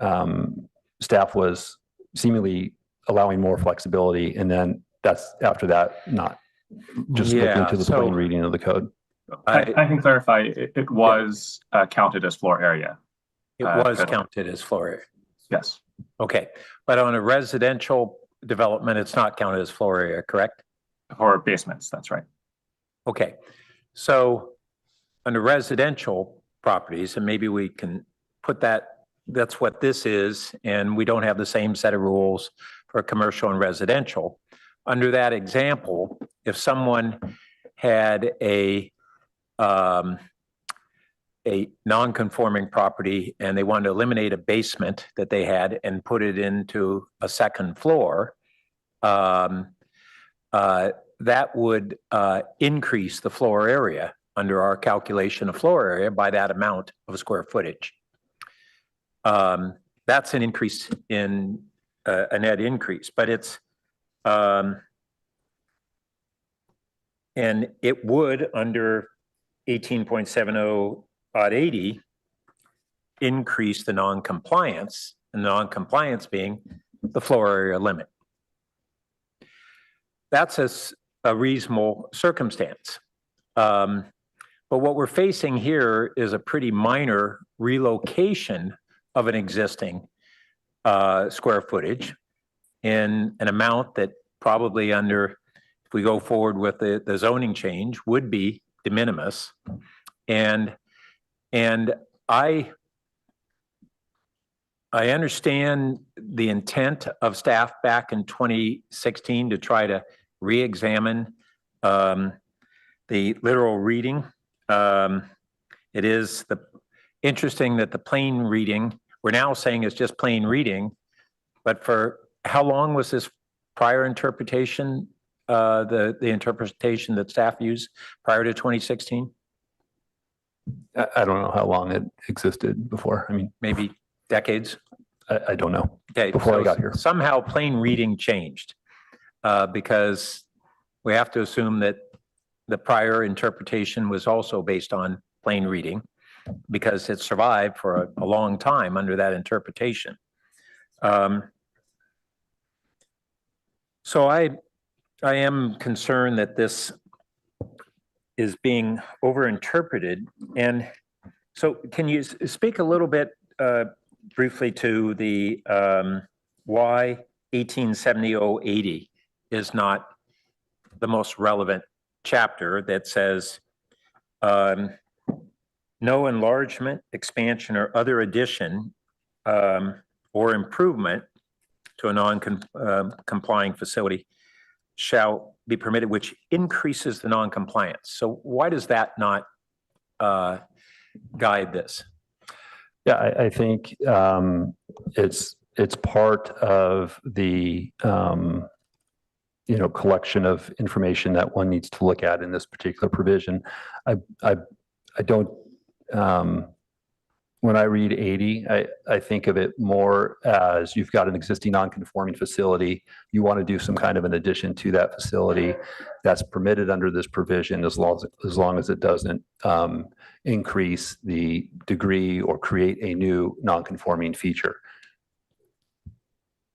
staff was seemingly allowing more flexibility, and then that's after that, not just looking to the plain reading of the code. I can clarify, it was counted as floor area. It was counted as floor area. Yes. Okay, but on a residential development, it's not counted as floor area, correct? For basements, that's right. Okay, so under residential properties, and maybe we can put that's what this is, and we don't have the same set of rules for commercial and residential. Under that example, if someone had a non-conforming property and they wanted to eliminate a basement that they had and put it into a second floor, that would increase the floor area under our calculation of floor area by that amount of square footage. That's an increase in a net increase, but it's and it would under 18.70 increase the non-compliance, and non-compliance being the floor area limit. That's a reasonable circumstance. But what we're facing here is a pretty minor relocation of an existing square footage in an amount that probably under, if we go forward with the zoning change, would be de minimis. And I understand the intent of staff back in 2016 to try to re-examine the literal reading. It is interesting that the plain reading, we're now saying it's just plain reading, but for how long was this prior interpretation, the interpretation that staff used prior to 2016? I don't know how long it existed before. I mean, maybe decades. I don't know. Okay, before so I got here, somehow plain reading changed because we have to assume that the prior interpretation was also based on plain reading because it survived for a long time under that interpretation. So I am concerned that this is being overinterpreted. And so can you speak a little bit briefly to the why 1870-080 is not the most relevant chapter that says no enlargement, expansion, or other addition or improvement to a non-complying facility shall be permitted, which increases the non-compliance. So why does that not guide this? Yeah, I think it's part of the collection of information that one needs to look at in this particular provision. I don't when I read 80, I think of it more as you've got an existing non-conforming facility. You want to do some kind of an addition to that facility that's permitted under this provision as long as it doesn't increase the degree or create a new non-conforming feature.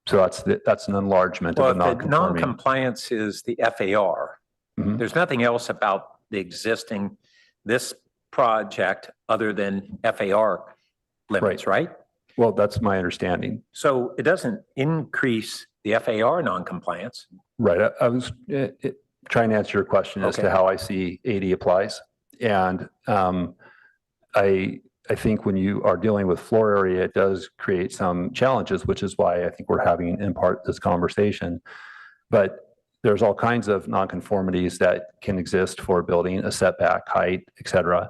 So that's an enlargement of a non-conforming. Non-compliance is the FAR. There's nothing else about the existing, this project other than FAR limits, right? Well, that's my understanding. So it doesn't increase the FAR non-compliance. Right. I was trying to answer your question as to how I see 80 applies. And I think when you are dealing with floor area, it does create some challenges, which is why I think we're having in part this conversation. But there's all kinds of nonconformities that can exist for a building, a setback, height, et cetera.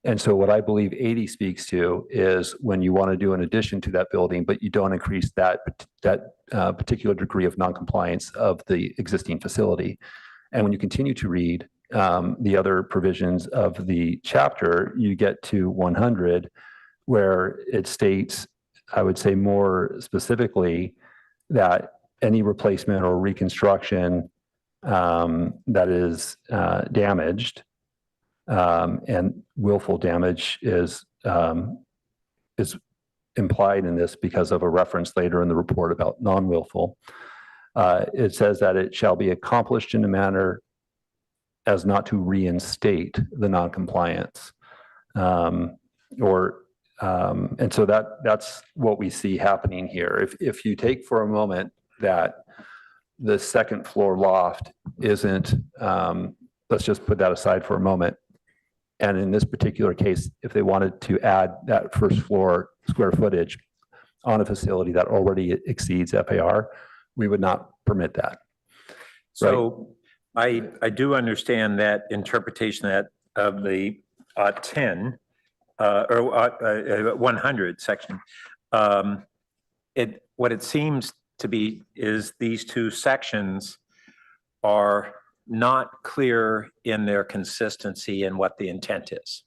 And so what I believe 80 speaks to is when you want to do an addition to that building, but you don't increase that particular degree of noncompliance of the existing facility. And when you continue to read the other provisions of the chapter, you get to 100, where it states, I would say more specifically, that any replacement or reconstruction that is damaged, and willful damage is implied in this because of a reference later in the report about non-willful. It says that it shall be accomplished in a manner as not to reinstate the noncompliance. And so that's what we see happening here. If you take for a moment that the second floor loft isn't, let's just put that aside for a moment. And in this particular case, if they wanted to add that first floor square footage on a facility that already exceeds FAR, we would not permit that. So I do understand that interpretation of the 10 or 100 section. What it seems to be is these two sections are not clear in their consistency and what the intent is.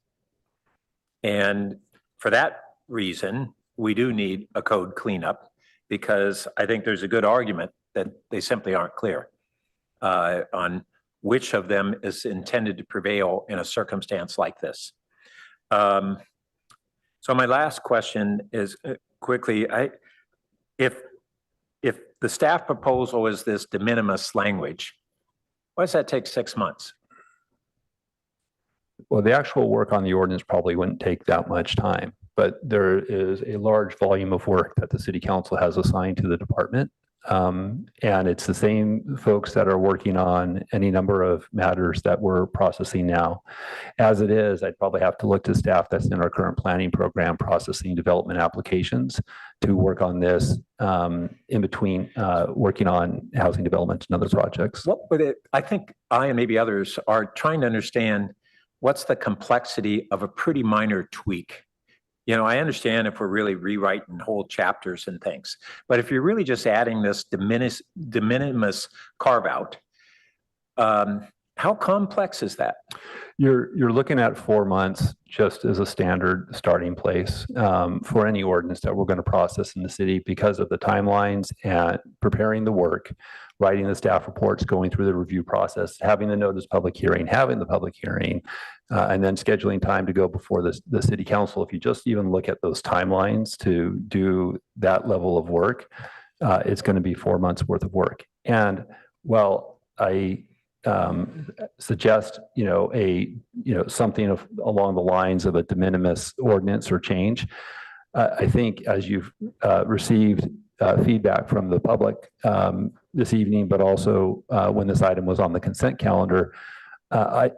And for that reason, we do need a code cleanup, because I think there's a good argument that they simply aren't clear on which of them is intended to prevail in a circumstance like this. So my last question is quickly, if the staff proposal is this de minimis language, why does that take 6 months? Well, the actual work on the ordinance probably wouldn't take that much time, but there is a large volume of work that the city council has assigned to the department. And it's the same folks that are working on any number of matters that we're processing now. As it is, I'd probably have to look to staff that's in our current planning program processing development applications to work on this in between working on housing development and other projects. I think I and maybe others are trying to understand what's the complexity of a pretty minor tweak. You know, I understand if we're really rewriting whole chapters and things, but if you're really just adding this de minimis carve out, how complex is that? You're looking at 4 months just as a standard starting place for any ordinance that we're going to process in the city, because of the timelines and preparing the work, writing the staff reports, going through the review process, having the notice public hearing, having the public hearing, and then scheduling time to go before the city council. If you just even look at those timelines to do that level of work, it's going to be 4 months worth of work. And while I suggest, something along the lines of a de minimis ordinance or change, I think as you've received feedback from the public this evening, but also when this item was on the consent calendar. I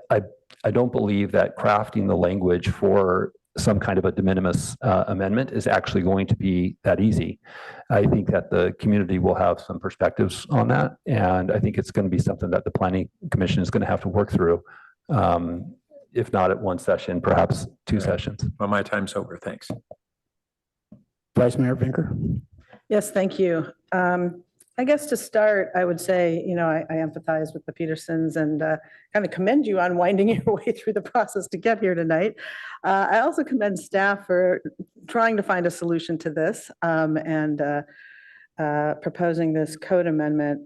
don't believe that crafting the language for some kind of a de minimis amendment is actually going to be that easy. I think that the community will have some perspectives on that, and I think it's going to be something that the Planning Commission is going to have to work through. If not at one session, perhaps two sessions. Well, my time's over. Thanks. Vice Mayor Vinker. Yes, thank you. I guess to start, I would say, I empathize with the Petersons and kind of commend you on winding your way through the process to get here tonight. I also commend staff for trying to find a solution to this and proposing this code amendment,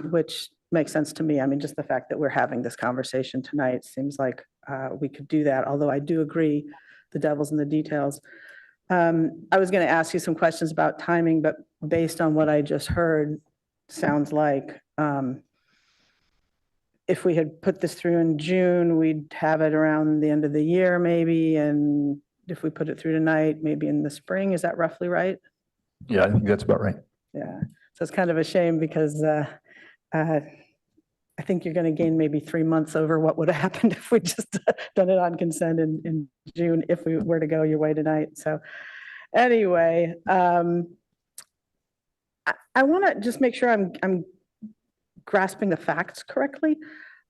which makes sense to me. I mean, just the fact that we're having this conversation tonight seems like we could do that, although I do agree the devil's in the details. I was going to ask you some questions about timing, but based on what I just heard, sounds like if we had put this through in June, we'd have it around the end of the year maybe, and if we put it through tonight, maybe in the spring. Is that roughly right? Yeah, I think that's about right. Yeah, so it's kind of a shame because I think you're going to gain maybe 3 months over what would have happened if we just done it on consent in June, if we were to go your way tonight. So anyway, I want to just make sure I'm grasping the facts correctly.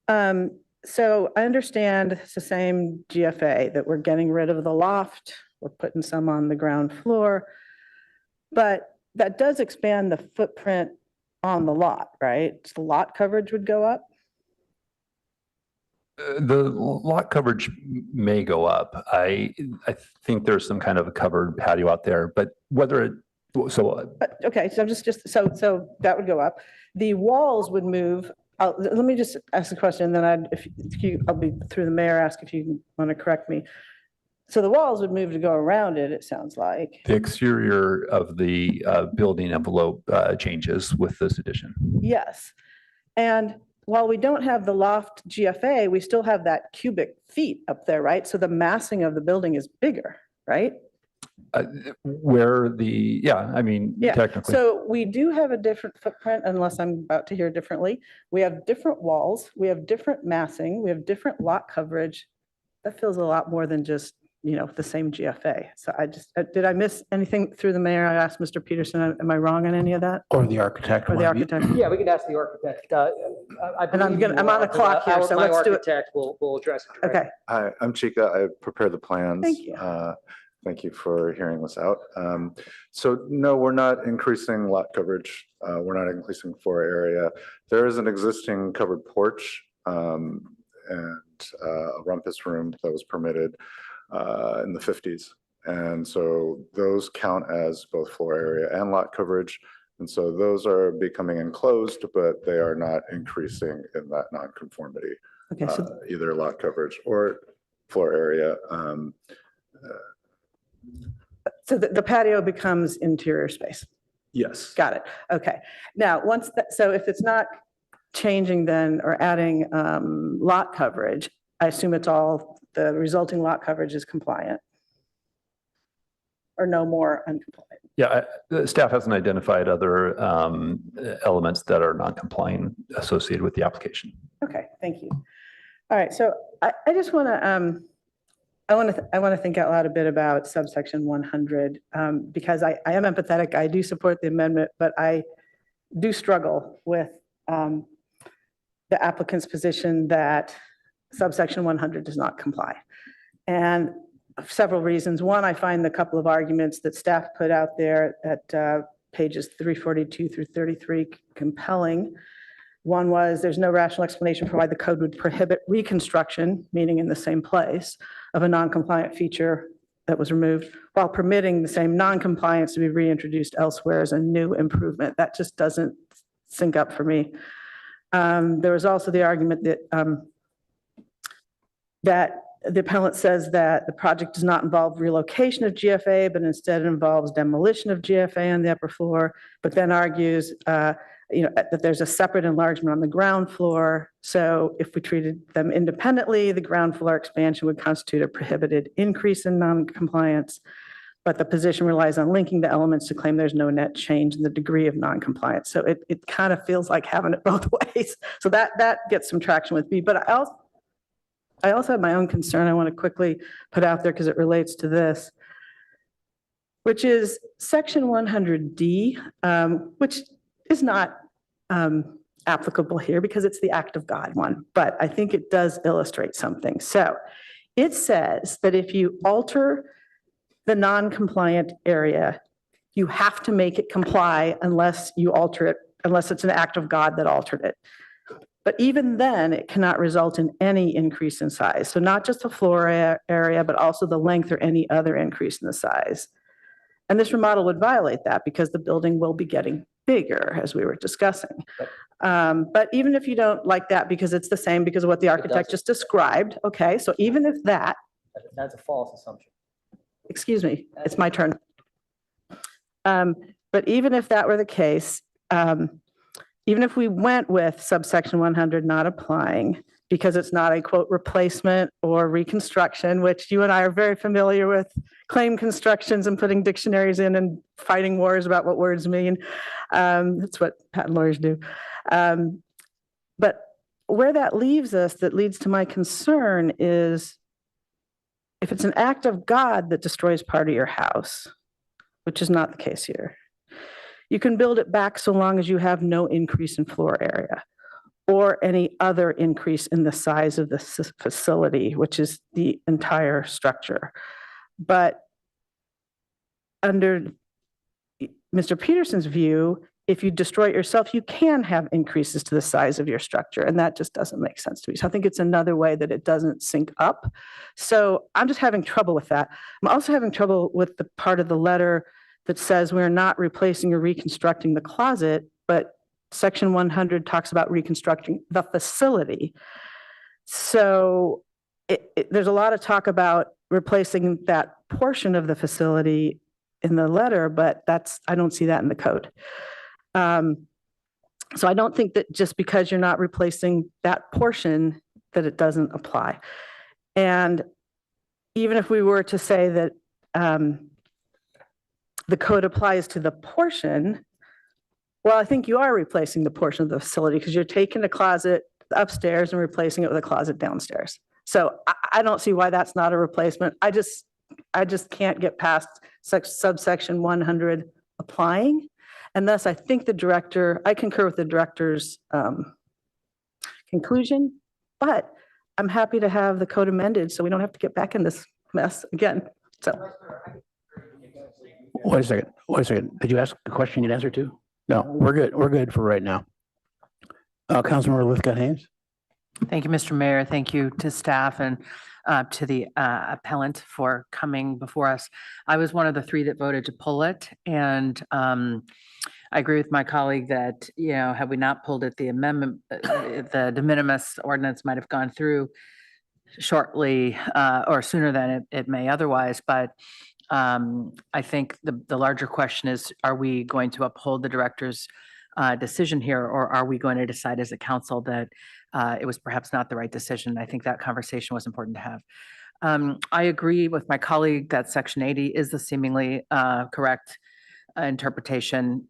So I understand it's the same GFA, that we're getting rid of the loft, we're putting some on the ground floor, but that does expand the footprint on the lot, right? So the lot coverage would go up? The lot coverage may go up. I think there's some kind of a covered patio out there, but whether it, Okay, so so that would go up. The walls would move. Let me just ask a question, and then I'll be through the mayor, ask if you want to correct me. So the walls would move to go around it, it sounds like. the exterior of the building envelope changes with this addition. Yes. And while we don't have the loft GFA, we still have that cubic feet up there, right? So the massing of the building is bigger, right? Technically. So we do have a different footprint, unless I'm about to hear differently. We have different walls, we have different massing, we have different lot coverage. That feels a lot more than just, the same GFA. So did I miss anything through the mayor? I asked Mr. Peterson, am I wrong on any of that? Or the architect. Or the architect? Yeah, we can ask the architect. And I'm on the clock here, so let's do it. My architect will address it. Okay. Hi, I'm Chica. I prepared the plans. Thank you. Thank you for hearing this out. So no, we're not increasing lot coverage. We're not increasing floor area. There is an existing covered porch and a rumpus room that was permitted in the 50s. And so those count as both floor area and lot coverage. And so those are becoming enclosed, but they are not increasing in that nonconformity, Okay, so either lot coverage or floor area. So the patio becomes interior space. Yes. Got it. Okay. Now, so if it's not changing then or adding lot coverage, I assume the resulting lot coverage is compliant or no more uncompliant. Yeah, the staff hasn't identified other elements that are non-compliant associated with the application. Okay, thank you. All right, so I just want to, I want to think out loud a bit about subsection 100 because I am empathetic. I do support the amendment, but I do struggle with the applicant's position that subsection 100 does not comply. And several reasons. One, I find the couple of arguments that staff put out there at pages 342 through 33 compelling. One was there's no rational explanation for why the code would prohibit reconstruction, meaning in the same place, of a non-compliant feature that was removed while permitting the same non-compliance to be reintroduced elsewhere as a new improvement. That just doesn't sync up for me. There was also the argument that the appellant says that the project does not involve relocation of GFA, but instead involves demolition of GFA on the upper floor, but then argues that there's a separate enlargement on the ground floor. So if we treated them independently, the ground floor expansion would constitute a prohibited increase in non-compliance. but the position relies on linking the elements to claim there's no net change in the degree of noncompliance. So it kind of feels like having it both ways. So that gets some traction with me. But I also have my own concern I want to quickly put out there because it relates to this, which is section 100D, which is not applicable here because it's the act of God one, but I think it does illustrate something. So it says that if you alter the non-compliant area, you have to make it comply unless you alter it, unless it's an act of God that altered it. But even then, it cannot result in any increase in size. So not just the floor area, but also the length or any other increase in the size. And this remodel would violate that because the building will be getting bigger, as we were discussing. But even if you don't like that because it's the same because of what the architect just described, okay, so even if that. That's a false assumption. Excuse me, it's my turn. But even if that were the case, even if we went with subsection 100 not applying because it's not a quote replacement or reconstruction, which you and I are very familiar with claim constructions and putting dictionaries in and fighting wars about what words mean. That's what patent lawyers do. But where that leaves us, that leads to my concern is if it's an act of God that destroys part of your house, which is not the case here, you can build it back so long as you have no increase in floor area or any other increase in the size of the facility, which is the entire structure. But under Mr. Peterson's view, if you destroy it yourself, you can have increases to the size of your structure, and that just doesn't make sense to me. So I think it's another way that it doesn't sync up. So I'm just having trouble with that. I'm also having trouble with the part of the letter that says we're not replacing or reconstructing the closet, but section 100 talks about reconstructing the facility. So there's a lot of talk about replacing that portion of the facility in the letter, but I don't see that in the code. So I don't think that just because you're not replacing that portion that it doesn't apply. And even if we were to say that the code applies to the portion, well, I think you are replacing the portion of the facility because you're taking the closet upstairs and replacing it with a closet downstairs. So I don't see why that's not a replacement. I just can't get past subsection 100 applying. And thus, I think I concur with the director's conclusion, but I'm happy to have the code amended so we don't have to get back in this mess again. So. Wait a second. Did you ask a question you'd answer to? No, we're good. We're good for right now. Councilmember Lithcott-Haynes. Thank you, Mr. Mayor. Thank you to staff and to the appellant for coming before us. I was one of the 3 that voted to pull it, and I agree with my colleague that, had we not pulled it, the amendment, the de minimis ordinance might have gone through shortly or sooner than it may otherwise. But I think the larger question is, are we going to uphold the director's decision here, or are we going to decide as a council that it was perhaps not the right decision? I think that conversation was important to have. I agree with my colleague that section 80 is the seemingly correct interpretation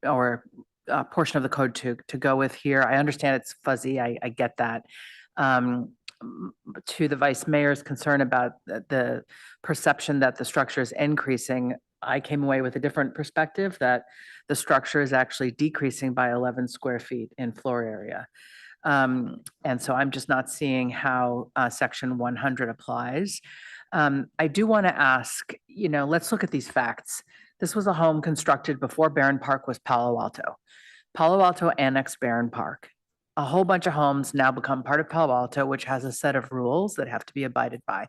or portion of the code to go with here. I understand it's fuzzy. I get that. To the vice mayor's concern about the perception that the structure is increasing, I came away with a different perspective that the structure is actually decreasing by 11 square feet in floor area. And so I'm just not seeing how section 100 applies. I do want to ask, let's look at these facts. This was a home constructed before Barron Park was Palo Alto. Palo Alto annexed Barron Park. A whole bunch of homes now become part of Palo Alto, which has a set of rules that have to be abided by.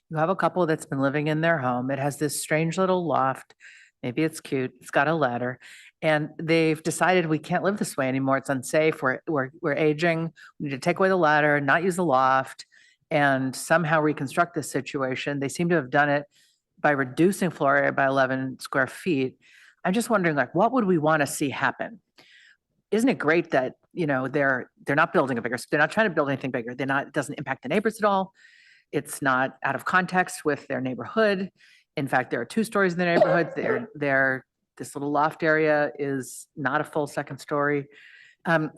You have a couple that's been living in their home. It has this strange little loft. Maybe it's cute. It's got a ladder. And they've decided we can't live this way anymore. It's unsafe. We're aging. We need to take away the ladder, not use the loft, and somehow reconstruct this situation. They seem to have done it by reducing floor area by 11 square feet. I'm just wondering, what would we want to see happen? Isn't it great that, they're not building they're not trying to build anything bigger. It doesn't impact the neighbors at all. It's not out of context with their neighborhood. In fact, there are 2 stories in the neighborhood. This little loft area is not a full second story. So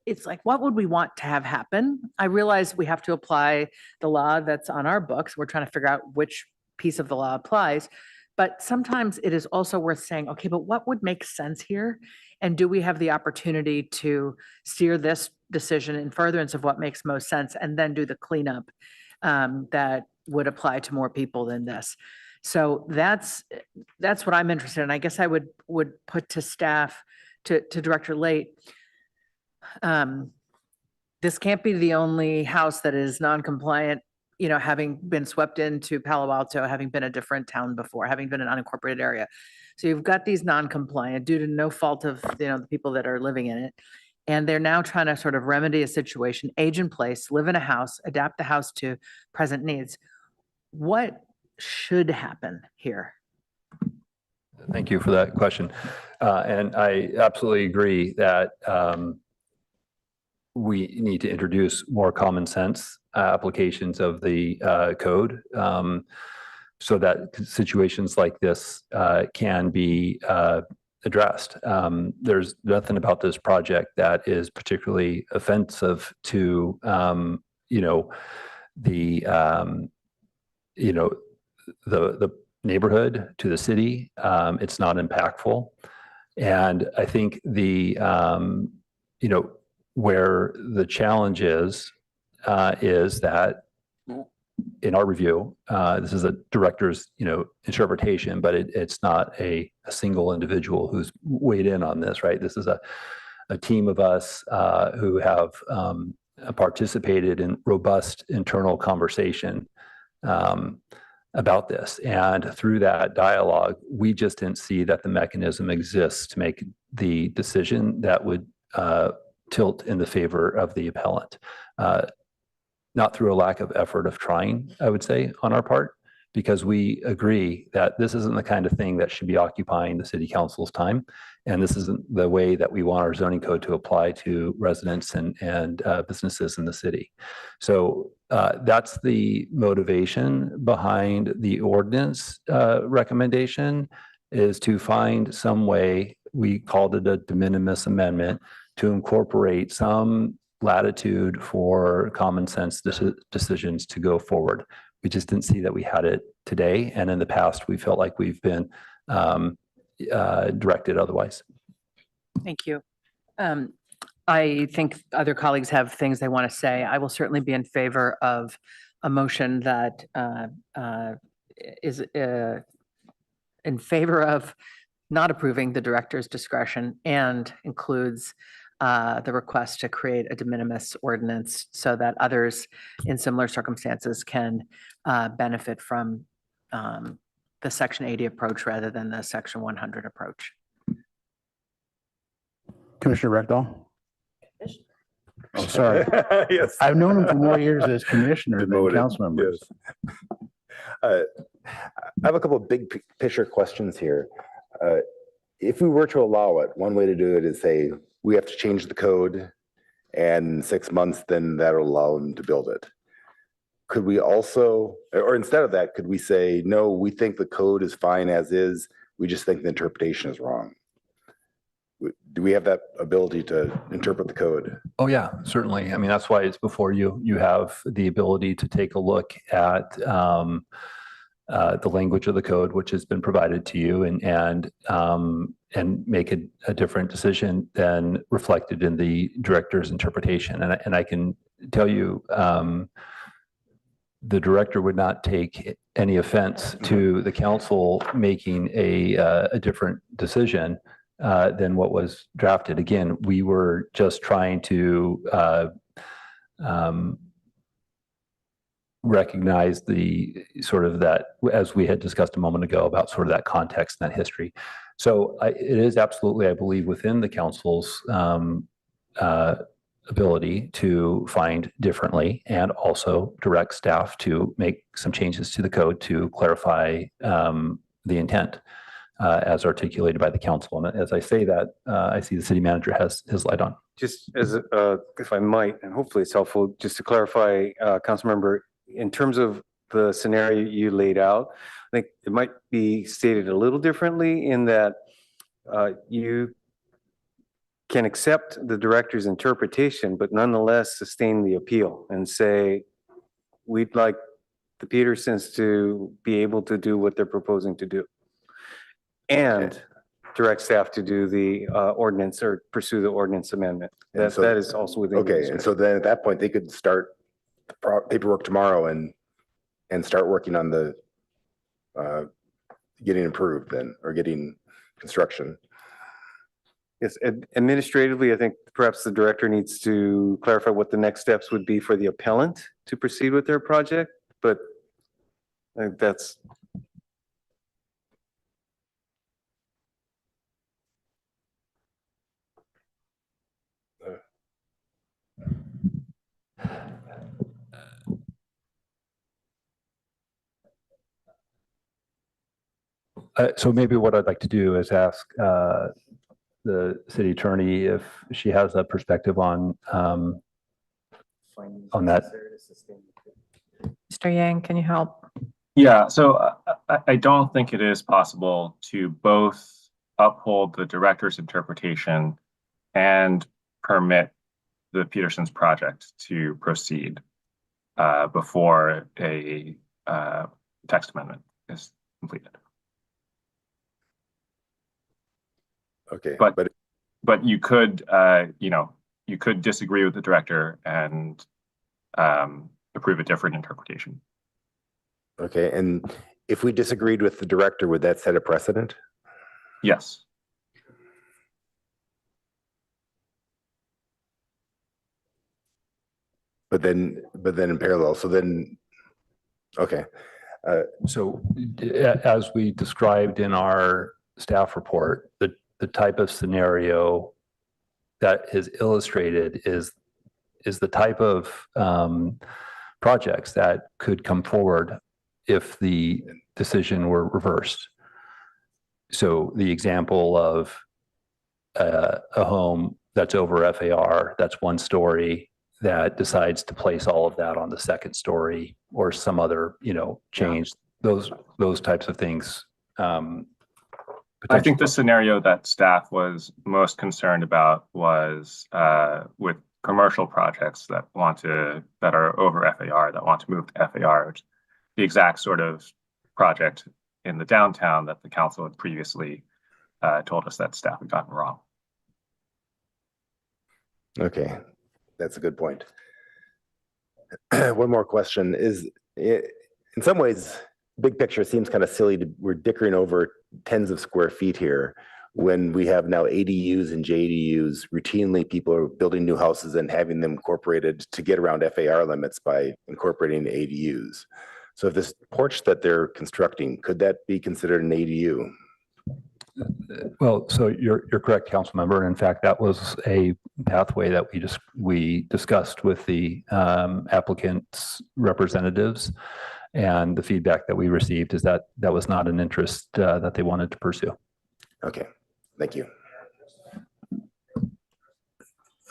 it's like, what would we want to have happen? I realize we have to apply the law that's on our books. We're trying to figure out which piece of the law applies. But sometimes it is also worth saying, okay, but what would make sense here? And do we have the opportunity to steer this decision in furtherance of what makes most sense and then do the cleanup that would apply to more people than this? So that's what I'm interested in. I guess I would put to staff, to Director Late, this can't be the only house that is non-compliant, having been swept into Palo Alto, having been a different town before, having been an unincorporated area. So you've got these non-compliant due to no fault of, the people that are living in it. And they're now trying to sort of remedy a situation, age in place, live in a house, adapt the house to present needs. What should happen here? Thank you for that question. And I absolutely agree that we need to introduce more common sense applications of the code so that situations like this can be addressed. There's nothing about this project that is particularly offensive to, the neighborhood, to the city. It's not impactful. And I think where the challenge is that in our review, this is a director's, interpretation, but it's not a single individual who's weighed in on this, right? This is a team of us who have participated in robust internal conversation about this. And through that dialogue, we just didn't see that the mechanism exists to make the decision that would tilt in the favor of the appellant. Not through a lack of effort of trying, I would say, on our part, because we agree that this isn't the kind of thing that should be occupying the city council's time. And this isn't the way that we want our zoning code to apply to residents and businesses in the city. So that's the motivation behind the ordinance recommendation, is to find some way, we called it a de minimis amendment, to incorporate some latitude for common sense decisions to go forward. We just didn't see that we had it today. And in the past, we felt like we've been directed otherwise. Thank you. I think other colleagues have things they want to say. I will certainly be in favor of a motion that is in favor of not approving the director's discretion and includes the request to create a de minimis ordinance so that others in similar circumstances can benefit from the Section 80 approach rather than the Section 100 approach. Commissioner Rekdal? Oh, sorry. Yes. I've known him for more years as commissioner than council member. I have a couple of big picture questions here. If we were to allow it, one way to do it is say, we have to change the code, and in 6 months, then that'll allow them to build it. Could we also, or instead of that, could we say, no, we think the code is fine as is, we just think the interpretation is wrong? Do we have that ability to interpret the code? Oh yeah, certainly. I mean, that's why it's before you. You have the ability to take a look at the language of the code, which has been provided to you, and make a different decision than reflected in the director's interpretation. And I can tell you, the director would not take any offense to the council making a different decision than what was drafted. Again, we were just trying to recognize the sort of that, as we had discussed a moment ago, about sort of that context and that history. So it is absolutely, I believe, within the council's ability to find differently and also direct staff to make some changes to the code to clarify the intent as articulated by the council. And as I say that, I see the city manager has his light on. Just as, if I might, and hopefully it's helpful, just to clarify, Councilmember, in terms of the scenario you laid out. I think it might be stated a little differently in that you can accept the director's interpretation, but nonetheless sustain the appeal and say, we'd like the Petersons to be able to do what they're proposing to do. And direct staff to do the ordinance or pursue the ordinance amendment. That is also within. Okay, and so then at that point, they could start the paperwork tomorrow and start working on the getting approved then, or getting construction. Yes, administratively, I think perhaps the director needs to clarify what the next steps would be for the appellant to proceed with their project, but I think that's. So maybe what I'd like to do is ask the city attorney if she has a perspective on that. Mr. Yang, can you help? Yeah, so I don't think it is possible to both uphold the director's interpretation and permit the Petersons project to proceed before a text amendment is completed. Okay, but you could, you could disagree with the director and approve a different interpretation. Okay, and if we disagreed with the director, would that set a precedent? Yes. But then in parallel, so then, okay. So as we described in our staff report, the type of scenario that is illustrated is the type of projects that could come forward if the decision were reversed. So the example of a home that's over FAR, that's one story, that decides to place all of that on the second story or some other, change, those types of things. I think the scenario that staff was most concerned about was with commercial projects that are over FAR, that want to move to FAR, which is the exact sort of project in the downtown that the council had previously told us that staff had gotten wrong. Okay, that's a good point. One more question is, in some ways, big picture seems kind of silly we're dickering over tens of square feet here when we have now ADUs and JDUs. Routinely, people are building new houses and having them incorporated to get around FAR limits by incorporating ADUs. So if this porch that they're constructing, could that be considered an ADU? Well, so you're correct, council member. In fact, that was a pathway that we discussed with the applicant's representatives. And the feedback that we received is that that was not an interest that they wanted to pursue. Okay, thank you.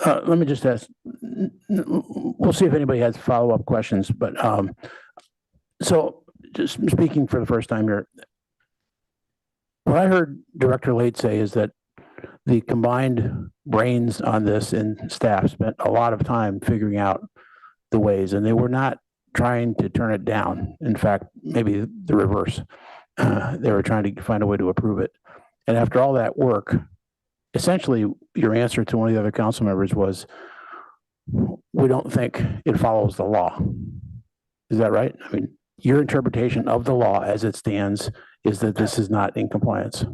Let me just ask, we'll see if anybody has follow-up questions, but so just speaking for the first time here, what I heard Director Late say is that the combined brains on this and staff spent a lot of time figuring out the ways, and they were not trying to turn it down. In fact, maybe the reverse. They were trying to find a way to approve it. And after all that work, essentially your answer to one of the other council members was, we don't think it follows the law. Is that right? I mean, your interpretation of the law as it stands is that this is not in compliance.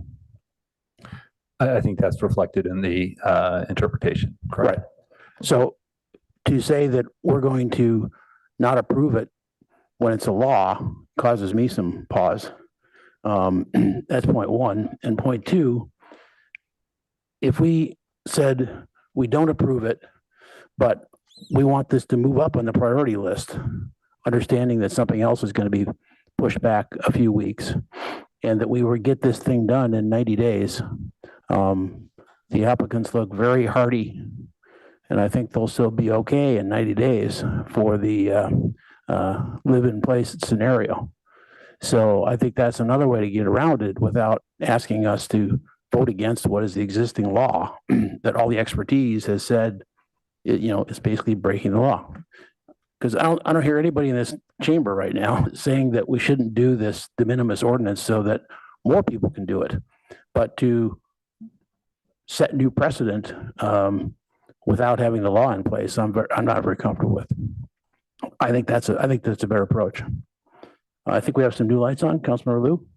I think that's reflected in the interpretation. Correct. Right. So to say that we're going to not approve it when it's a law causes me some pause. That's point one. And point two, if we said we don't approve it, but we want this to move up on the priority list, understanding that something else is going to be pushed back a few weeks, and that we would get this thing done in 90 days, the applicants look very hardy, and I think they'll still be okay in 90 days for the live in place scenario. So I think that's another way to get around it without asking us to vote against what is the existing law that all the expertise has said, is basically breaking the law. Because I don't hear anybody in this chamber right now saying that we shouldn't do this de minimis ordinance so that more people can do it, but to set new precedent without having the law in place, I'm not very comfortable with. I think that's a better approach. I think we have some new lights on, Councilmember Liu.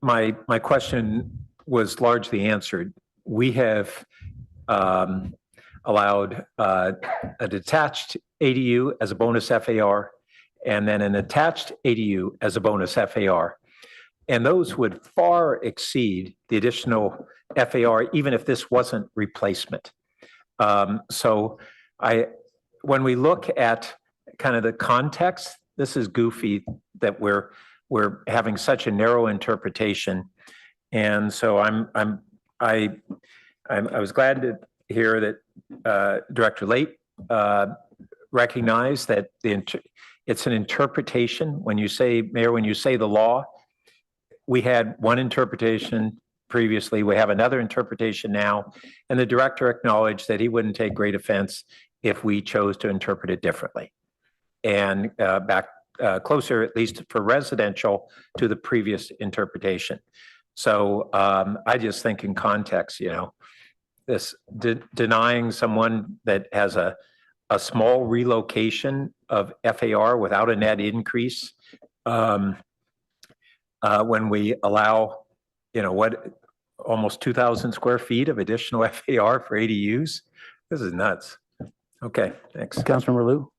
My question was largely answered. We have allowed a detached ADU as a bonus FAR, and then an attached ADU as a bonus FAR. And those would far exceed the additional FAR, even if this wasn't replacement. So when we look at kind of the context, this is goofy that we're having such a narrow interpretation. And so I was glad to hear that Director Late recognized that it's an interpretation. When you say, Mayor, when you say the law, we had one interpretation previously, we have another interpretation now, and the director acknowledged that he wouldn't take great offense if we chose to interpret it differently. And back closer, at least for residential, to the previous interpretation. So I just think in context, this denying someone that has a small relocation of FAR without a net increase, when we allow, almost 2,000 square feet of additional FAR for ADUs, this is nuts. Okay, thanks. Councilmember Liu.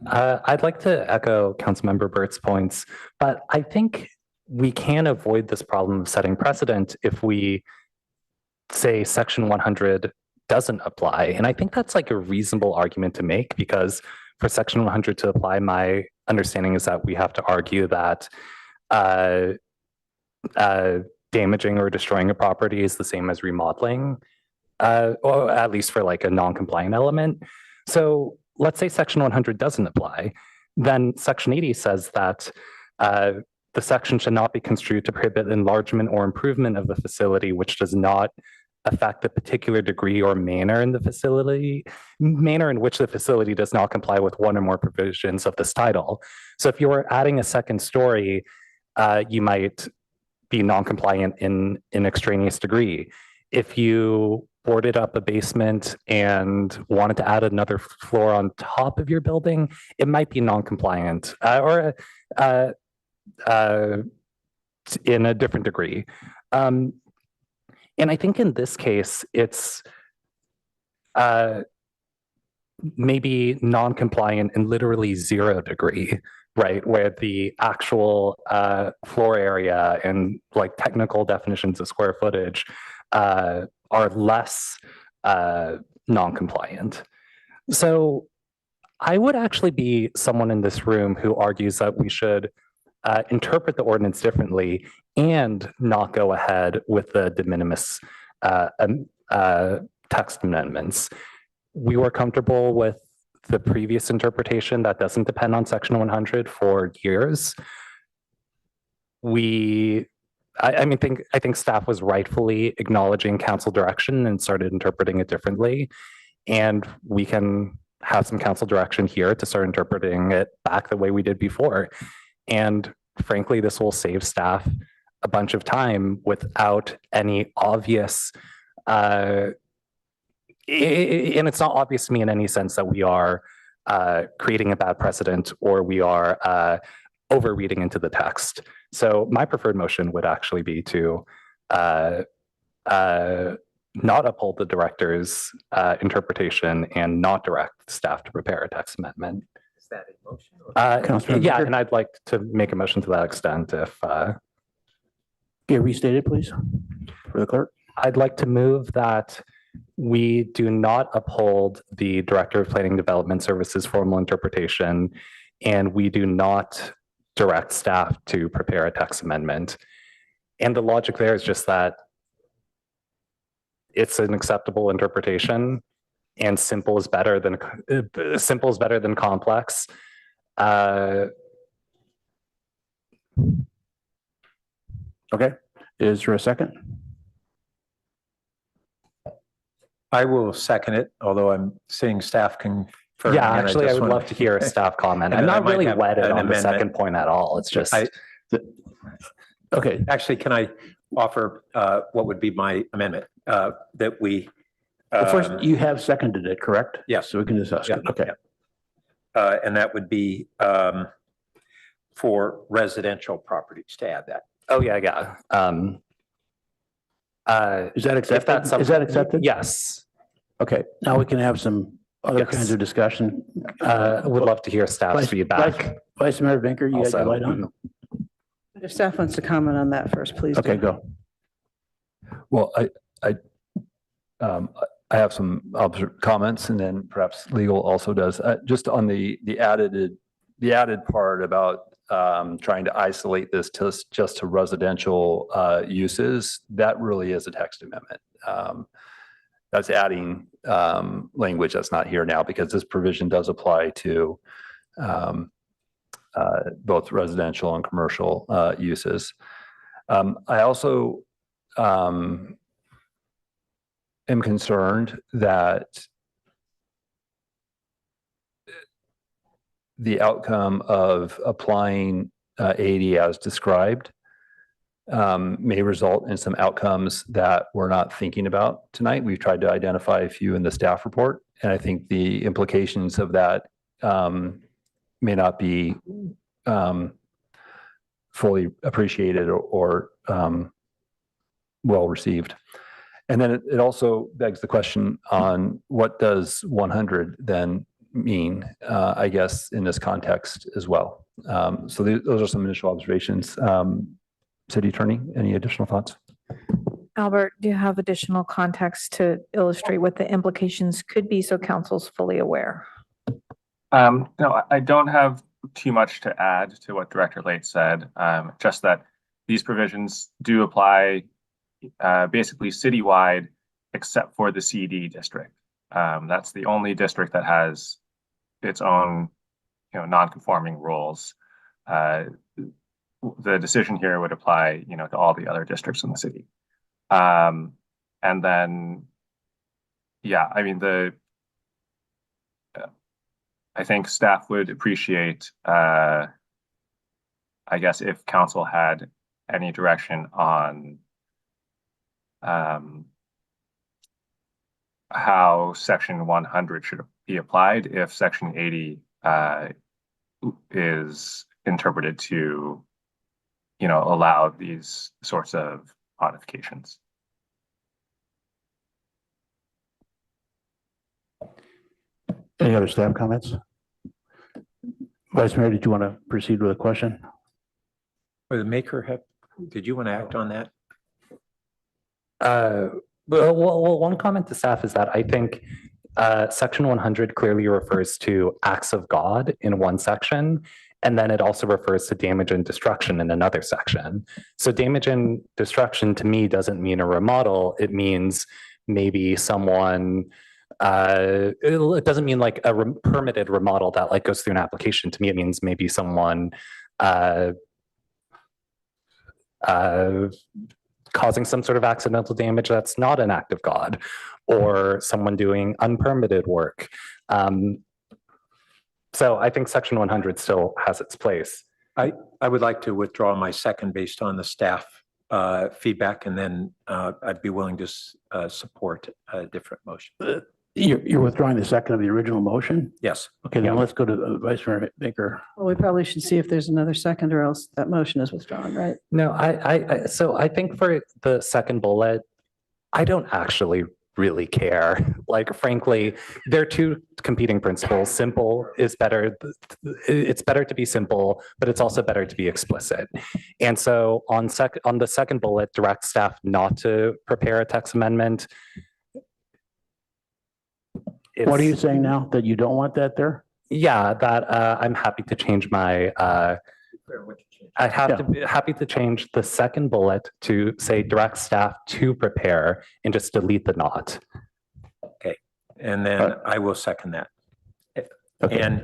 I'd like to echo Councilmember Burt's points, but I think we can avoid this problem of setting precedent if we say Section 100 doesn't apply. And I think that's like a reasonable argument to make, because for Section 100 to apply, my understanding is that we have to argue that damaging or destroying a property is the same as remodeling, or at least for like a non-compliant element. So let's say Section 100 doesn't apply, then Section 80 says that the section should not be construed to prohibit enlargement or improvement of a facility which does not affect a particular degree or manner in which the facility does not comply with one or more provisions of this title. So if you were adding a second story, you might be non-compliant in an extraneous degree. If you boarded up a basement and wanted to add another floor on top of your building, it might be non-compliant or in a different degree. And I think in this case, it's maybe non-compliant in literally 0 degree, right? Where the actual floor area and like technical definitions of square footage are less non-compliant. So I would actually be someone in this room who argues that we should interpret the ordinance differently and not go ahead with the de minimis text amendments. We were comfortable with the previous interpretation that doesn't depend on Section 100 for years. I think staff was rightfully acknowledging council direction and started interpreting it differently. And we can have some council direction here to start interpreting it back the way we did before. And frankly, this will save staff a bunch of time without any obvious, and it's not obvious to me in any sense that we are creating a bad precedent or we are overreading into the text. So my preferred motion would actually be to not uphold the director's interpretation and not direct staff to prepare a text amendment. Is that a motion? Yeah, and I'd like to make a motion to that extent if... Get restated, please, for the clerk. I'd like to move that we do not uphold the Director of Planning Development Services formal interpretation, and we do not direct staff to prepare a text amendment. And the logic there is just that it's an acceptable interpretation, and simple is better than complex. Okay, is there a second? I will second it, although I'm seeing staff confirm. Yeah, actually, I would love to hear a staff comment. I'm not really wedded on the second point at all. It's just. Okay. Actually, can I offer what would be my amendment that we. Well, first, you have seconded it, correct? Yes. So we can discuss it. Okay. And that would be for residential properties, to add that. Oh, yeah. Is that accepted? Is that accepted? Yes. Okay, now we can have some other kinds of discussion. Would love to hear staff's feedback. Vice Mayor Vinker, you got your light on? If staff wants to comment on that first, please. Okay, do. go. Well, I have some comments, and then perhaps legal also does. Just on the added part about trying to isolate this just to residential uses, that really is a text amendment. That's adding language that's not here now, because this provision does apply to both residential and commercial uses. I also am concerned that the outcome of applying 80 as described may result in some outcomes that we're not thinking about tonight. We've tried to identify a few in the staff report, and I think the implications of that may not be fully appreciated or well received. And then it also begs the question on what does 100 then mean, I guess, in this context as well. So those are some initial observations. City Attorney, any additional thoughts? Albert, do you have additional context to illustrate what the implications could be so council's fully aware? No, I don't have too much to add to what Director Late said, just that these provisions do apply basically citywide, except for the CD district. That's the only district that has its own, non-conforming rules. The decision here would apply, to all the other districts in the city. And then, yeah, I mean, I think staff would appreciate, I guess, if council had any direction on how section 100 should be applied if section 80 is interpreted to, allow these sorts of modifications. Any other staff comments? Vice Mayor, did you want to proceed with a question? Or the maker did you want to act on that? Well, one comment to staff is that I think section 100 clearly refers to acts of God in one section, and then it also refers to damage and destruction in another section. So damage and destruction to me doesn't mean a remodel. It means maybe someone, it doesn't mean like a permitted remodel that like goes through an application. To me, it means maybe someone causing some sort of accidental damage that's not an act of God, or someone doing unpermitted work. So I think section 100 still has its place. I would like to withdraw my second based on the staff feedback, and then I'd be willing to support a different motion. You're withdrawing the second of the original motion? Yes. Okay, then let's go to Vice Mayor Baker. Well, we probably should see if there's another second, or else that motion is withdrawn, right? No, so I think for the second bullet, I don't actually really care. Like, frankly, there are two competing principles. Simple is better. It's better to be simple, but it's also better to be explicit. And so on the second bullet, direct staff not to prepare a text amendment. What are you saying now? That you don't want that there? Yeah, that I'm happy to change my I'd have to be happy to change the second bullet to say direct staff to prepare and just delete the not. Okay, and then I will second that. Okay.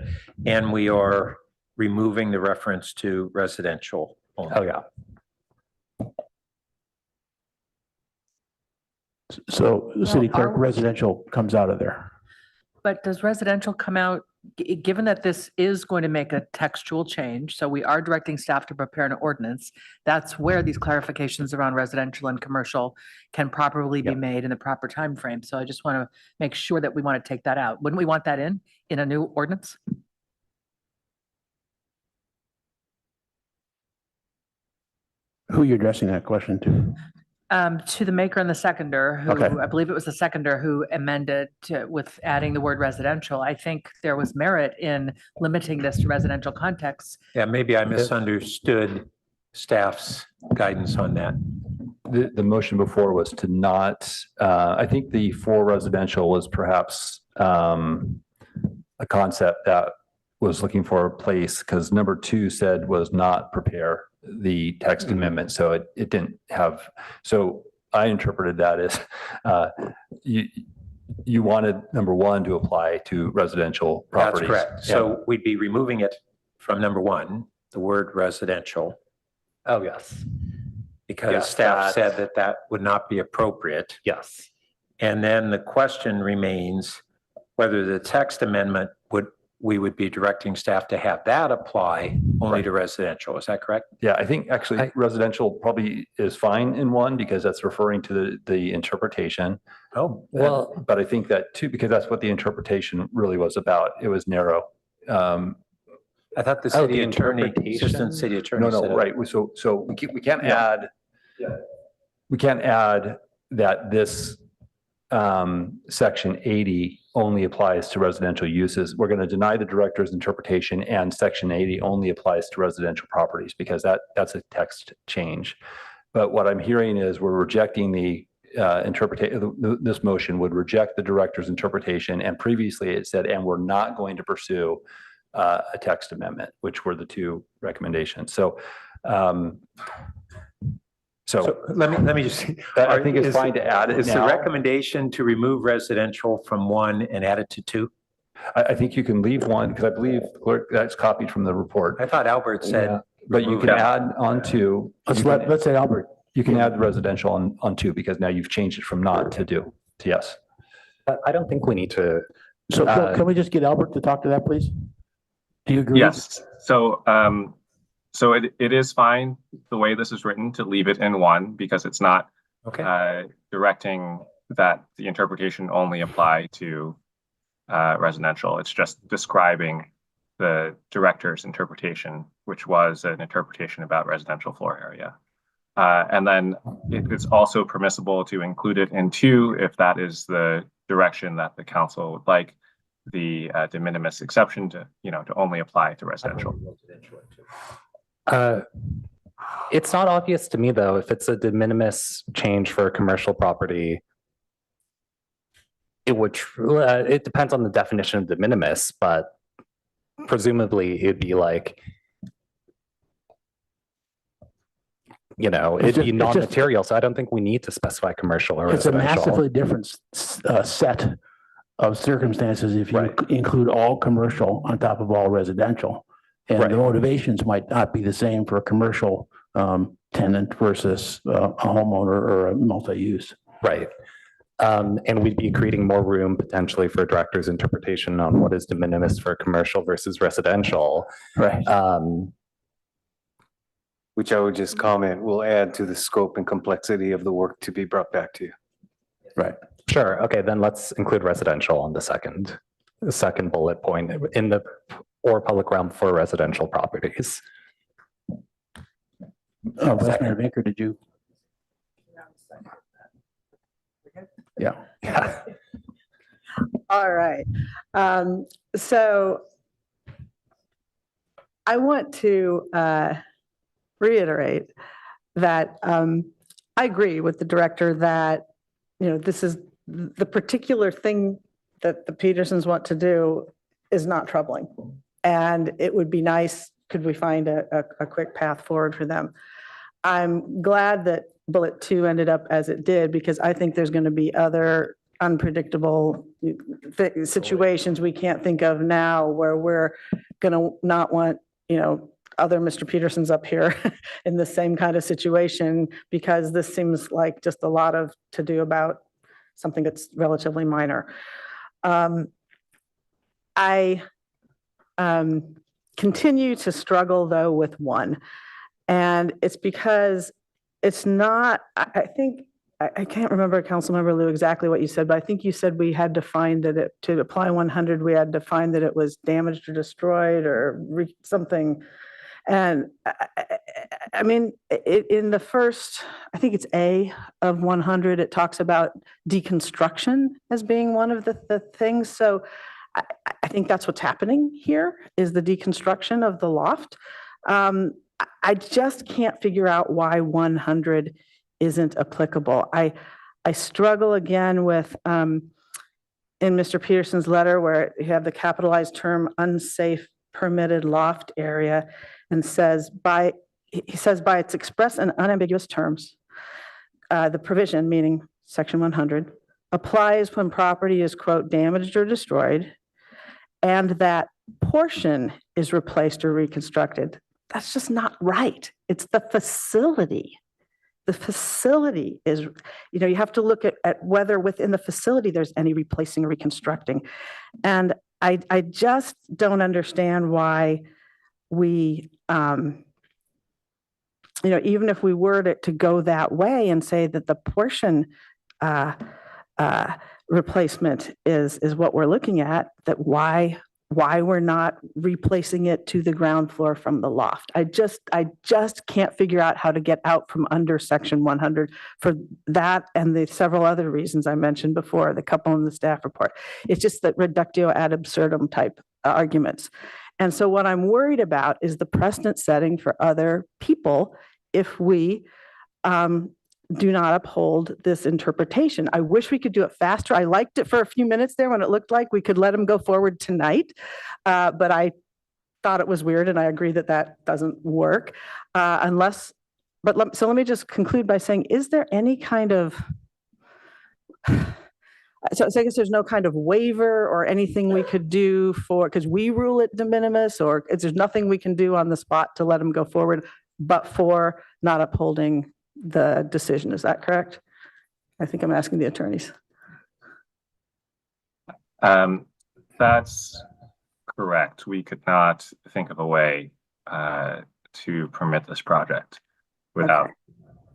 And we are removing the reference to residential only. Oh, yeah. So the city clerk residential comes out of there. But does residential come out, given that this is going to make a textual change, so we are directing staff to prepare an ordinance, that's where these clarifications around residential and commercial can properly be made in the proper time frame. So I just want to make sure that we want to take that out. Wouldn't we want that in a new ordinance? Who are you addressing that question to? To the maker and the seconder, who I believe it was the seconder who amended with adding the word residential. I think there was merit in limiting this to residential contexts. Yeah, maybe I misunderstood staff's guidance on that. The motion before was to not, I think the for residential was perhaps a concept that was looking for a place, because number 2 said was not prepare the text amendment. So it didn't have, so I interpreted that as you wanted number 1 to apply to residential properties. That's correct. So we'd be removing it from number 1, the word residential. Oh, yes. Because staff said that that would not be appropriate. Yes. And then the question remains whether the text amendment we would be directing staff to have that apply only to residential. Is that correct? Yeah, I think actually residential probably is fine in 1 because that's referring to the interpretation. Oh, well, but I think that too, because that's what the interpretation really was about. It was narrow. I thought the city attorney, assistant city attorney. No, right. So we can't add. We can't add that this section 80 only applies to residential uses. We're going to deny the director's interpretation, and section 80 only applies to residential properties because that's a text change. But what I'm hearing is we're rejecting the interpretation. This motion would reject the director's interpretation, and previously it said, and we're not going to pursue a text amendment, which were the 2 recommendations. So let me just. I think it's fine to add it Is the recommendation to remove residential from 1 and add it to 2? I think you can leave 1 because I believe clerk that's copied from the report. I thought Albert said. But you can add on 2. Let's say Albert. You can add the residential on 2 because now you've changed it from not to do to yes. I don't think we need to. So can we just get Albert to talk to that, please? Do you agree? Yes. So it is fine the way this is written to leave it in 1 because it's not directing that the interpretation only apply to residential. It's just describing the director's interpretation, which was an interpretation about residential floor area. And then it's also permissible to include it in 2 if that is the direction that the council would like the de minimis exception to only apply to residential. It's not obvious to me though, if it's a de minimis change for a commercial property, it depends on the definition of de minimis, but presumably it'd be like, it'd be non-material. So I don't think we need to specify commercial or residential. It's a massively different set of circumstances if you include all commercial on top of all residential. And the motivations might not be the same for a commercial tenant versus a homeowner or a multi-use. Right. And we'd be creating more room potentially for a director's interpretation on what is de minimis for commercial versus residential. Right. Which I would just comment will add to the scope and complexity of the work to be brought back to you. Right. Sure. Okay, then let's include residential on the second bullet point in the or public realm for residential properties. Vice Mayor Baker, did you? Yeah. All right. So I want to reiterate that I agree with the director that, this is the particular thing that the Petersons want to do is not troubling. And it would be nice could we find a quick path forward for them? I'm glad that bullet 2 ended up as it did, because I think there's going to be other unpredictable situations we can't think of now where we're going to not want, other Mr. Petersons up here in the same kind of situation, because this seems like just a lot of to do about something that's relatively minor. I continue to struggle though with 1, and it's because it's not, I think, I can't remember, Councilmember Lou, exactly what you said, but I think you said we had to find that to apply 100, we had to find that it was damaged or destroyed or something. And I mean, in the first, I think it's A of 100, it talks about deconstruction as being one of the things. So I think that's what's happening here, is the deconstruction of the loft. I just can't figure out why 100 isn't applicable. I struggle again with, in Mr. Peterson's letter, where you have the capitalized term unsafe permitted loft area, and he says by its express and unambiguous terms, the provision, meaning section 100, applies when property is, quote, damaged or destroyed, and that portion is replaced or reconstructed. That's just not right. It's the facility. The facility is, you have to look at whether within the facility there's any replacing or reconstructing. And I just don't understand why we, even if we were to go that way and say that the portion replacement is what we're looking at, that why we're not replacing it to the ground floor from the loft. I just can't figure out how to get out from under section 100 for that and the several other reasons I mentioned before, the couple in the staff report. It's just that reductio ad absurdum type arguments. And so what I'm worried about is the precedent setting for other people if we do not uphold this interpretation. I wish we could do it faster. I liked it for a few minutes there when it looked like we could let them go forward tonight, but I thought it was weird, and I agree that that doesn't work so let me just conclude by saying, is there any kind of, so I guess there's no kind of waiver or anything we could do because we rule it de minimis, or there's nothing we can do on the spot to let them go forward, but for not upholding the decision. Is that correct? I think I'm asking the attorneys. That's correct. We could not think of a way to permit this project without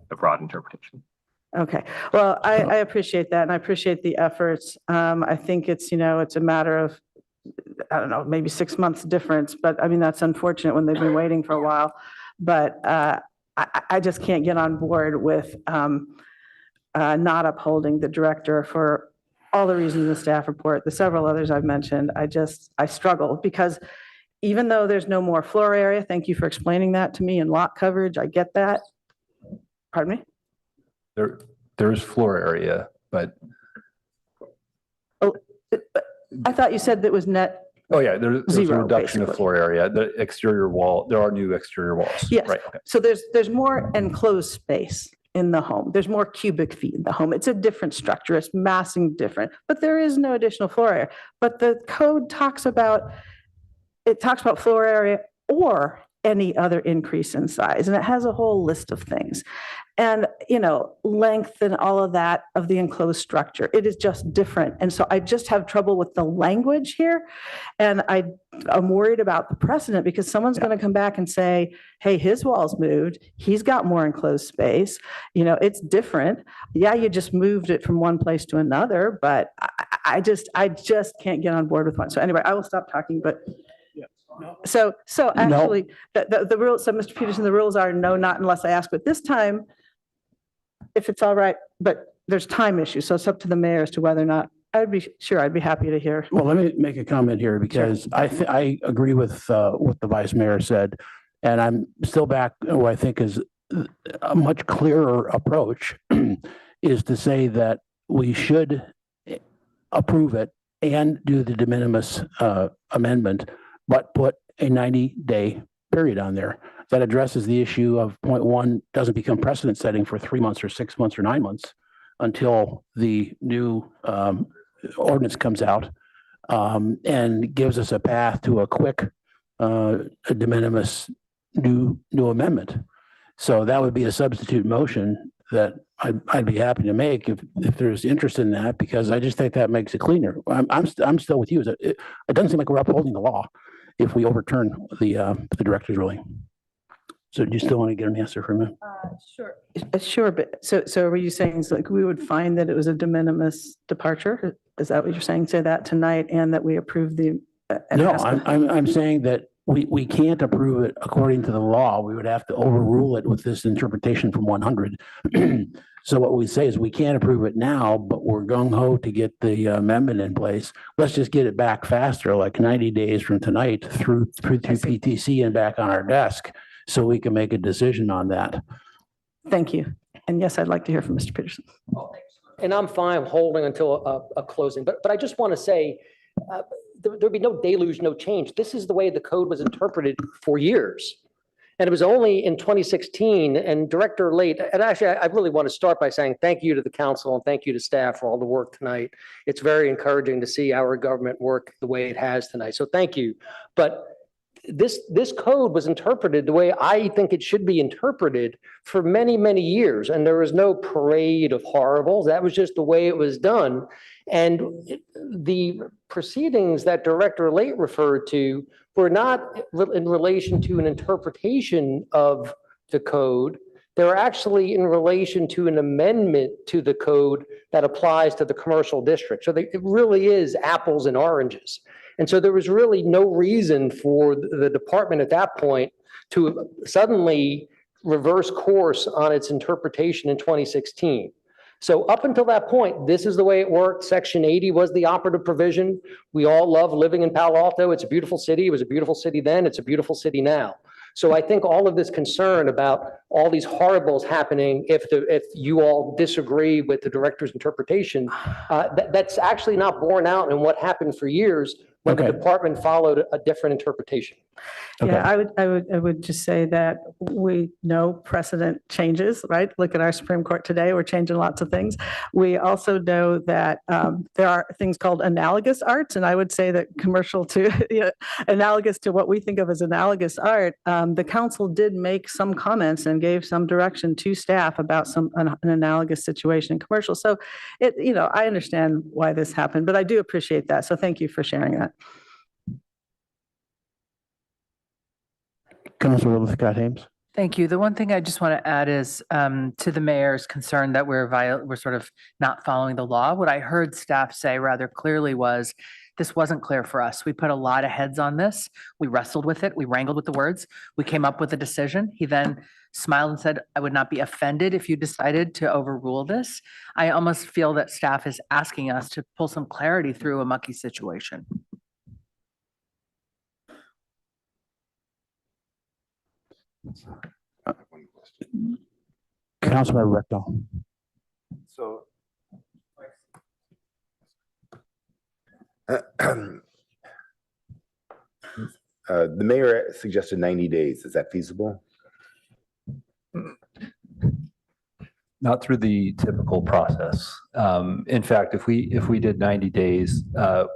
a broad interpretation. Okay. Well, I appreciate that, and I appreciate the efforts. I think it's, it's a matter of, I don't know, maybe 6 months difference, but I mean, that's unfortunate when they've been waiting for a while. But I just can't get on board with not upholding the director for all the reasons in the staff report, the several others I've mentioned. I struggle because even though there's no more floor area, thank you for explaining that to me, and lot coverage, I get that. Pardon me? There is floor area, but. Oh, I thought you said that was net. Oh, yeah, there's a zero, reduction of floor area. The exterior wall, there are new exterior walls. Yes. Right. Okay. So there's more enclosed space in the home. There's more cubic feet in the home. It's a different structure. It's massing different, but there is no additional floor area. But the code talks about floor area or any other increase in size. And it has a whole list of things. And, length and all of that of the enclosed structure. It is just different. And so I just have trouble with the language here. And I'm worried about the precedent because someone's going to come back and say, hey, his wall's moved. He's got more enclosed space. It's different. Yeah, you just moved it from one place to another, but I just can't get on board with one. So anyway, I will stop talking, but so actually the rules, so Mr. Peterson, the rules are no, not unless I ask, but this time, if it's all right, but there's time issues. So it's up to the mayor as to whether or not I'd be happy to hear. Well, let me make a comment here because I agree with what the vice mayor said, and I'm still back what I think is a much clearer approach is to say that we should approve it and do the de minimis amendment, but put a 90-day period on there. That addresses the issue of point one doesn't become precedent setting for 3 months or 6 months or 9 months until the new ordinance comes out, and gives us a path to a quick a de minimis new amendment. So that would be a substitute motion that I'd be happy to make if there's interest in that, because I just think that makes it cleaner. I'm still with you. It doesn't seem like we're upholding the law if we overturn the director's ruling. So do you still want to get an answer from him? Sure. Sure, but so are you saying it's like we would find that it was a de minimis departure? Is that what you're saying? Say that tonight, and that we approve the? No, I'm saying that we can't approve it according to the law. We would have to overrule it with this interpretation from 100. So what we say is we can't approve it now, but we're gung ho to get the amendment in place. Let's just get it back faster, like 90 days from tonight through PTC and back on our desk, so we can make a decision on that. Thank you. And yes, I'd like to hear from Mr. Peterson. And I'm fine holding until a closing, but I just want to say, there'd be no deluge, no change. This is the way the code was interpreted for years. And it was only in 2016, and Director Late, and actually, I really want to start by saying thank you to the council and thank you to staff for all the work tonight. It's very encouraging to see our government work the way it has tonight. So thank you. But this code was interpreted the way I think it should be interpreted for many, many years. And there was no parade of horribles. That was just the way it was done. And the proceedings that Director Late referred to were not in relation to an interpretation of the code. They were actually in relation to an amendment to the code that applies to the commercial district. So it really is apples and oranges. And so there was really no reason for the department at that point to suddenly reverse course on its interpretation in 2016. So up until that point, this is the way it worked. Section 80 was the operative provision. We all love living in Palo Alto. It's a beautiful city. It was a beautiful city then. It's a beautiful city now. So I think all of this concern about all these horribles happening if you all disagree with the director's interpretation, that's actually not borne out in what happened for years when the department followed a different interpretation. Yeah, I would just say that we know precedent changes, right? Look at our Supreme Court today. We're changing lots of things. We also know that there are things called analogous arts, and I would say that commercial to analogous to what we think of as analogous art. The council did make some comments and gave some direction to staff about an analogous situation in commercial. So I understand why this happened, but I do appreciate that. So thank you for sharing that. Councilor Scott Hames. Thank you. The one thing I just want to add is to the mayor's concern that we're sort of not following the law. What I heard staff say rather clearly was this wasn't clear for us. We put a lot of heads on this. We wrestled with it. We wrangled with the words. We came up with a decision. He then smiled and said, I would not be offended if you decided to overrule this. I almost feel that staff is asking us to pull some clarity through a mucky situation. Councilmember Rectal. So the mayor suggested 90 days. Is that feasible? Not through the typical process. In fact, if we did 90 days,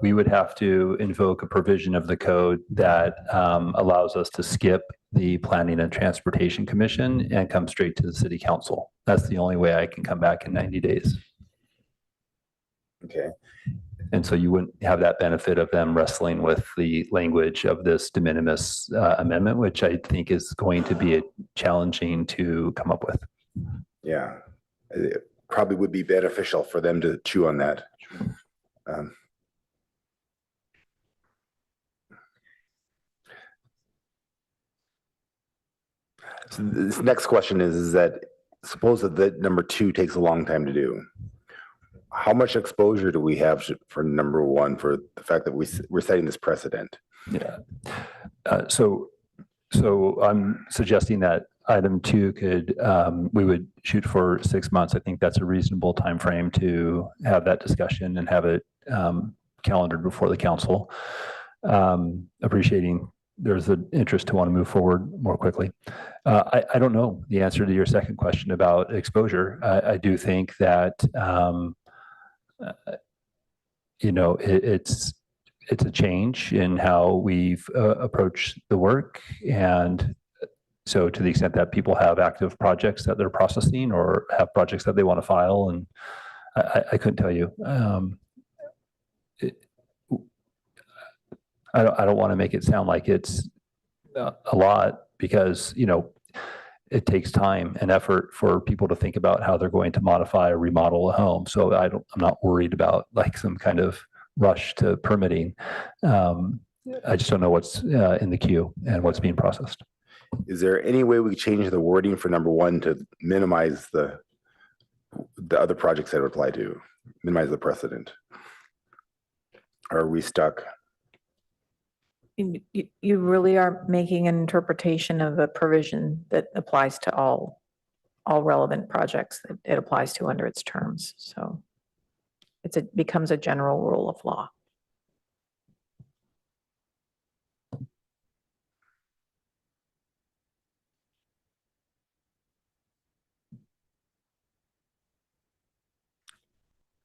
we would have to invoke a provision of the code that allows us to skip the Planning and Transportation Commission and come straight to the City Council. That's the only way I can come back in 90 days. Okay. And so you wouldn't have that benefit of them wrestling with the language of this de minimis amendment, which I think is going to be challenging to come up with. Yeah, it probably would be beneficial for them to chew on that. So this next question is that suppose that number 2 takes a long time to do. How much exposure do we have for number 1 for the fact that we're setting this precedent? Yeah. So I'm suggesting that item 2 we would shoot for 6 months. I think that's a reasonable time frame to have that discussion and have it calendared before the council. Appreciating there's an interest to want to move forward more quickly. I don't know the answer to your second question about exposure. I do think that, it's a change in how we've approached the work. And so to the extent that people have active projects that they're processing or have projects that they want to file, and I couldn't tell you. I don't want to make it sound like it's a lot because, it takes time and effort for people to think about how they're going to modify or remodel a home. So I'm not worried about like some kind of rush to permitting. I just don't know what's in the queue and what's being processed. Is there any way we change the wording for number one to minimize the other projects that would apply to, minimize the precedent? Or are we stuck? You really are making an interpretation of a provision that applies to all relevant projects that it applies to under its terms. So it becomes a general rule of law.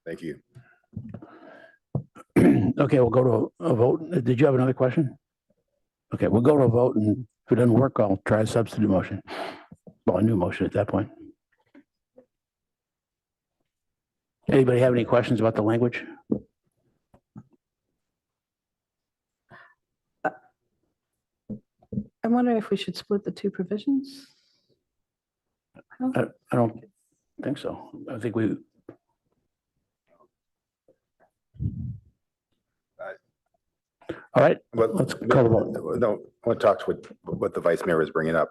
Thank you. Okay, we'll go to a vote. Did you have another question? Okay, we'll go to a vote, and if it doesn't work, I'll try a substitute motion. Well, a new motion at that point. Anybody have any questions about the language? I'm wondering if we should split the two provisions? I don't think so. I think we. All right, well, let's call the vote. No, I want to talk to what the vice mayor was bringing up.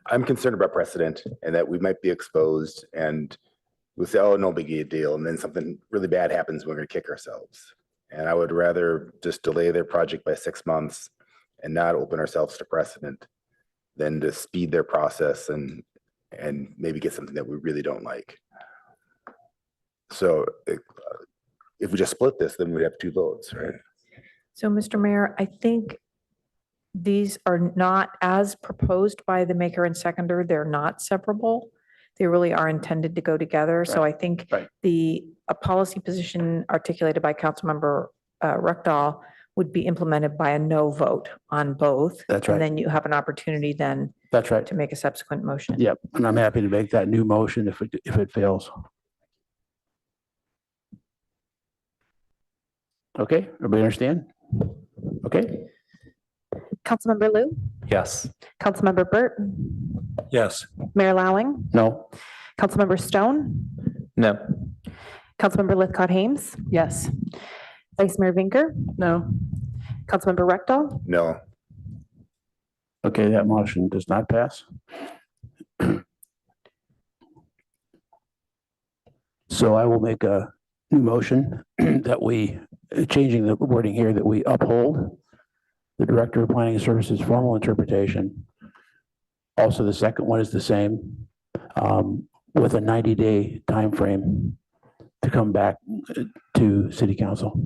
I'm concerned about precedent and that we might be exposed and we'll say, oh, no big deal. And then something really bad happens, we're going to kick ourselves. And I would rather just delay their project by 6 months and not open ourselves to precedent than to speed their process and maybe get something that we really don't like. So if we just split this, then we'd have 2 votes, right? So, Mr. Mayor, I think these are not as proposed by the maker and seconder. They're not separable. They really are intended to go together. So I think a policy position articulated by Councilmember Ruckdahl would be implemented by a no vote on both. That's right. And then you have an opportunity then That's right. to make a subsequent motion. Yep, and I'm happy to make that new motion if it fails. Okay, everybody understand? Okay. Councilmember Lou? Yes. Councilmember Burt? Yes. Mayor Lowing? No. Councilmember Stone? No. Councilmember Lithcott-Hames? Yes. Vice Mayor Vinker? No. Councilmember Ruckdahl? No. Okay, that motion does not pass. So I will make a new motion that we, changing the wording here, that we uphold the Director of Planning Services formal interpretation. Also, the second one is the same, with a 90-day time frame to come back to City Council.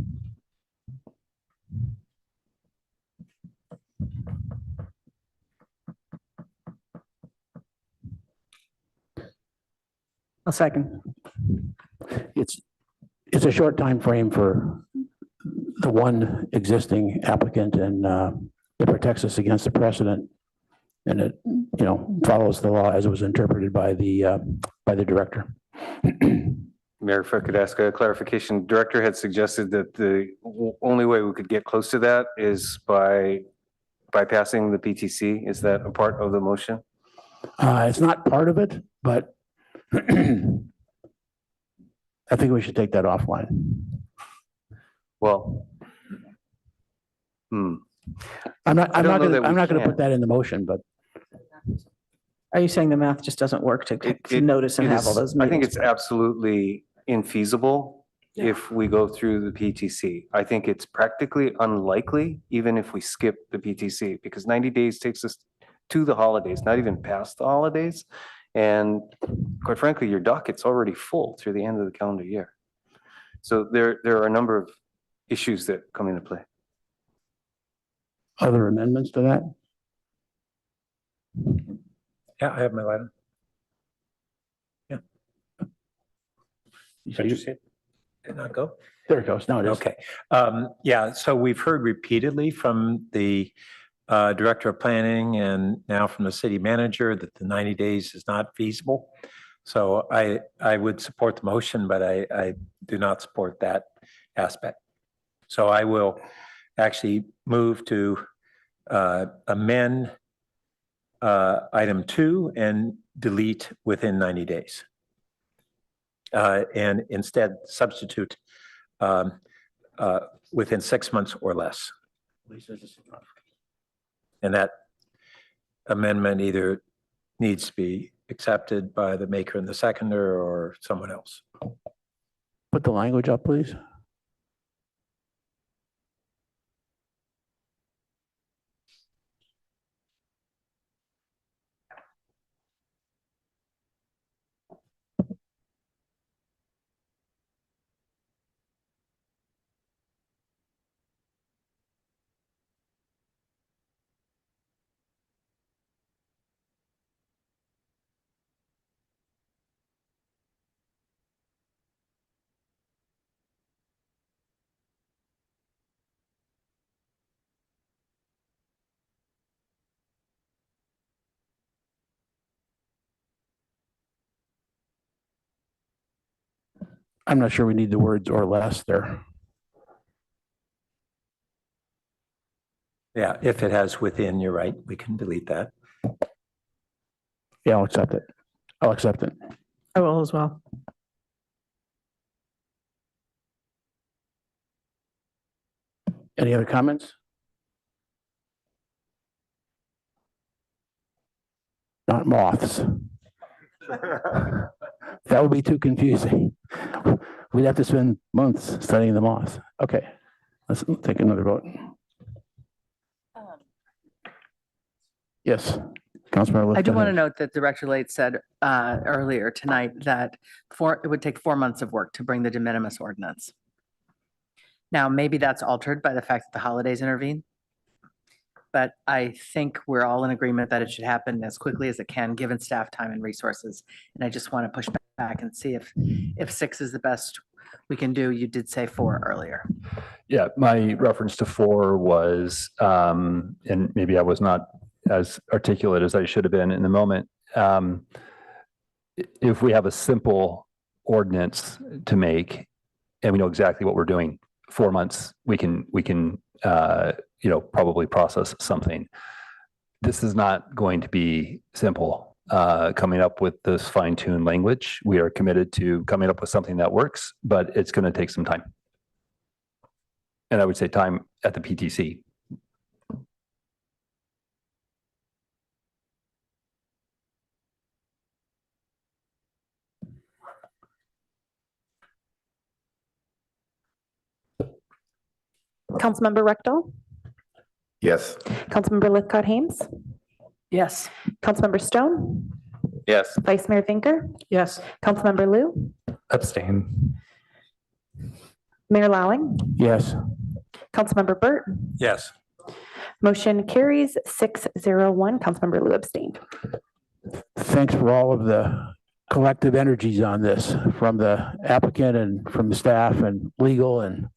A second. It's a short time frame for the one existing applicant, and it protects us against the precedent, and it follows the law as it was interpreted by the director. Mayor, if I could ask a clarification, director had suggested that the only way we could get close to that is by bypassing the PTC. Is that a part of the motion? It's not part of it, but I think we should take that offline. Well, I'm not going to put that in the motion, but. Are you saying the math just doesn't work to notice and have all those meetings? I think it's absolutely infeasible if we go through the PTC. I think it's practically unlikely, even if we skip the PTC, because 90 days takes us to the holidays, not even past the holidays. And quite frankly, your docket's already full through the end of the calendar year. So there are a number of issues that come into play. other amendments to that? Yeah, I have my letter. Yeah. Did you see it? Did it not go? There it goes. Now it is. Okay. Yeah, so we've heard repeatedly from the director of planning and now from the city manager that the 90 days is not feasible. So I would support the motion, but I do not support that aspect. So I will actually move to amend item 2 and delete within 90 days. And instead substitute within 6 months or less. And that amendment either needs to be accepted by the maker and the seconder or someone else. Put the language up, please. I'm not sure we need the words or less there. Yeah, if it has within, you're right, we can delete that. Yeah, I'll accept it. I'll accept it. I will as well. Any other comments? Not moths. That would be too confusing. We'd have to spend months studying the moths. Okay, let's take another vote. Yes, Councilmember. I do want to note that Director Late said earlier tonight that it would take 4 months of work to bring the de minimis ordinance. Now, maybe that's altered by the fact that the holidays intervene. But I think we're all in agreement that it should happen as quickly as it can, given staff time and resources. And I just want to push back and see if 6 is the best we can do. You did say 4 earlier. Yeah, my reference to 4 was, and maybe I was not as articulate as I should have been in the moment. If we have a simple ordinance to make and we know exactly what we're doing, 4 months, we can probably process something. This is not going to be simple. Coming up with this fine-tuned language, we are committed to coming up with something that works, but it's going to take some time. And I would say time at the PTC. Councilmember Rectal, Yes. Councilmember Lithcott Hames, Yes. Councilmember Stone, Yes. Vice Mayor Finker, Yes. Councilmember Lou, Abstain. Mayor Lowing, Yes. Councilmember Burt. Yes. Motion carries 6-0-1. Councilmember Lou abstained. Thanks for all of the collective energies on this from the applicant and from the staff and legal and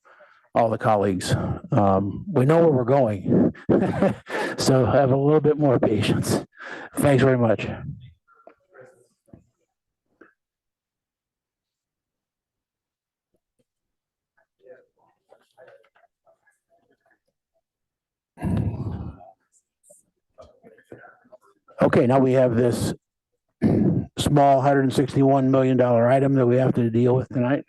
all the colleagues. We know where we're going. So have a little bit more patience. Thanks very much. Okay, now we have this small $161 million item that we have to deal with tonight.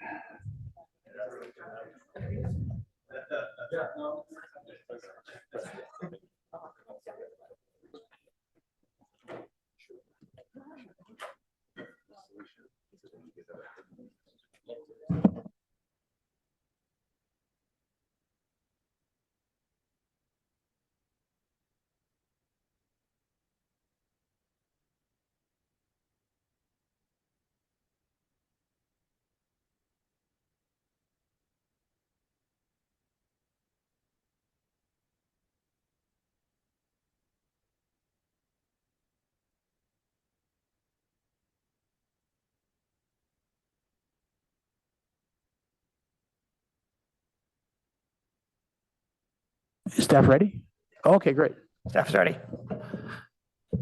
Is staff ready? Okay, great. Staff's ready.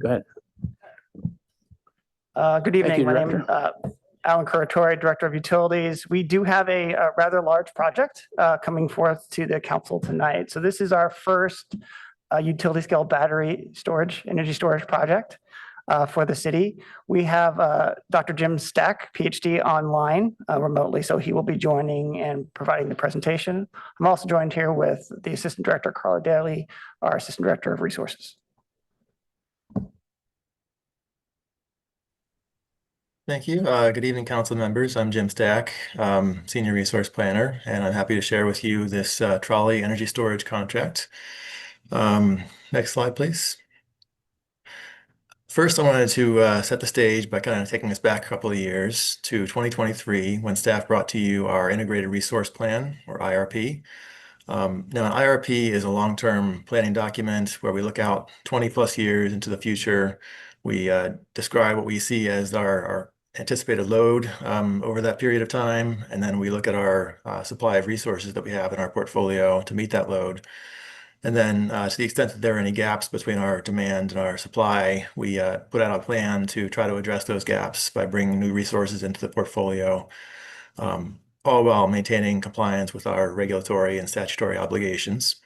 Go ahead. Good Thank evening. you, My name is Alan Curatore, Director of Utilities. We do have a rather large project coming forth to the council tonight. So this is our first utility scale battery storage, energy storage project for the city. We have Dr. Jim Stack, PhD, online remotely, so he will be joining and providing the presentation. I'm also joined here with the Assistant Director, Carla Daly, our Assistant Director of Resources. Thank you. Good evening, council members. I'm Jim Stack, Senior Resource Planner, and I'm happy to share with you this trolley energy storage contract. Next slide, please. First, I wanted to set the stage by kind of taking us back a couple of years to 2023 when staff brought to you our Integrated Resource Plan, or IRP. Now, an IRP is a long-term planning document where we look out 20 plus years into the future. We describe what we see as our anticipated load over that period of time, and then we look at our supply of resources that we have in our portfolio to meet that load. And then to the extent that there are any gaps between our demand and our supply, we put out a plan to try to address those gaps by bringing new resources into the portfolio, all while maintaining compliance with our regulatory and statutory obligations.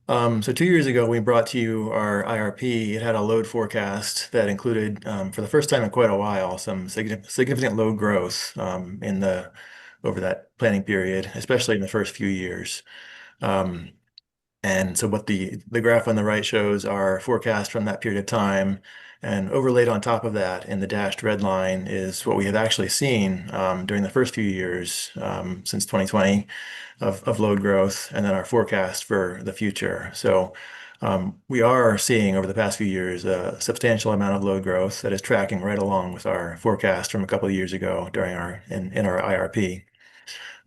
So 2 years ago, we brought to you our IRP. It had a load forecast that included, for the first time in quite a while, some significant load growth over that planning period, especially in the first few years. And so what the graph on the right shows our forecast from that period of time, and overlaid on top of that in the dashed red line is what we have actually seen during the first few years since 2020 of load growth, and then our forecast for the future. So we are seeing over the past few years a substantial amount of load growth that is tracking right along with our forecast from a couple of years ago during in our IRP.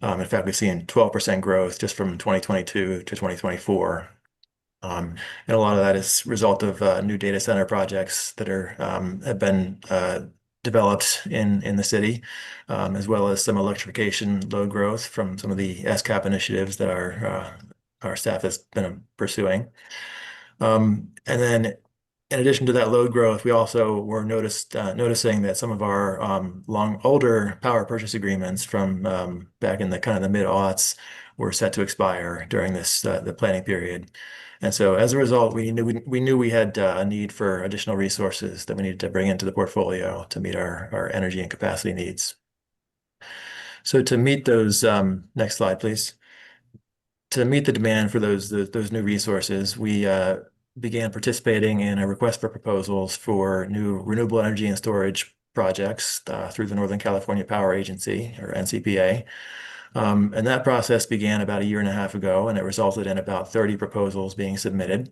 In fact, we've seen 12% growth just from 2022 to 2024. And a lot of that is a result of new data center projects that have been developed in the city, as well as some electrification load growth from some of the SCAP initiatives that our staff has been pursuing. And then in addition to that load growth, we also were noticing that some of our older power purchase agreements from back in the kind of the mid-aughts were set to expire during the planning period. And so as a result, we knew we had a need for additional resources that we needed to bring into the portfolio to meet our energy and capacity needs. So to meet those, next slide, please. To meet the demand for those new resources, we began participating in a request for proposals for new renewable energy and storage projects through the Northern California Power Agency, or NCPA. And that process began about a year and a half ago, and it resulted in about 30 proposals being submitted.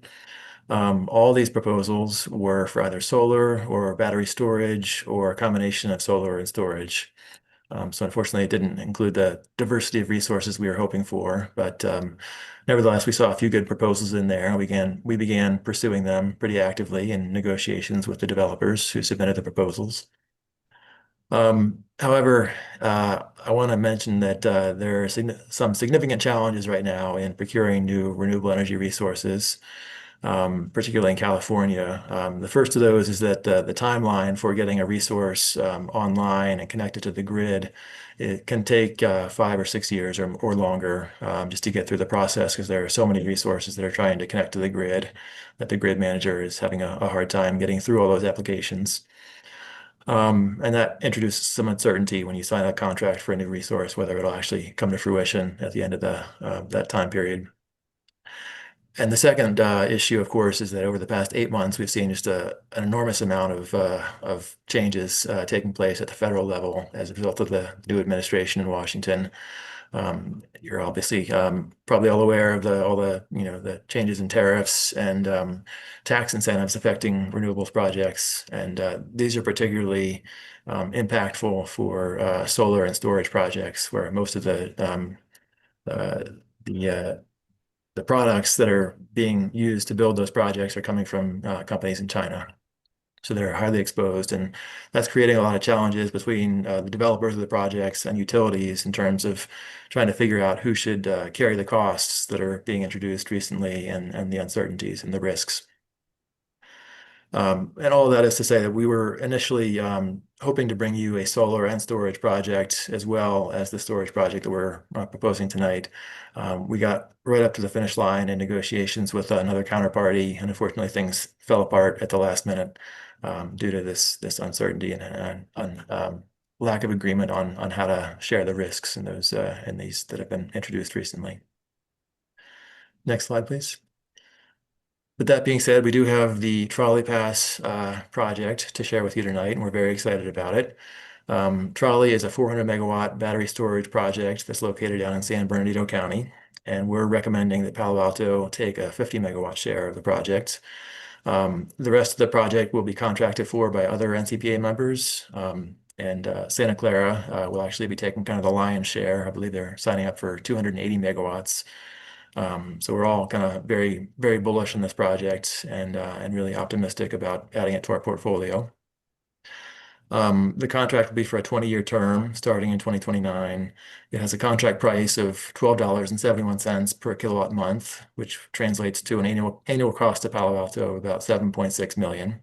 All these proposals were for either solar or battery storage or a combination of solar and storage. So unfortunately, it didn't include the diversity of resources we were hoping for, but nevertheless, we saw a few good proposals in there, and we began pursuing them pretty actively in negotiations with the developers who submitted the proposals. However, I want to mention that there are some significant challenges right now in procuring new renewable energy resources, particularly in California. The first of those is that the timeline for getting a resource online and connected to the grid, it can take 5 or 6 years or longer just to get through the process, because there are so many resources that are trying to connect to the grid that the grid manager is having a hard time getting through all those applications. And that introduces some uncertainty when you sign a contract for a new resource, whether it'll actually come to fruition at the end of that time period. And the second issue, of course, is that over the past 8 months, we've seen just an enormous amount of changes taking place at the federal level as a result of the new administration in Washington. You're obviously probably all aware of all the changes in tariffs and tax incentives affecting renewables projects, and these are particularly impactful for solar and storage projects, where most of the products that are being used to build those projects are coming from companies in China. So they're highly exposed, and that's creating a lot of challenges between the developers of the projects and utilities in terms of trying to figure out who should carry the costs that are being introduced recently and the uncertainties and the risks. And all of that is to say that we were initially hoping to bring you a solar and storage project as well as the storage project that we're proposing tonight. We got right up to the finish line in negotiations with another counterparty, and unfortunately things fell apart at the last minute due to this uncertainty and lack of agreement on how to share the risks in those in these that have been introduced recently. Next slide, please. With that being said, we do have the trolley pass project to share with you tonight, and we're very excited about it. Trolley is a 400 megawatt battery storage project that's located down in San Bernardino County, and we're recommending that Palo Alto take a 50 megawatt share of the project. The rest of the project will be contracted for by other NCPA members, and Santa Clara will actually be taking kind of the lion's share. I believe they're signing up for 280 megawatts. So we're all kind of very, very bullish on this project and really optimistic about adding it to our portfolio. The contract will be for a 20-year term starting in 2029. It has a contract price of $12.71 per kilowatt month, which translates to an annual cost to Palo Alto of about $7.6 million.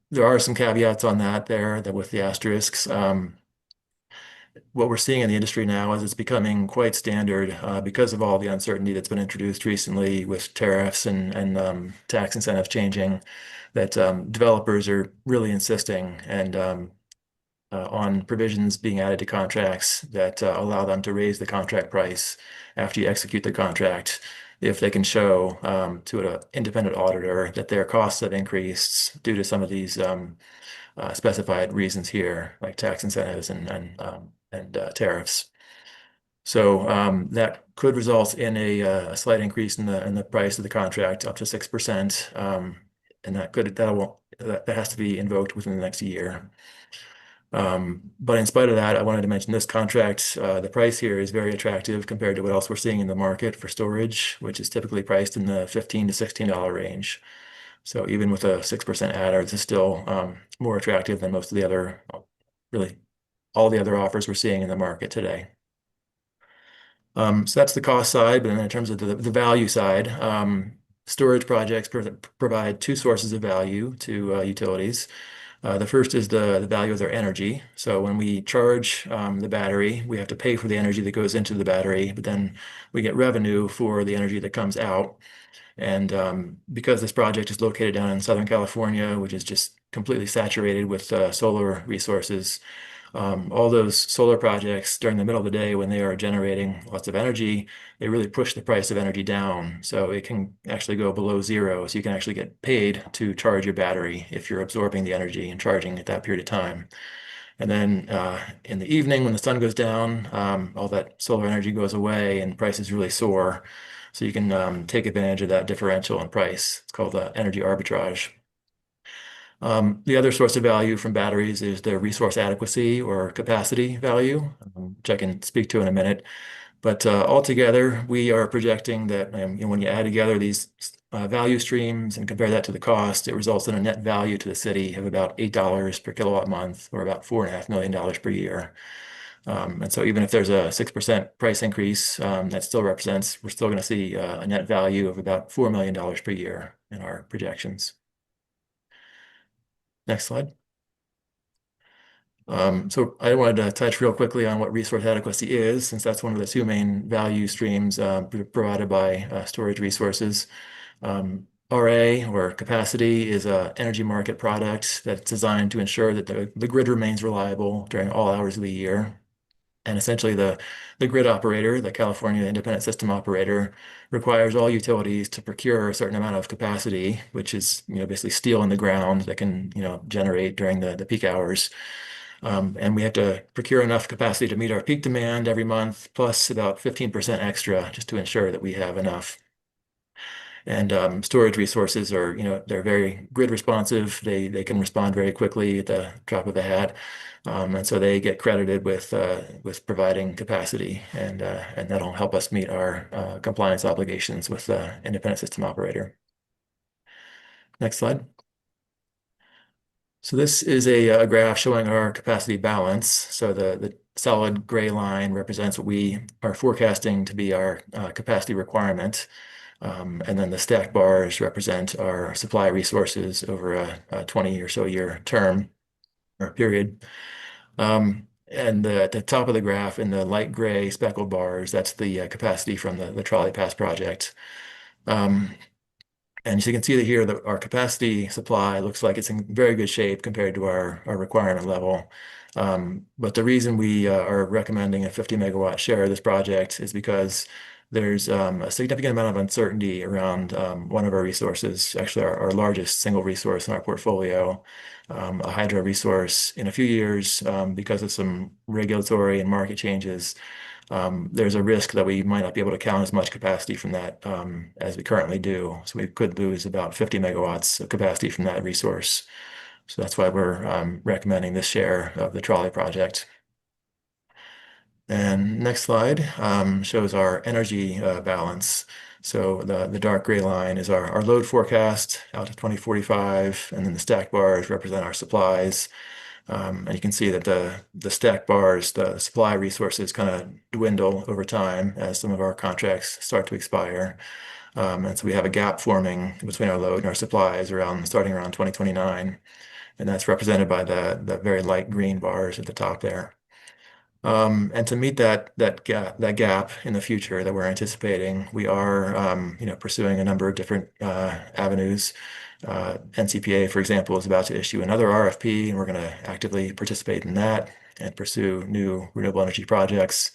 There are some caveats on that with the asterisks. What we're seeing in the industry now is it's becoming quite standard because of all the uncertainty that's been introduced recently with tariffs and tax incentives changing, that developers are really insisting on provisions being added to contracts that allow them to raise the contract price after you execute the contract if they can show to an independent auditor that their costs have increased due to some of these specified reasons here, like tax incentives and tariffs. So that could result in a slight increase in the price of the contract up to 6%, and that has to be invoked within the next year. But in spite of that, I wanted to mention this contract. The price here is very attractive compared to what else we're seeing in the market for storage, which is typically priced in the $15 to $16 range. So even with a 6% adder, this is still more attractive than most of the other, really all the other offers we're seeing in the market today. So that's the cost side, but then in terms of the value side, storage projects provide two sources of value to utilities. The first is the value of their energy. So when we charge the battery, we have to pay for the energy that goes into the battery, but then we get revenue for the energy that comes out. And because this project is located down in Southern California, which is just completely saturated with solar resources, all those solar projects during the middle of the day when they are generating lots of energy, they really push the price of energy down. So it can actually go below zero. So you can actually get paid to charge your battery if you're absorbing the energy and charging at that period of time. And then in the evening when the sun goes down, all that solar energy goes away and prices really soar. So you can take advantage of that differential in price. It's called energy arbitrage. The other source of value from batteries is the resource adequacy or capacity value, which I can speak to in a minute. But altogether, we are projecting that when you add together these value streams and compare that to the cost, it results in a net value to the city of about $8 per kilowatt month, or about $4.5 million per year. And so even if there's a 6% price increase, that still represents, we're still going to see a net value of about $4 million per year in our projections. Next slide. So I wanted to touch real quickly on what resource adequacy is, since that's one of the two main value streams provided by storage resources. RA, or capacity, is an energy market product that's designed to ensure that the grid remains reliable during all hours of the year. And essentially the grid operator, the California Independent System Operator, requires all utilities to procure a certain amount of capacity, which is basically steel in the ground that can generate during the peak hours. And we have to procure enough capacity to meet our peak demand every month, plus about 15% extra, just to ensure that we have enough. And storage resources are, they're very grid responsive. They can respond very quickly at the drop of a hat. And so they get credited with providing capacity, and that'll help us meet our compliance obligations with the independent system operator. Next slide. So this is a graph showing our capacity balance. So the solid gray line represents what we are forecasting to be our capacity requirement. And then the stacked bars represent our supply resources over a 20 or so year term or period. And at the top of the graph in the light gray speckled bars, that's the capacity from the trolley pass project. And as you can see here, that our capacity supply looks like it's in very good shape compared to our requirement level. But the reason we are recommending a 50 megawatt share of this project is because there's a significant amount of uncertainty around one of our resources, actually our largest single resource in our portfolio, a hydro resource. In a few years, because of some regulatory and market changes, there's a risk that we might not be able to count as much capacity from that as we currently do. So we could lose about 50 megawatts of capacity from that resource. So that's why we're recommending this share of the trolley project. And next slide shows our energy balance. So the dark gray line is our load forecast out to 2045, and then the stacked bars represent our supplies. And you can see that the stacked bars, the supply resources kind of dwindle over time as some of our contracts start to expire. And so we have a gap forming between our load and our supplies starting around 2029. And that's represented by the very light green bars at the top there. And to meet that gap in the future that we're anticipating, we are pursuing a number of different avenues. NCPA, for example, is about to issue another RFP, and we're going to actively participate in that and pursue new renewable energy projects.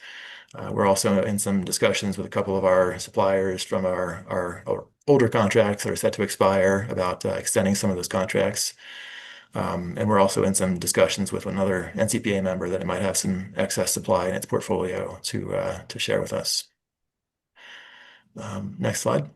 We're also in some discussions with a couple of our suppliers from our older contracts that are set to expire about extending some of those contracts. And we're also in some discussions with another NCPA member that might have some excess supply in its portfolio to share with us. Next slide.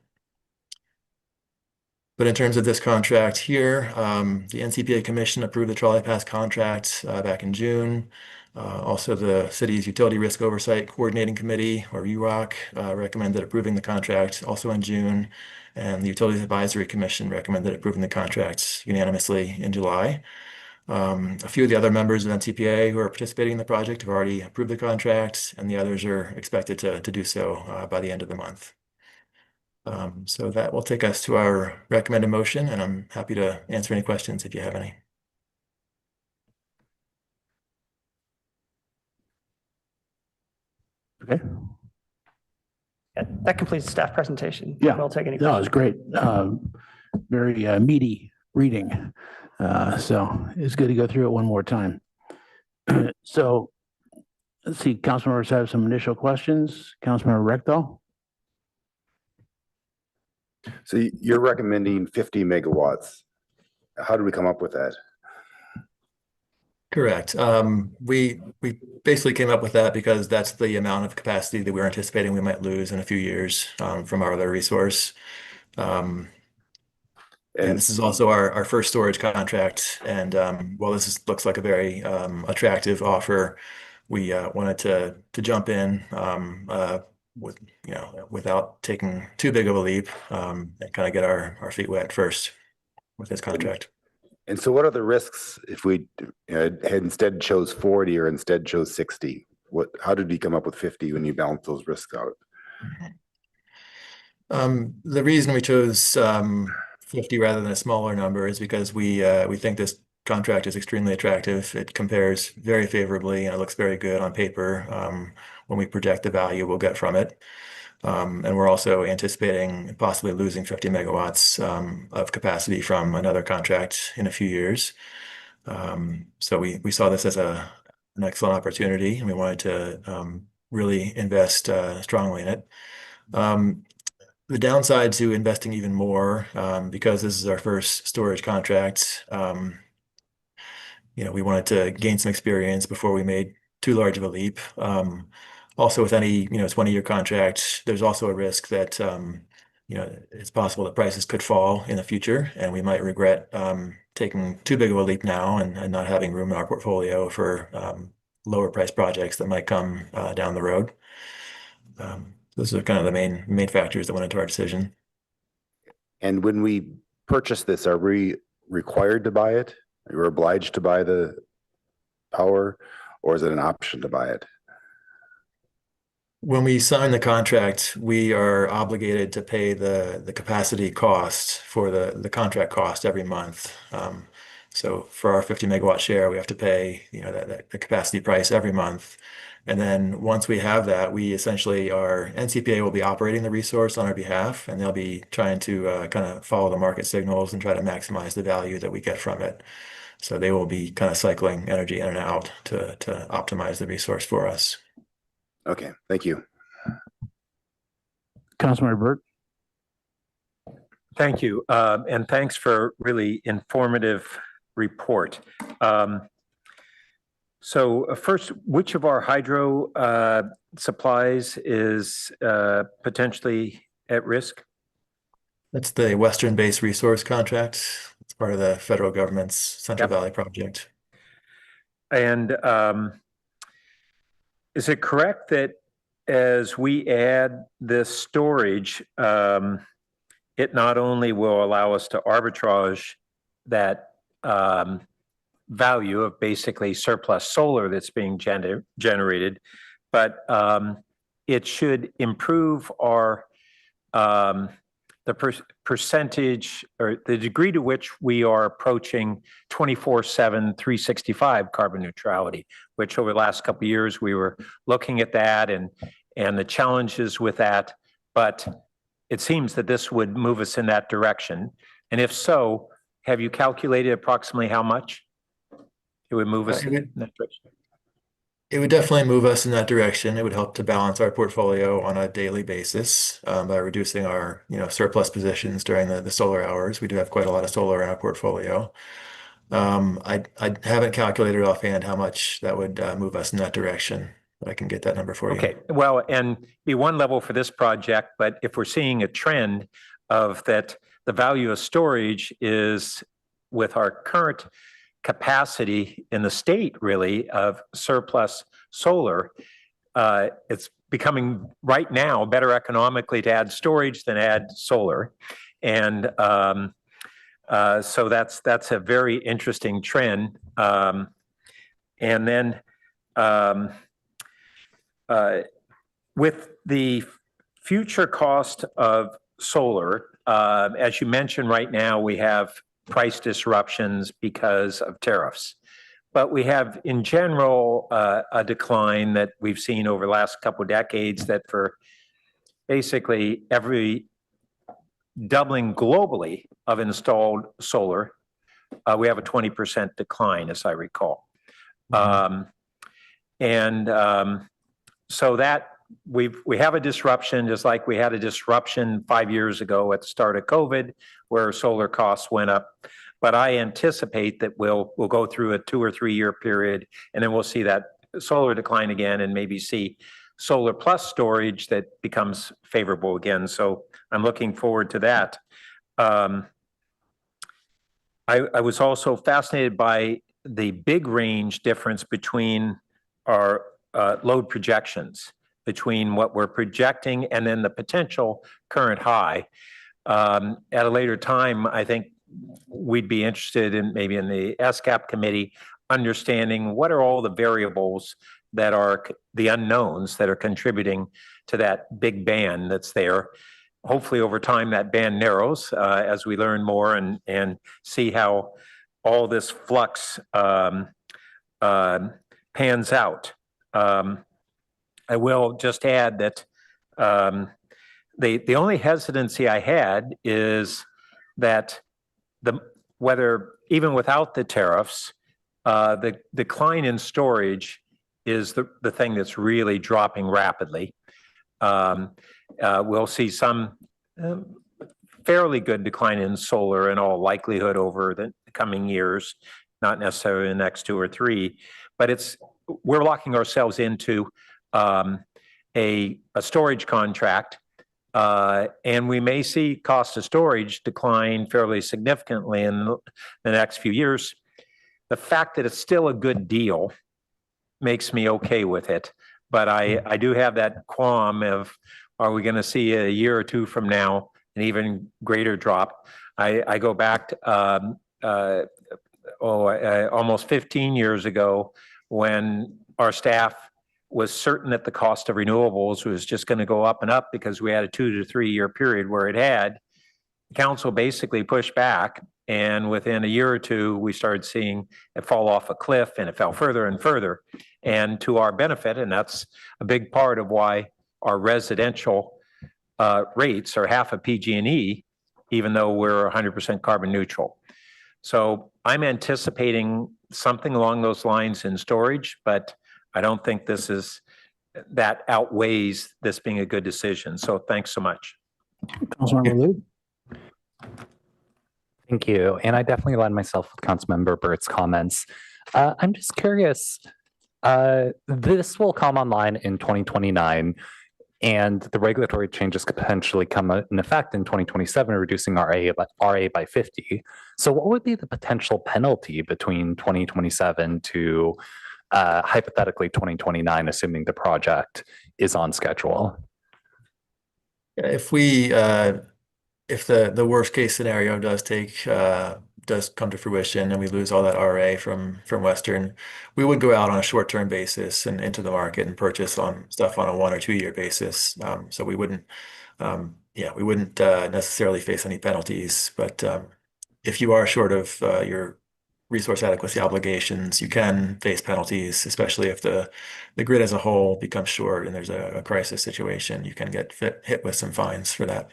But in terms of this contract here, the NCPA Commission approved the trolley pass contract back in June. Also, the city's Utility Risk Oversight Coordinating Committee, or UROC, recommended approving the contract also in June. And the Utilities Advisory Commission recommended approving the contract unanimously in July. A few of the other members of NCPA who are participating in the project have already approved the contract, and the others are expected to do so by the end of the month. So that will take us to our recommended motion, and I'm happy to answer any questions if you have any. Okay. Yeah, that completes the staff presentation. Yeah. We'll take any No, questions. it's great. Very meaty reading. So it's good to go through it one more time. So let's see, council members have some initial questions. Councilmember Rectal. So you're recommending 50 megawatts. How did we come up with that? Correct. We basically came up with that because that's the amount of capacity that we're anticipating we might lose in a few years from our other resource. And this is also our first storage contract. And while looks like a very attractive offer, we wanted to jump in without taking too big of a leap and kind of get our feet wet first with this contract. And so what are the risks if we had instead chose 40 or instead chose 60? How did you come up with 50 when you balance those risks out? The reason we chose 50 rather than a smaller number is because we think this contract is extremely attractive. It compares very favorably and it looks very good on paper when we project the value we'll get from it. And we're also anticipating possibly losing 50 megawatts of capacity from another contract in a few years. So we saw this as an excellent opportunity, and we wanted to really invest strongly in it. The downside to investing even more, because this is our first storage contract, we wanted to gain some experience before we made too large of a leap. Also, with any 20-year contract, there's also a risk that it's possible that prices could fall in the future, and we might regret taking too big of a leap now and not having room in our portfolio for lower price projects that might come down the road. Those are kind of the main factors that went into our decision. And when we purchase this, are we required to buy it? You're obliged to buy the power, or is it an option to buy it? When we sign the contract, we are obligated to pay the capacity cost for the contract cost every month. So for our 50 megawatt share, we have to pay, the capacity price every month. And then once we have that, we essentially NCPA will be operating the resource on our behalf, and they'll be trying to kind of follow the market signals and try to maximize the value that we get from it. So they will be kind of cycling energy in and out to optimize the resource for us. Okay, thank you. Councilmember Burt. Thank you. And thanks for really informative report. So first, which of our hydro supplies is potentially at risk? That's the Western Base Resource Contract. It's part of the federal government's Central Valley Project. And is it correct that as we add this storage, it not only will allow us to arbitrage that value of basically surplus solar that's being generated, but it should improve our the percentage or the degree to which we are approaching 24/7, 365 carbon neutrality, which over the last couple of years we were looking at that and the challenges with that. But it seems that this would move us in that direction. And if so, have you calculated approximately how much it would move us in that direction? It would definitely move us in that direction. It would help to balance our portfolio on a daily basis by reducing our surplus positions during the solar hours. We do have quite a lot of solar in our portfolio. I haven't calculated offhand how much that would move us in that direction, but I can get that number for you. Okay, well, and be one level for this project, but if we're seeing a trend of that, the value of storage is with our current capacity in the state really of surplus solar, it's becoming right now better economically to add storage than add solar. And so that's a very interesting trend. And then with the future cost of solar, as you mentioned, right now we have price disruptions because of tariffs. But we have, in general, a decline that we've seen over the last couple of decades that for basically every doubling globally of installed solar, we have a 20% decline, as I recall. So that we have a disruption, just like we had a disruption 5 years ago at the start of COVID, where solar costs went up. But I anticipate that we'll go through a 2 or 3 year period, and then we'll see that solar decline again, and maybe see solar plus storage that becomes favorable again. So I'm looking forward to that. I was also fascinated by the big range difference between our load projections, between what we're projecting and then the potential current high. At a later time, I think we'd be interested in maybe in the SCAP committee understanding what are all the variables that are the unknowns that are contributing to that big band that's there. Hopefully over time that band narrows as we learn more and see how all this flux pans out. I will just add that the only hesitancy I had is that whether even without the tariffs, the decline in storage is the thing that's really dropping rapidly. We'll see some fairly good decline in solar in all likelihood over the coming years, not necessarily the next 2 or 3, but we're locking ourselves into a storage contract, and we may see cost of storage decline fairly significantly in the next few years. The fact that it's still a good deal makes me okay with it, but I do have that qualm of, are we going to see a year or 2 from now an even greater drop? I go back to, almost 15 years ago, when our staff was certain that the cost of renewables was just going to go up and up because we had a 2 to 3 year period where it had. Council basically pushed back, and within a year or two, we started seeing it fall off a cliff, and it fell further and further. And to our benefit, and that's a big part of why our residential rates are half of PG&E, even though we're 100% carbon neutral. So I'm anticipating something along those lines in storage, but I don't think that outweighs this being a good decision. So thanks so much. Councilmember Lou? Thank you. And I definitely align myself with Councilmember Burt's comments. I'm just curious, this will come online in 2029, and the regulatory changes could potentially come in effect in 2027, reducing RA by 50. So what would be the potential penalty between 2027 to hypothetically 2029, assuming the project is on schedule? If the worst case scenario does come to fruition and we lose all that RA from Western, we would go out on a short-term basis and into the market and purchase stuff on a 1 or 2 year basis. So we wouldn't necessarily face any penalties. But if you are short of your resource adequacy obligations, you can face penalties, especially if the grid as a whole becomes short and there's a crisis situation. You can get hit with some fines for that.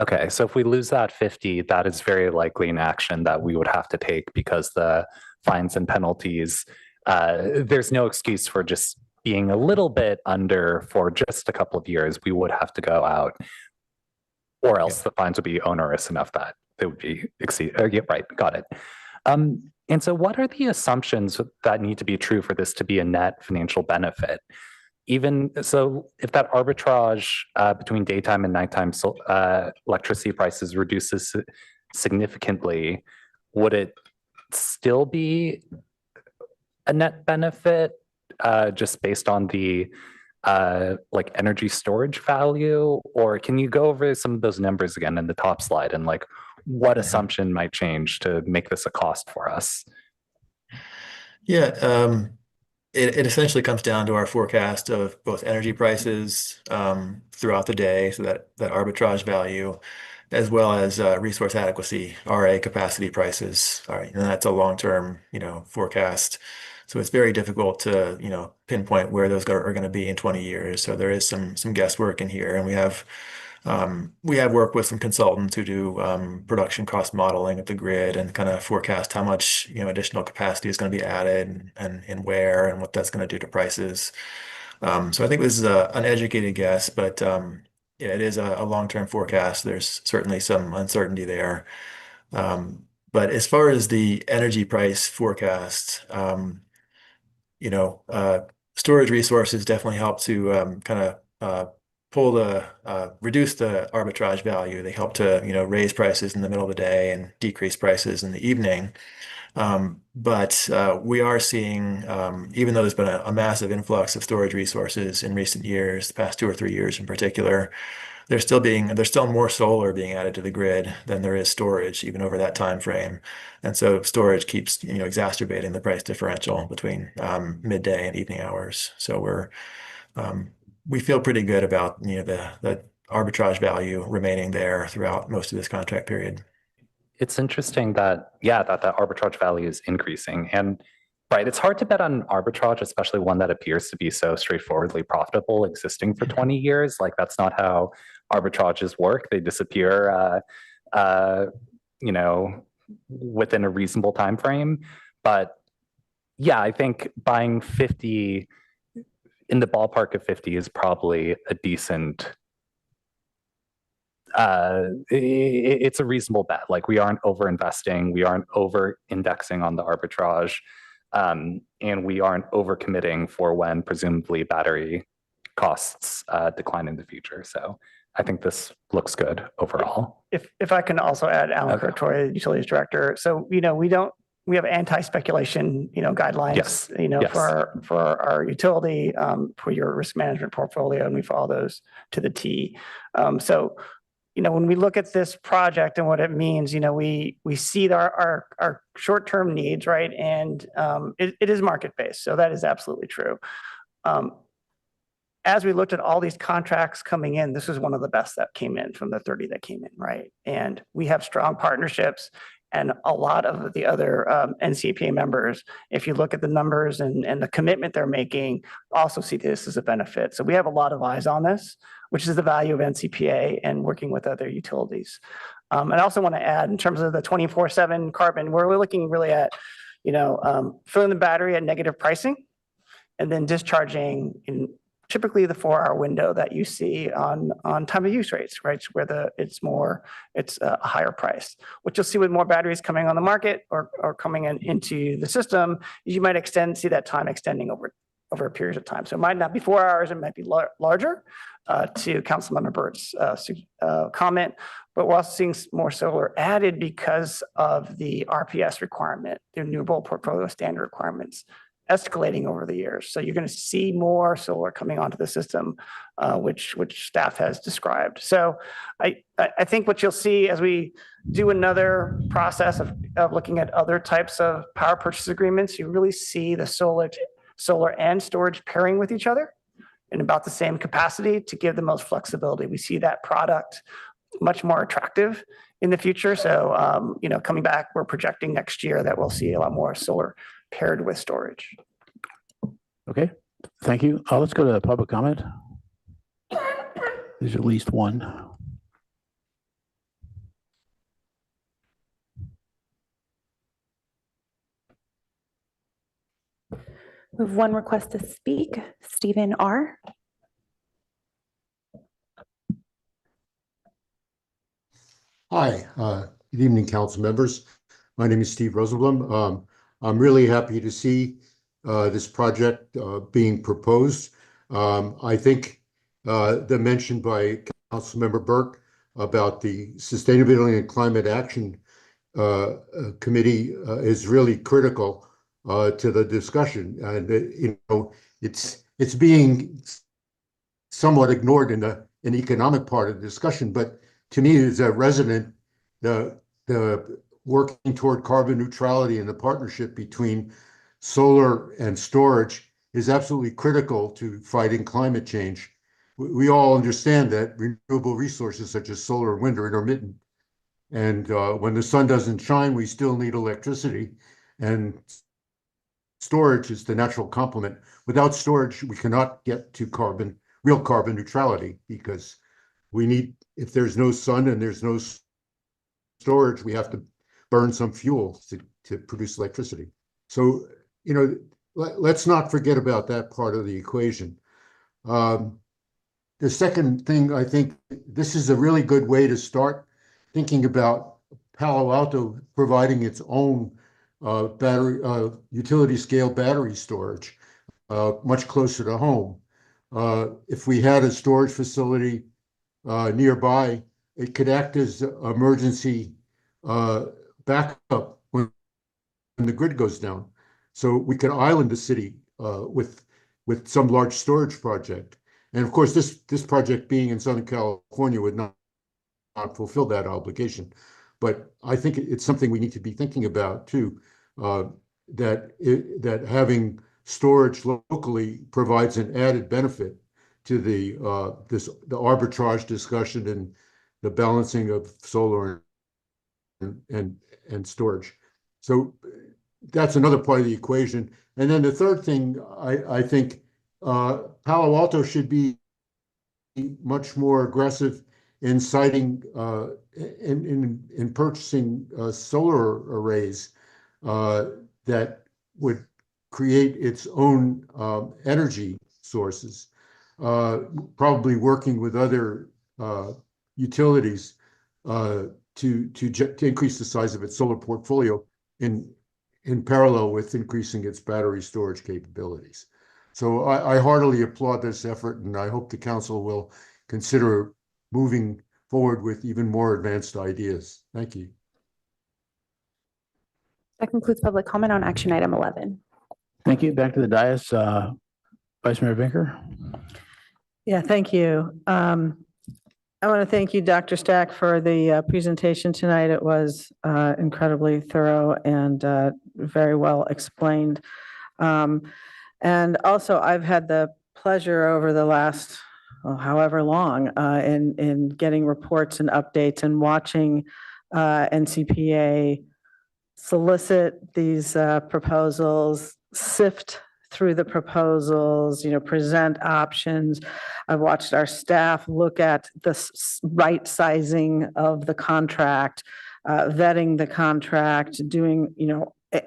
Okay, so if we lose that 50, that is very likely an action that we would have to take, because the fines and penalties, there's no excuse for just being a little bit under for just a couple of years. We would have to go out, or else the fines would be onerous enough that they would be yeah, right, got it. And so what are the assumptions that need to be true for this to be a net financial benefit? Even so, if that arbitrage between daytime and nighttime electricity prices reduces significantly, would it still be a net benefit just based on the like energy storage value? Or can you go over some of those numbers again in the top slide, and like what assumption might change to make this a cost for us? Yeah, it essentially comes down to our forecast of both energy prices throughout the day, so that arbitrage value, as well as resource adequacy, RA capacity prices. All right, and that's a long-term, forecast. So it's very difficult to, pinpoint where those are going to be in 20 years. So there is some guesswork in here, and we have worked with some consultants who do production cost modeling of the grid and kind of forecast how much additional capacity is going to be added and where and what that's going to do to prices. So I think this is an educated guess, but yeah, it is a long-term forecast. There's certainly some uncertainty there. But as far as the energy price forecast, storage resources definitely help to kind of reduce the arbitrage value. They help to, raise prices in the middle of the day and decrease prices in the evening. But we are seeing, even though there's been a massive influx of storage resources in recent years, the past 2 or 3 years in particular, there's still more solar being added to the grid than there is storage, even over that time frame. And so storage keeps, exacerbating the price differential between midday and evening hours. So we feel pretty good about the arbitrage value remaining there throughout most of this contract period. It's interesting that that arbitrage value is increasing, and right, it's hard to bet on arbitrage, especially one that appears to be so straightforwardly profitable, existing for 20 years. Like, that's not how arbitrages work. They disappear within a reasonable time frame. But yeah, I think buying 50 in the ballpark of 50 is probably a decent, it's a reasonable bet. Like, we aren't over investing, we aren't over indexing on the arbitrage, and we aren't over committing for when presumably battery costs decline in the future. So I think this looks good overall. If I can also add, Alan Curatory, Utilities Director. So, we have anti-speculation, guidelines, yes. for our utility, for your risk management portfolio, and we follow those to the T. So when we look at this project and what it means, we see our short-term needs, right? And it is market-based, so that is absolutely true. As we looked at all these contracts coming in, this is one of the best that came in from the 30 that came in, right? And we have strong partnerships, and a lot of the other NCAPA members, if you look at the numbers and the commitment they're making, also see this as a benefit. So we have a lot of eyes on this, which is the value of NCPA and working with other utilities. And I also want to add, in terms of the 24/7 carbon, we're looking really at, filling the battery at negative pricing and then discharging in typically the 4-hour window that you see on time of use rates, right? Where it's a higher price. What you'll see with more batteries coming on the market or coming into the system is you might see that time extending over a period of time. So it might not be 4 hours, it might be larger, to Councilmember Burt's comment, but we're also seeing more solar added because of the RPS requirement, the Renewable Portfolio Standard requirements, escalating over the years. So you're going to see more solar coming onto the system, which staff has described. So I think what you'll see as we do another process of looking at other types of power purchase agreements, you really see the solar and storage pairing with each other in about the same capacity to give the most flexibility. We see that product much more attractive in the future. So, coming back, we're projecting next year that we'll see a lot more solar paired with storage. Okay, thank you. Let's go to public comment. There's at least one. We have one request to speak, Stephen R. Hi, good evening, council members. My name is Steve Rosenblum. I'm really happy to see this project being proposed. I think the mention by Councilmember Burke about the Sustainability and Climate Action Committee is really critical to the discussion. And it's being somewhat ignored in the economic part of the discussion, but to me, as a resident, the working toward carbon neutrality and the partnership between solar and storage is absolutely critical to fighting climate change. We all understand that renewable resources such as solar and wind are intermittent. And when the sun doesn't shine, we still need electricity. And storage is the natural complement. Without storage, we cannot get to real carbon neutrality, because we need, if there's no sun and there's no storage, we have to burn some fuel to produce electricity. So, let's not forget about that part of the equation. The second thing, I think this is a really good way to start thinking about Palo Alto providing its own battery, utility scale battery storage, much closer to home. If we had a storage facility nearby, it could act as emergency backup when the grid goes down. So we could island the city with some large storage project. And of course, this project being in Southern California would not fulfill that obligation. But I think it's something we need to be thinking about too, that having storage locally provides an added benefit to the arbitrage discussion and the balancing of solar and storage. So that's another part of the equation. And then the third thing, I think Palo Alto should be much more aggressive in citing in purchasing solar arrays that would create its own energy sources, probably working with other utilities to increase the size of its solar portfolio in parallel with increasing its battery storage capabilities. So I heartily applaud this effort, and I hope the council will consider moving forward with even more advanced ideas. Thank you. That concludes public comment on action item 11. Thank you. Back to the dais, Vice Mayor Vinker. Yeah, thank you. I want to thank you, Dr. Stack, for the presentation tonight. It was incredibly thorough and very well explained. And also, I've had the pleasure over the last, well, however long, in getting reports and updates and watching NCPA solicit these proposals, sift through the proposals, present options. I've watched our staff look at the right sizing of the contract, vetting the contract, doing,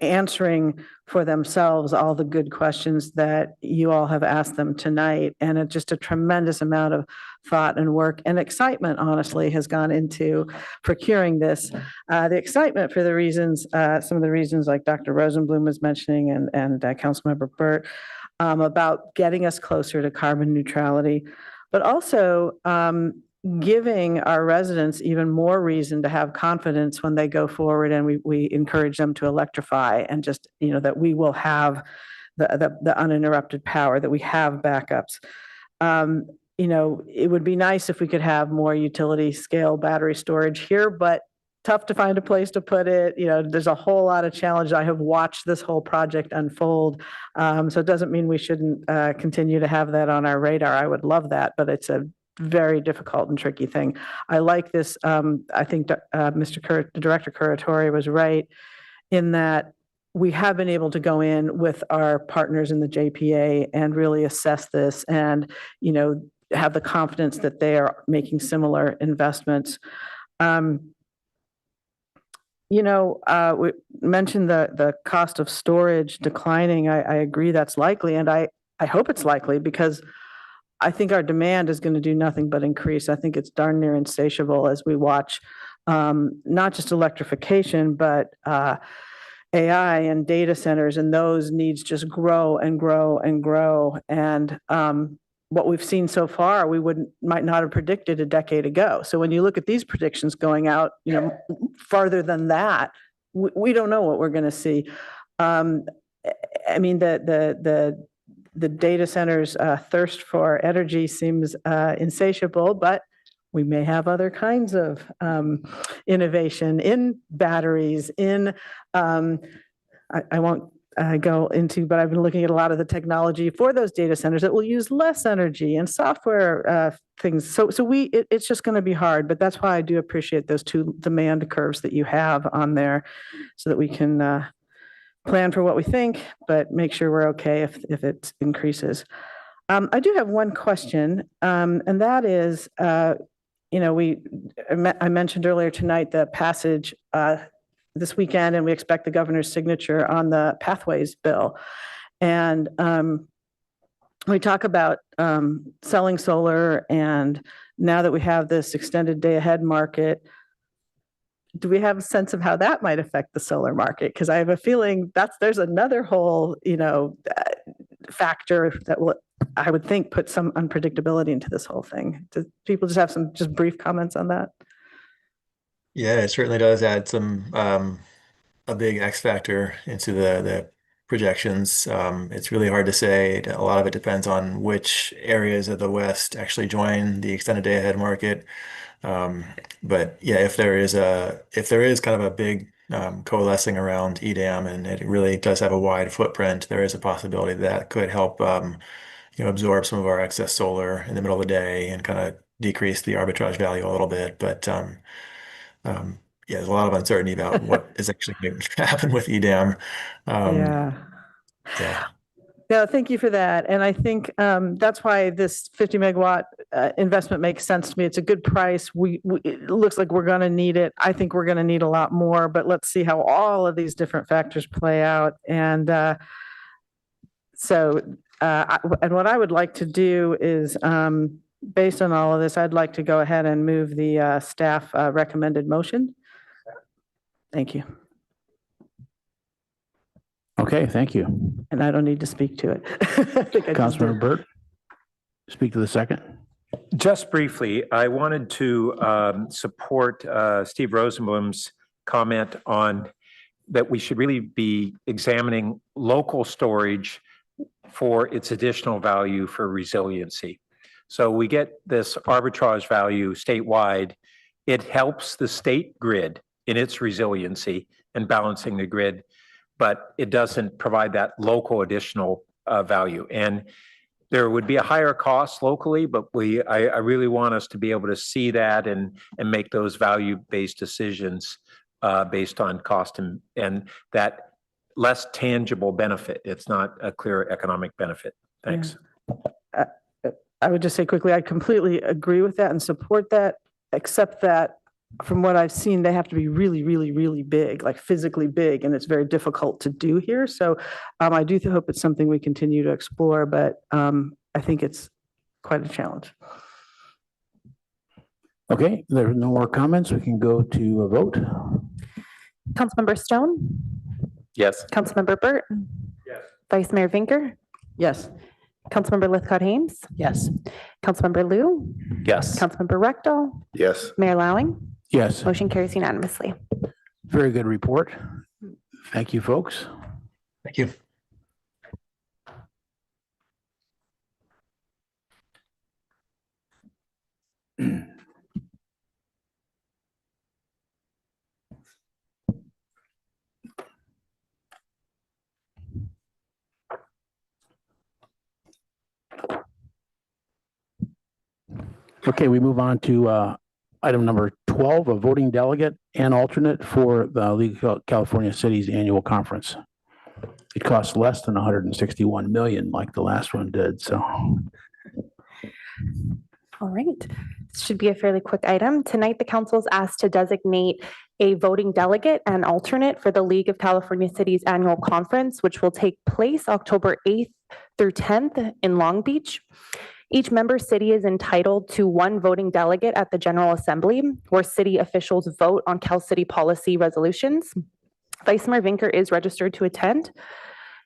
answering for themselves all the good questions that you all have asked them tonight. And it's just a tremendous amount of thought and work and excitement, honestly, has gone into procuring this. The excitement for the reasons, some of the reasons like Dr. Rosenblum was mentioning and Councilmember Burt, about getting us closer to carbon neutrality, but also giving our residents even more reason to have confidence when they go forward, and we encourage them to electrify, and just, that we will have the uninterrupted power, that we have backups. It would be nice if we could have more utility scale battery storage here, but tough to find a place to put it. There's a whole lot of challenge. I have watched this whole project unfold. So it doesn't mean we shouldn't continue to have that on our radar. I would love that, but it's a very difficult and tricky thing. I like this. I think Director Curatori was right in that we have been able to go in with our partners in the JPA and really assess this and, have the confidence that they are making similar investments. We mentioned the cost of storage declining. I agree that's likely, and I hope it's likely, because I think our demand is going to do nothing but increase. I think it's darn near insatiable as we watch not just electrification, but AI and data centers, and those needs just grow and grow and grow. And what we've seen so far, we might not have predicted a decade ago. So when you look at these predictions going out, farther than that, we don't know what we're going to see. I mean, the data centers' thirst for energy seems insatiable, but we may have other kinds of innovation in batteries, in, I won't go into, but I've been looking at a lot of the technology for those data centers that will use less energy and software things. So it's just going to be hard, but that's why I do appreciate those two demand curves that you have on there, so that we can plan for what we think, but make sure we're okay if it increases. I do have one question, and that is, I mentioned earlier tonight the passage this weekend, and we expect the governor's signature on the Pathways bill. And we talk about selling solar, and now that we have this extended day ahead market, do we have a sense of how that might affect the solar market? Because I have a feeling there's another whole, factor that will, I would think, put some unpredictability into this whole thing. Do people just have some brief comments on that? Yeah, it certainly does add some a big X factor into the projections. It's really hard to say. A lot of it depends on which areas of the West actually join the extended day ahead market. But yeah, if there is kind of a big coalescing around EDAM, and it really does have a wide footprint, there is a possibility that could help absorb some of our excess solar in the middle of the day and kind of decrease the arbitrage value a little bit. But yeah, there's a lot of uncertainty about what is actually going to happen with EDAM. Yeah. No, thank you for that. And I think that's why this 50 megawatt investment makes sense to me. It's a good price. It looks like we're going to need it. I think we're going to need a lot more, but let's see how all of these different factors play out. And and what I would like to do is, based on all of this, I'd like to go ahead and move the staff recommended motion. Thank you. Okay, thank you. And I don't need to speak to it. Councilmember Burt, speak to the second. Just briefly, I wanted to support Steve Rosenblum's comment on that we should really be examining local storage for its additional value for resiliency. So we get this arbitrage value statewide. It helps the state grid in its resiliency and balancing the grid, but it doesn't provide that local additional value. And there would be a higher cost locally, but I really want us to be able to see that and make those value-based decisions based on cost and that less tangible benefit. It's not a clear economic benefit. Thanks. I would just say quickly, I completely agree with that and support that, except that from what I've seen, they have to be really, really, really big, like physically big, and it's very difficult to do here. So I do hope it's something we continue to explore, but I think it's quite a challenge. Okay, there are no more comments. We can go to a vote. Councilmember Stone, Yes. Councilmember Burt, Yes. Vice Mayor Vinker, Yes. Councilmember Lithcott-Hames, Yes. Councilmember Lou, Yes. Councilmember Rectal, Yes. Mayor Lowing. Yes, Motion carries unanimously. very good report. Thank you, folks. Thank you. Okay, we move on to item number 12, a voting delegate and alternate for the League of California Cities Annual Conference. It costs less than 161 million like the last one did, so. All right. This should be a fairly quick item. Tonight, the council is asked to designate a voting delegate and alternate for the League of California Cities Annual Conference, which will take place October 8th through 10th in Long Beach. Each member city is entitled to one voting delegate at the General Assembly, where city officials vote on Cal City policy resolutions. Vice Mayor Vinker is registered to attend.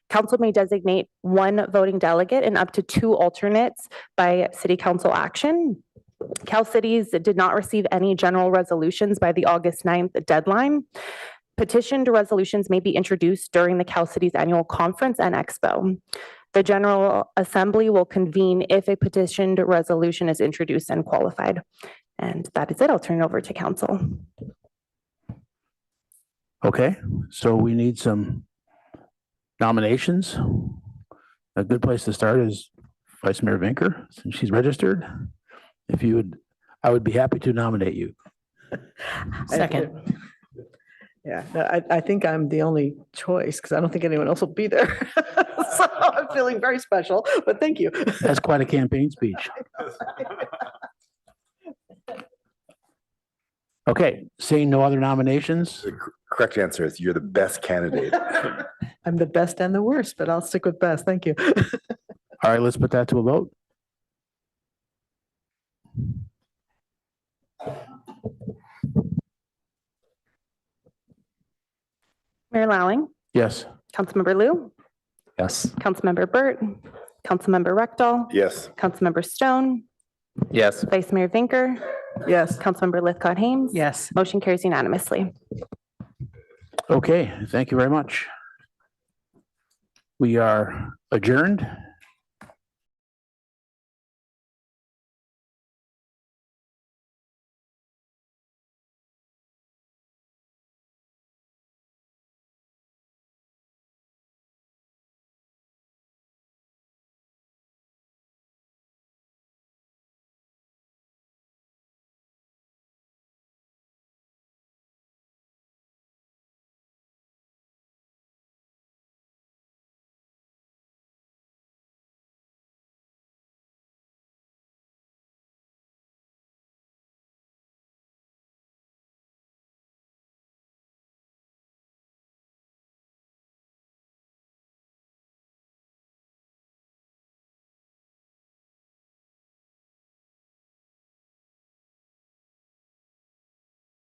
Council may designate one voting delegate and up to 2 alternates by city council action. Cal Cities did not receive any general resolutions by the August 9th deadline. Petitioned resolutions may be introduced during the Cal Cities Annual Conference and Expo. The General Assembly will convene if a petitioned resolution is introduced and qualified. And that is it. I'll turn it over to council. Okay, so we need some nominations. A good place to start is Vice Mayor Vinker, since she's registered. If you would, I would be happy to nominate you. Second. Yeah, no, I think I'm the only choice because I don't think anyone else will be there. So I'm feeling very special, but thank you. That's quite a campaign speech. Okay, seeing no other nominations. The correct answer is you're the best candidate. I'm the best and the worst, but I'll stick with best. Thank you. All right, let's put that to a vote. Mayor Lowing, Yes. Councilmember Lou, Yes. Councilmember Burt, Councilmember Rectal, Yes. Councilmember Stone, Yes. Vice Mayor Vinker, Yes. Councilmember Lithcott-Hames. Yes. Motion carries unanimously. Okay, thank you very much. We are adjourned